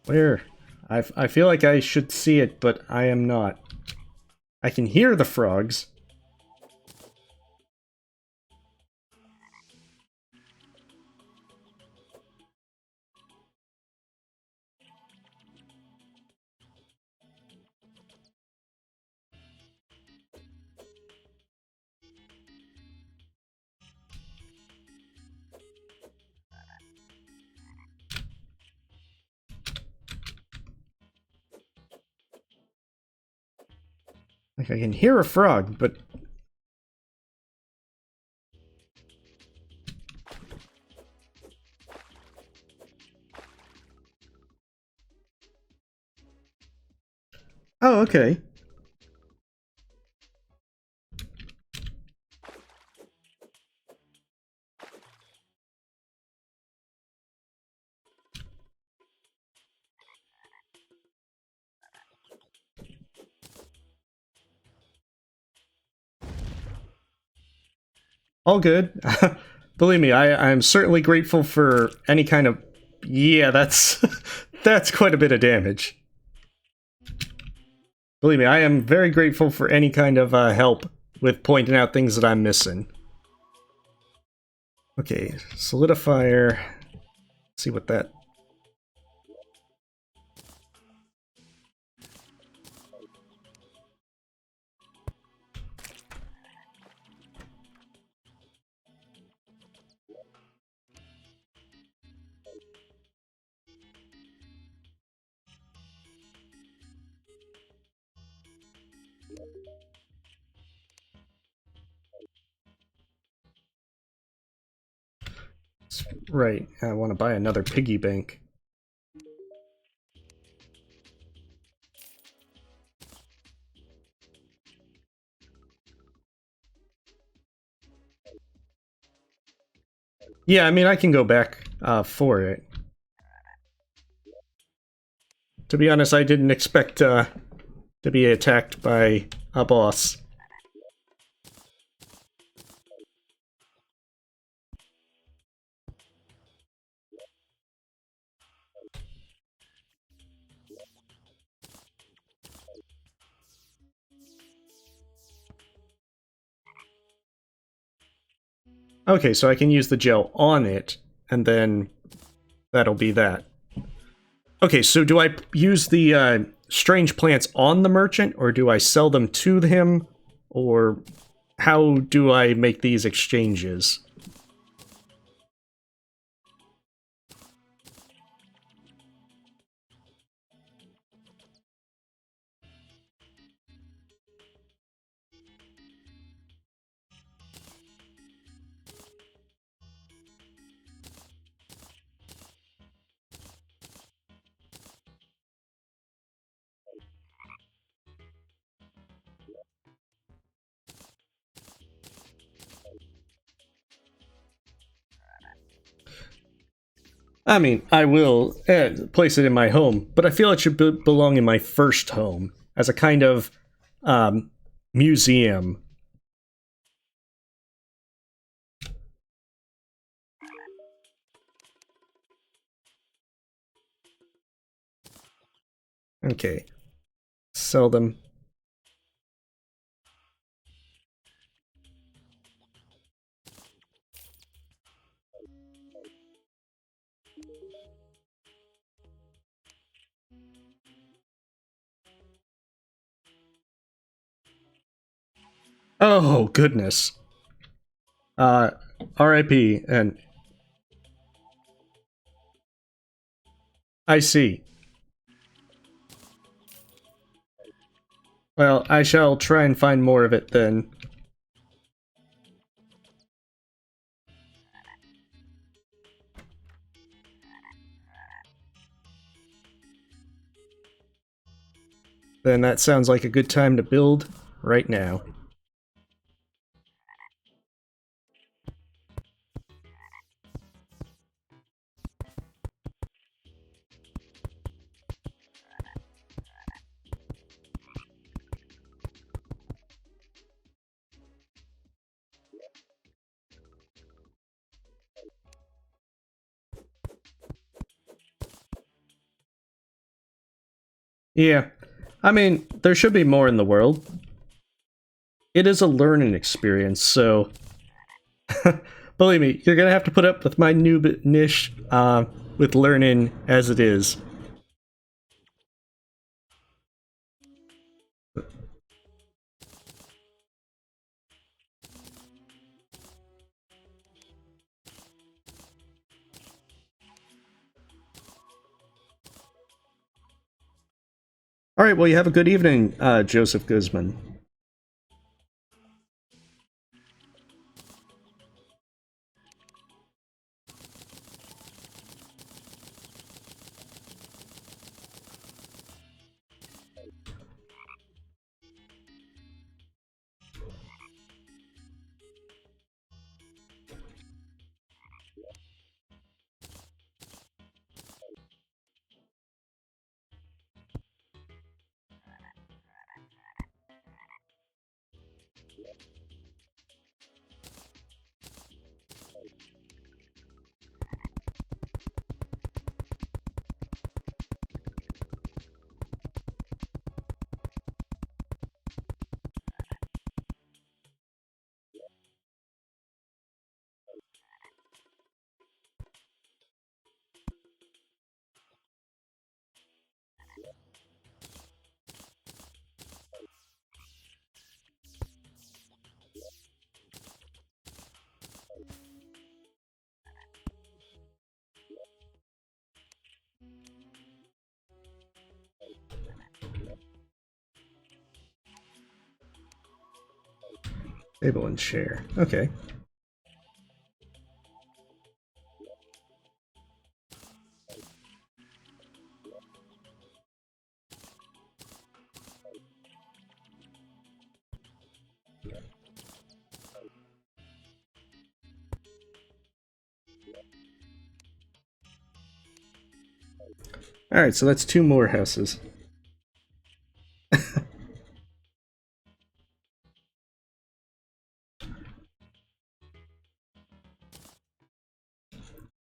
Where? I feel like I should see it, but I am not. I can hear the frogs. Like, I can hear a frog, but... Oh, okay. All good. Believe me, I'm certainly grateful for any kind of... Yeah, that's... that's quite a bit of damage. Believe me, I am very grateful for any kind of help with pointing out things that I'm missing. Okay, solidifier. Let's see what that... Right, I want to buy another piggy bank. Yeah, I mean, I can go back for it. To be honest, I didn't expect to be attacked by a boss. Okay, so I can use the gel on it, and then that'll be that. Okay, so do I use the strange plants on the merchant, or do I sell them to him, or how do I make these exchanges? I mean, I will place it in my home, but I feel it should belong in my first home as a kind of um, museum. Okay, sell them. Oh, goodness. Uh, RIP, and I see. Well, I shall try and find more of it then. Then that sounds like a good time to build right now. Yeah. I mean, there should be more in the world. It is a learning experience, so believe me, you're gonna have to put up with my noob niche with learning as it is. All right, well, you have a good evening, Joseph Guzman. Table and share. Okay. All right, so that's two more houses.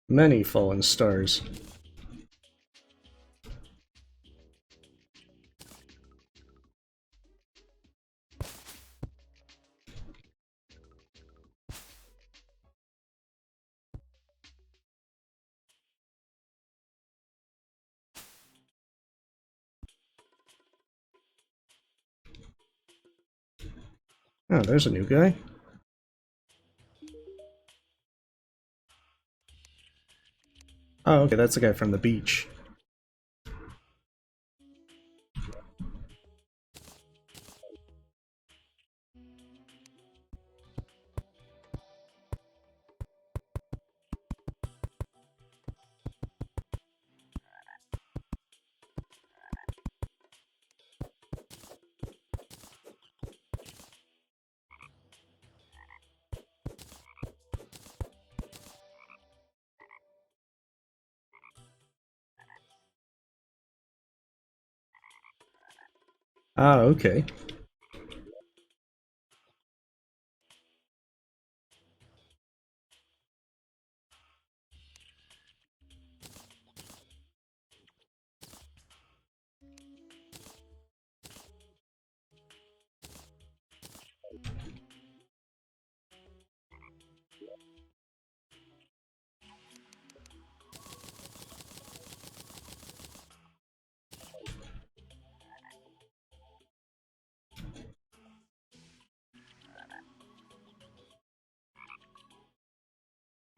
Many fallen stars. Oh, there's a new guy. Oh, okay, that's the guy from the beach. Ah, okay.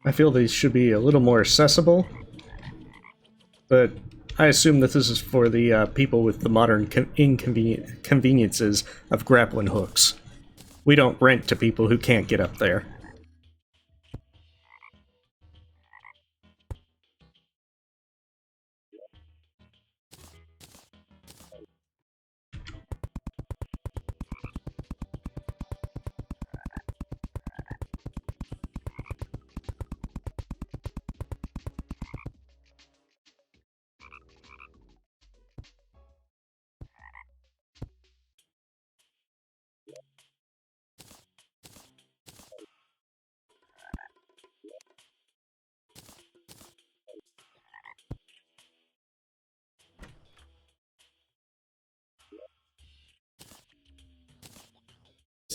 I feel these should be a little more accessible, but I assume that this is for the people with the modern inconveniences of grappling hooks. We don't rent to people who can't get up there.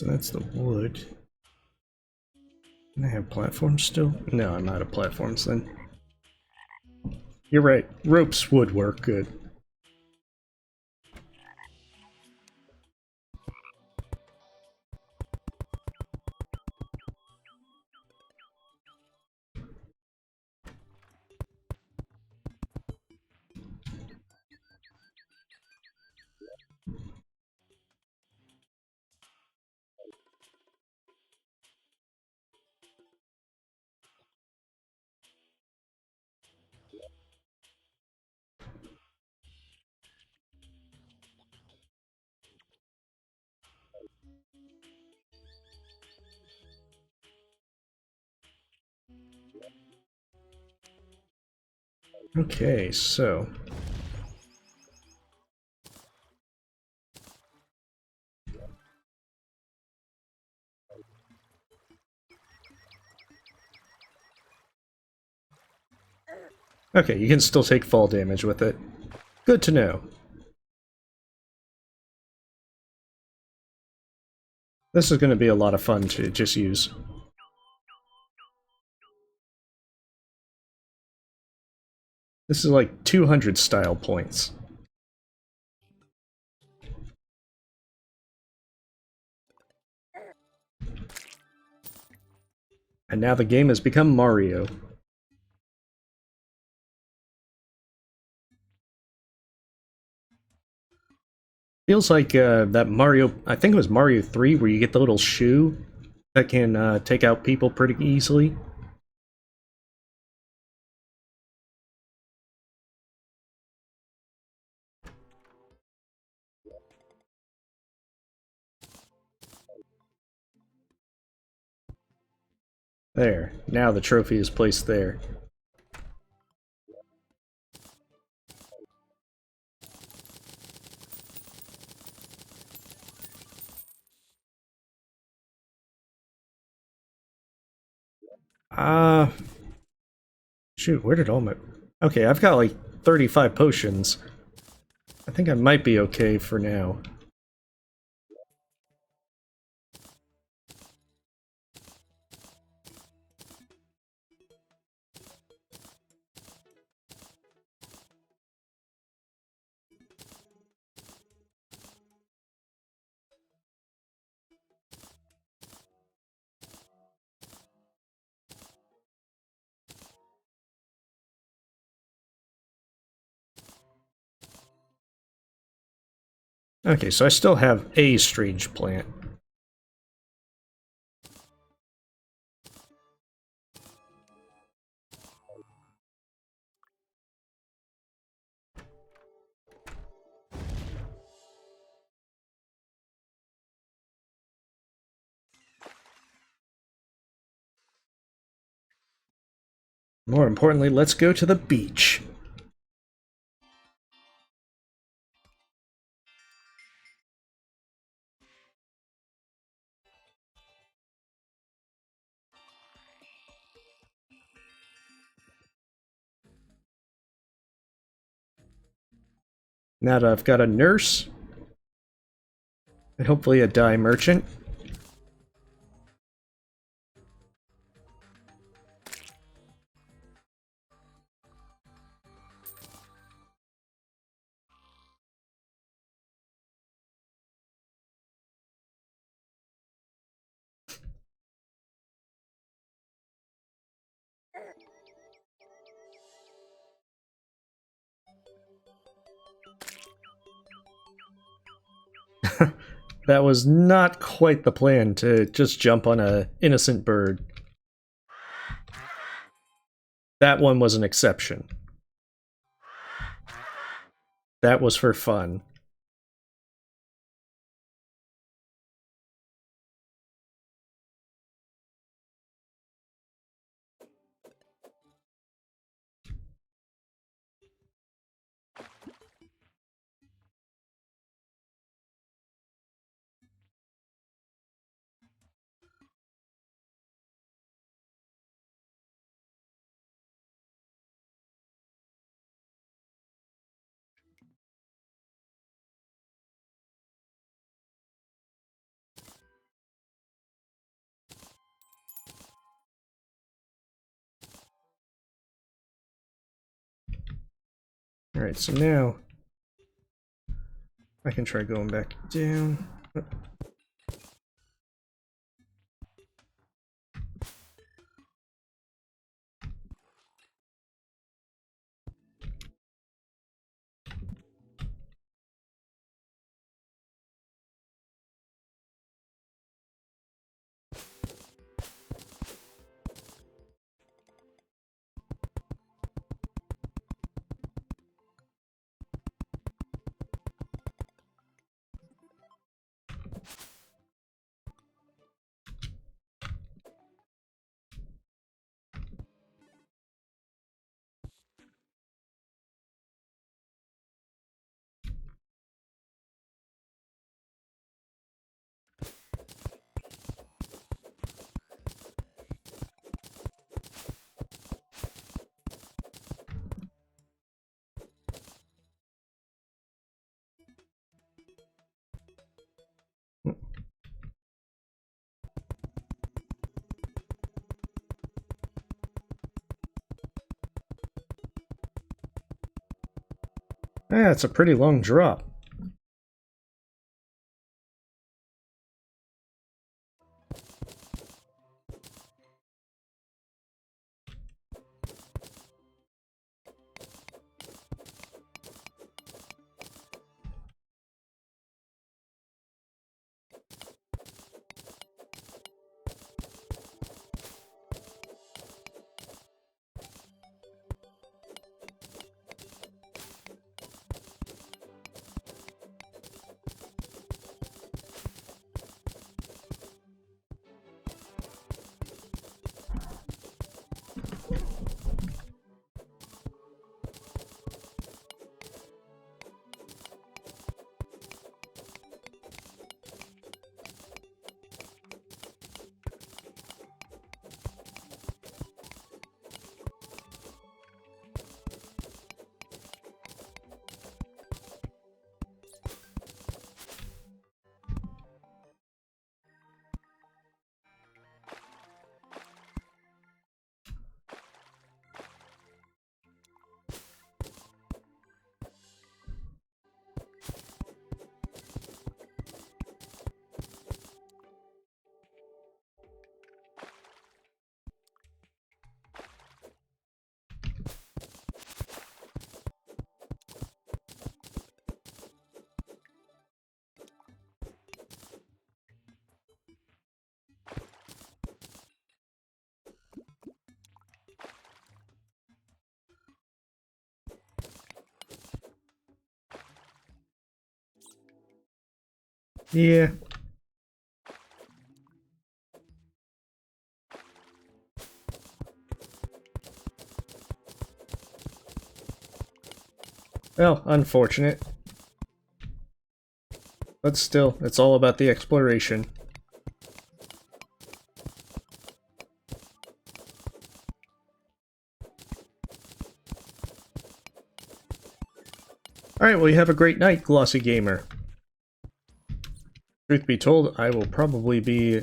So that's the wood. Can I have platforms still? No, I'm out of platforms then. You're right. Ropes would work good. Okay, so... Okay, you can still take fall damage with it. Good to know. This is going to be a lot of fun to just use. This is like 200 style points. And now the game has become Mario. Feels like that Mario, I think it was Mario 3, where you get the little shoe that can take out people pretty easily. There, now the trophy is placed there. Uh, shoot, where did all my... Okay, I've got like 35 potions. I think I might be okay for now. Okay, so I still have a strange plant. More importantly, let's go to the beach. Now that I've got a nurse, and hopefully a dye merchant. That was not quite the plan to just jump on a innocent bird. That one was an exception. That was for fun. Alright, so now I can try going back down. Ah, it's a pretty long drop. Yeah. Well, unfortunate. But still, it's all about the exploration. Alright, well you have a great night, Glossy Gamer. Truth be told, I will probably be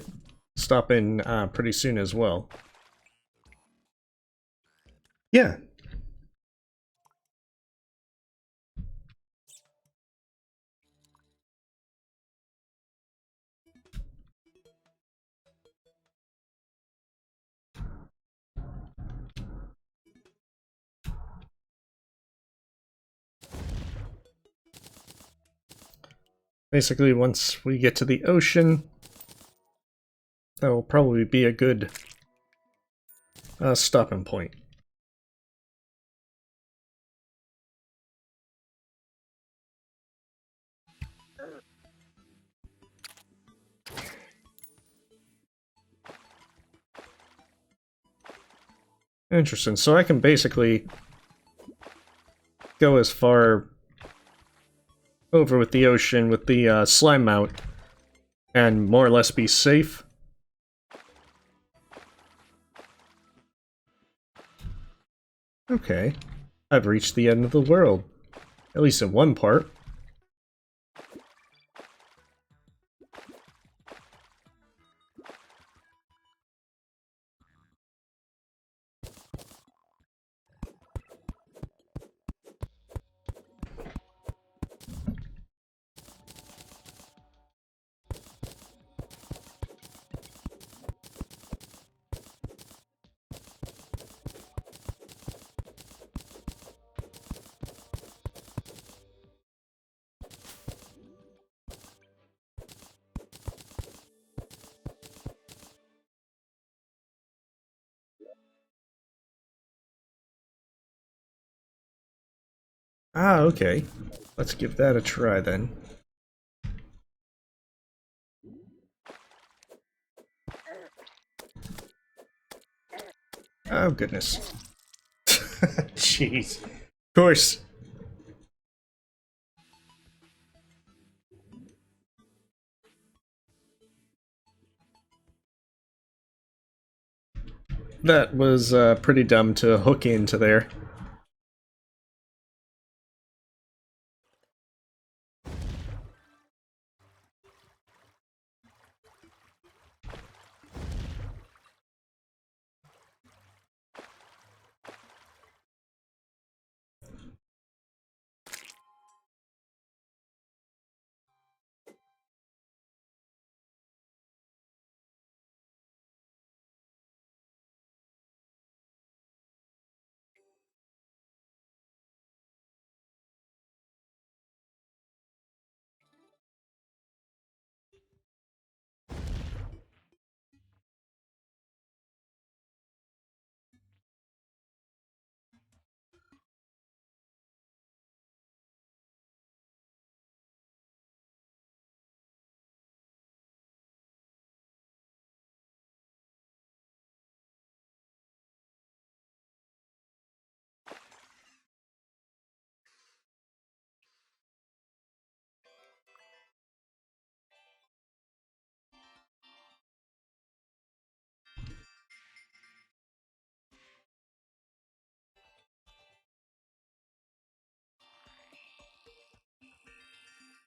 stopping pretty soon as well. Yeah. Basically, once we get to the ocean, that will probably be a good stopping point. Interesting. So I can basically go as far over with the ocean with the slime mount and more or less be safe. Okay. I've reached the end of the world. At least in one part. Ah, okay. Let's give that a try then. Oh, goodness. Jeez. Of course. That was pretty dumb to hook into there.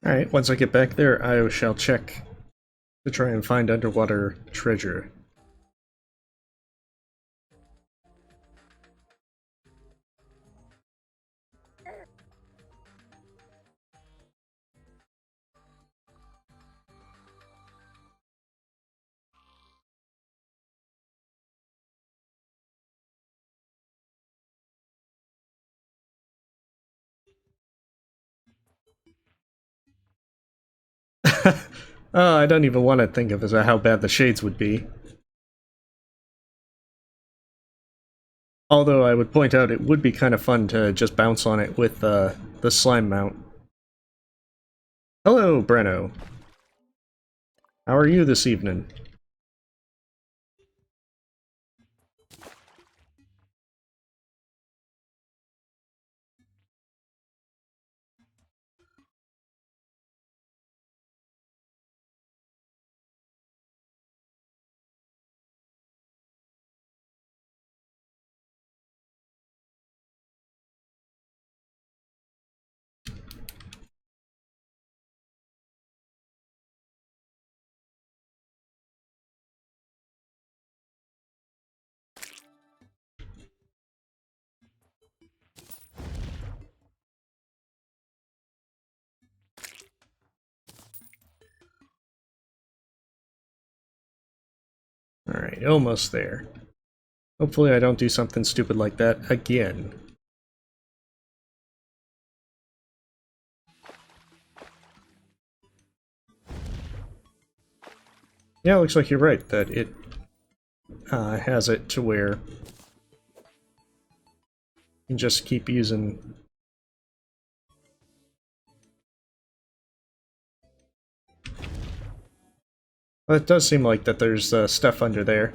Alright, once I get back there, I shall check to try and find underwater treasure. Oh, I don't even want to think of as how bad the shades would be. Although I would point out it would be kind of fun to just bounce on it with the slime mount. Hello, Breno. How are you this evening? Alright, almost there. Hopefully I don't do something stupid like that again. Yeah, it looks like you're right, that it has it to where you can just keep using... Well, it does seem like that there's stuff under there.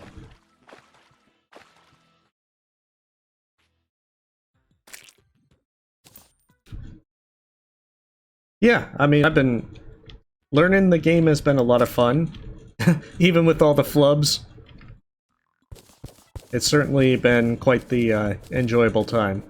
Yeah, I mean, I've been... Learning the game has been a lot of fun, even with all the flubs. It's certainly been quite the enjoyable time.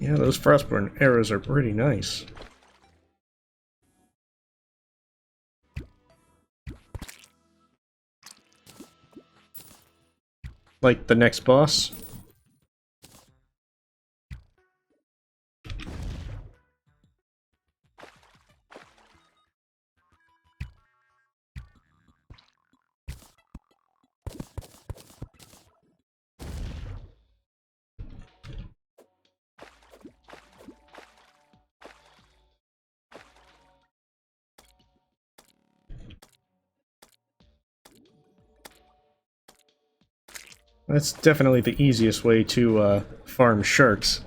Yeah, those Frostborn arrows are pretty nice. Like the next boss. That's definitely the easiest way to farm sharks.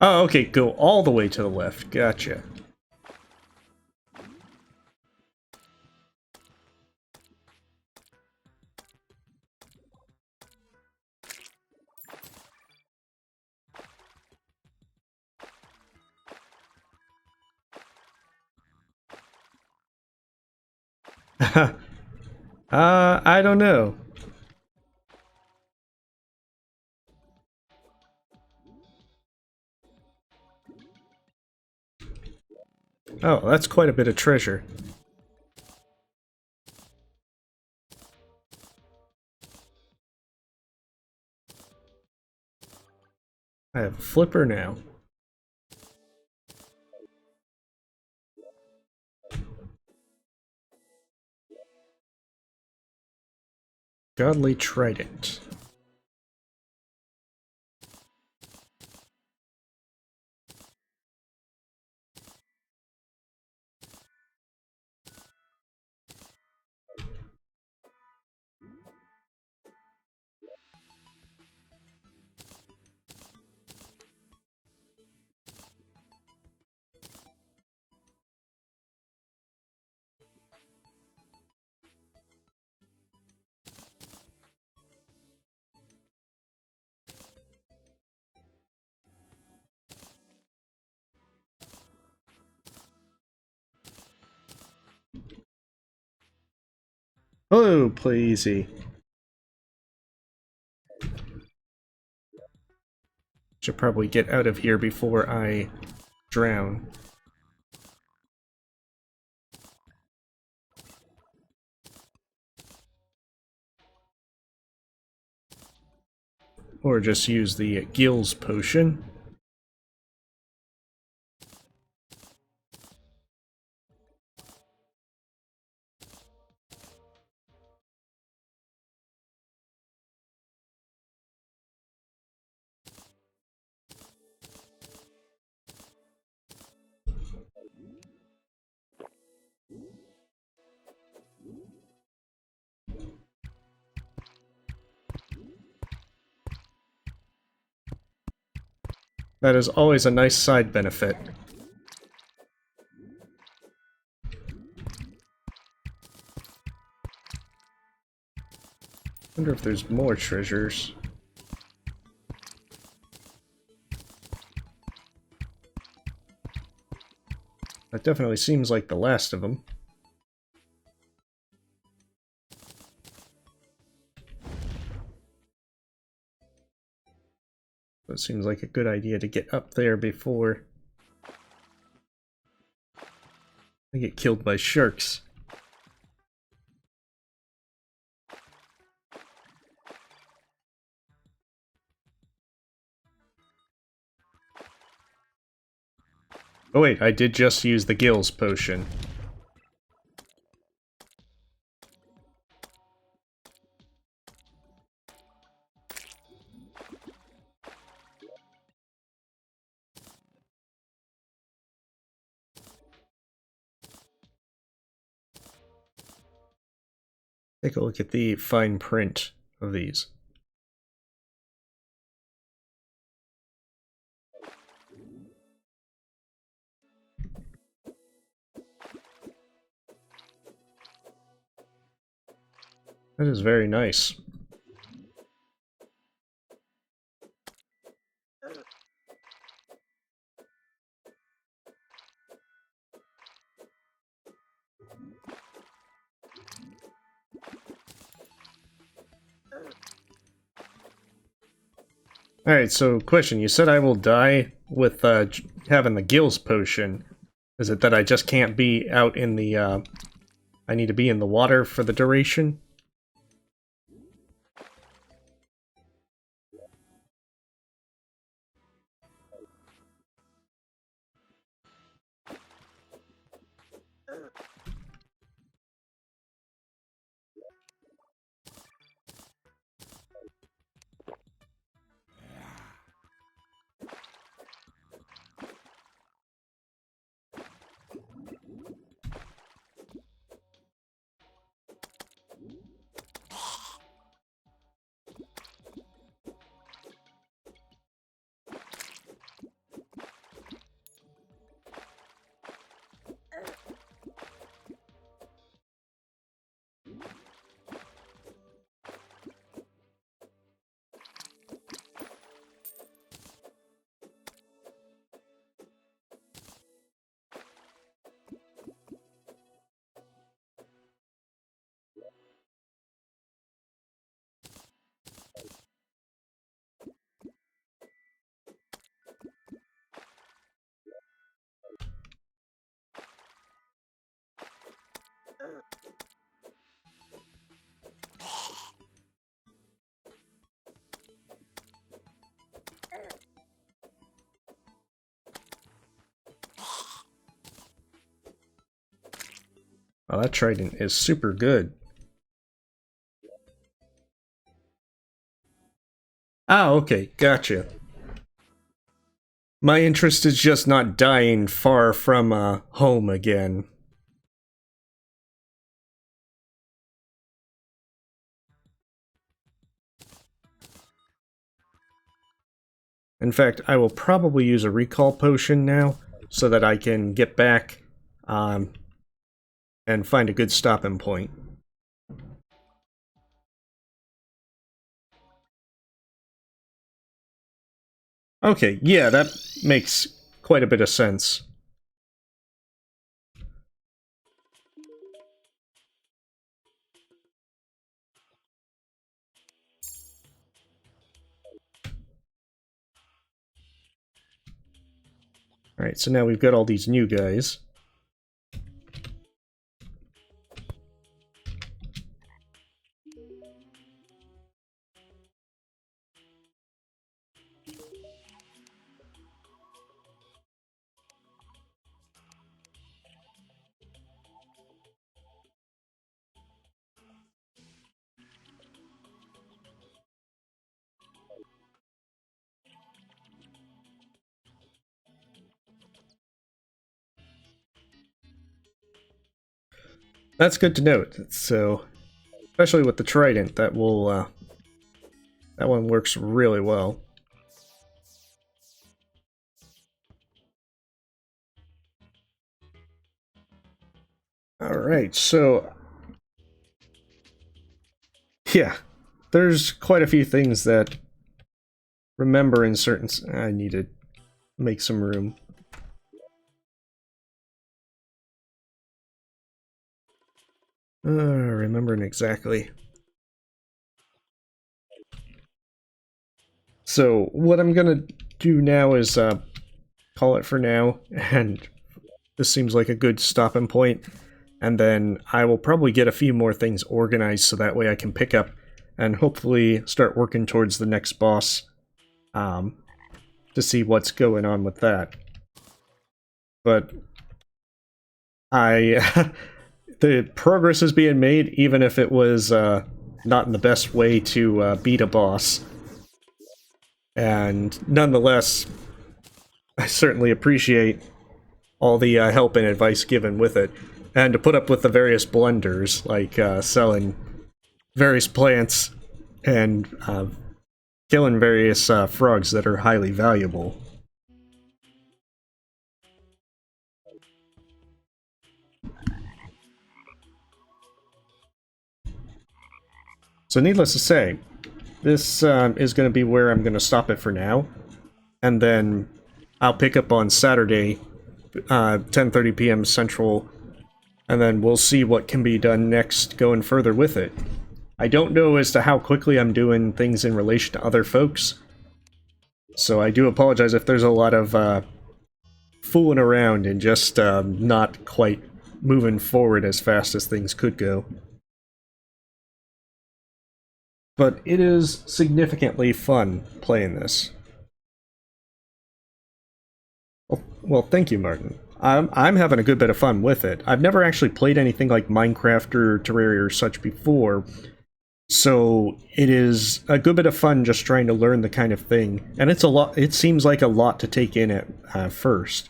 Oh, okay, go all the way to the left. Gotcha. I don't know. Oh, that's quite a bit of treasure. I have a flipper now. Godly Trident. Oh, play easy. Should probably get out of here before I drown. Or just use the Gills potion. That is always a nice side benefit. Wonder if there's more treasures. That definitely seems like the last of them. That seems like a good idea to get up there before I get killed by sharks. Oh wait, I did just use the Gills potion. Take a look at the fine print of these. That is very nice. Alright, so question. You said I will die with having the Gills potion. Is it that I just can't be out in the, I need to be in the water for the duration? Oh, that trident is super good. Ah, okay, gotcha. My interest is just not dying far from home again. In fact, I will probably use a recall potion now so that I can get back um, and find a good stopping point. Okay, yeah, that makes quite a bit of sense. Alright, so now we've got all these new guys. That's good to note. So, especially with the trident, that one works really well. Alright, so yeah, there's quite a few things that remember in certain... I need to make some room. Remembering exactly. So, what I'm gonna do now is call it for now, and this seems like a good stopping point. And then I will probably get a few more things organized so that way I can pick up and hopefully start working towards the next boss to see what's going on with that. But the progress is being made, even if it was not in the best way to beat a boss. And nonetheless, I certainly appreciate all the help and advice given with it. And to put up with the various blunders, like selling various plants and killing various frogs that are highly valuable. So needless to say, this is going to be where I'm going to stop it for now. And then I'll pick up on Saturday, 10:30 p.m. Central, and then we'll see what can be done next going further with it. I don't know as to how quickly I'm doing things in relation to other folks, so I do apologize if there's a lot of fooling around and just not quite moving forward as fast as things could go. But it is significantly fun playing this. Well, thank you, Martin. I'm having a good bit of fun with it. I've never actually played anything like Minecraft or Terraria or such before, so it is a good bit of fun just trying to learn the kind of thing. And it's a lot. It seems like a lot to take in at first,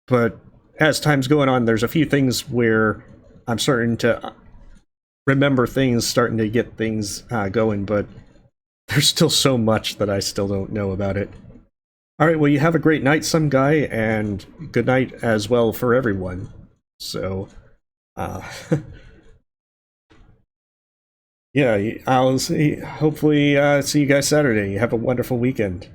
but as time's going on, there's a few things where I'm starting to remember things, starting to get things going, but there's still so much that I still don't know about it. Alright, well, you have a great night, some guy, and good night as well for everyone. So, uh, yeah, I'll see, hopefully see you guys Saturday. Have a wonderful weekend.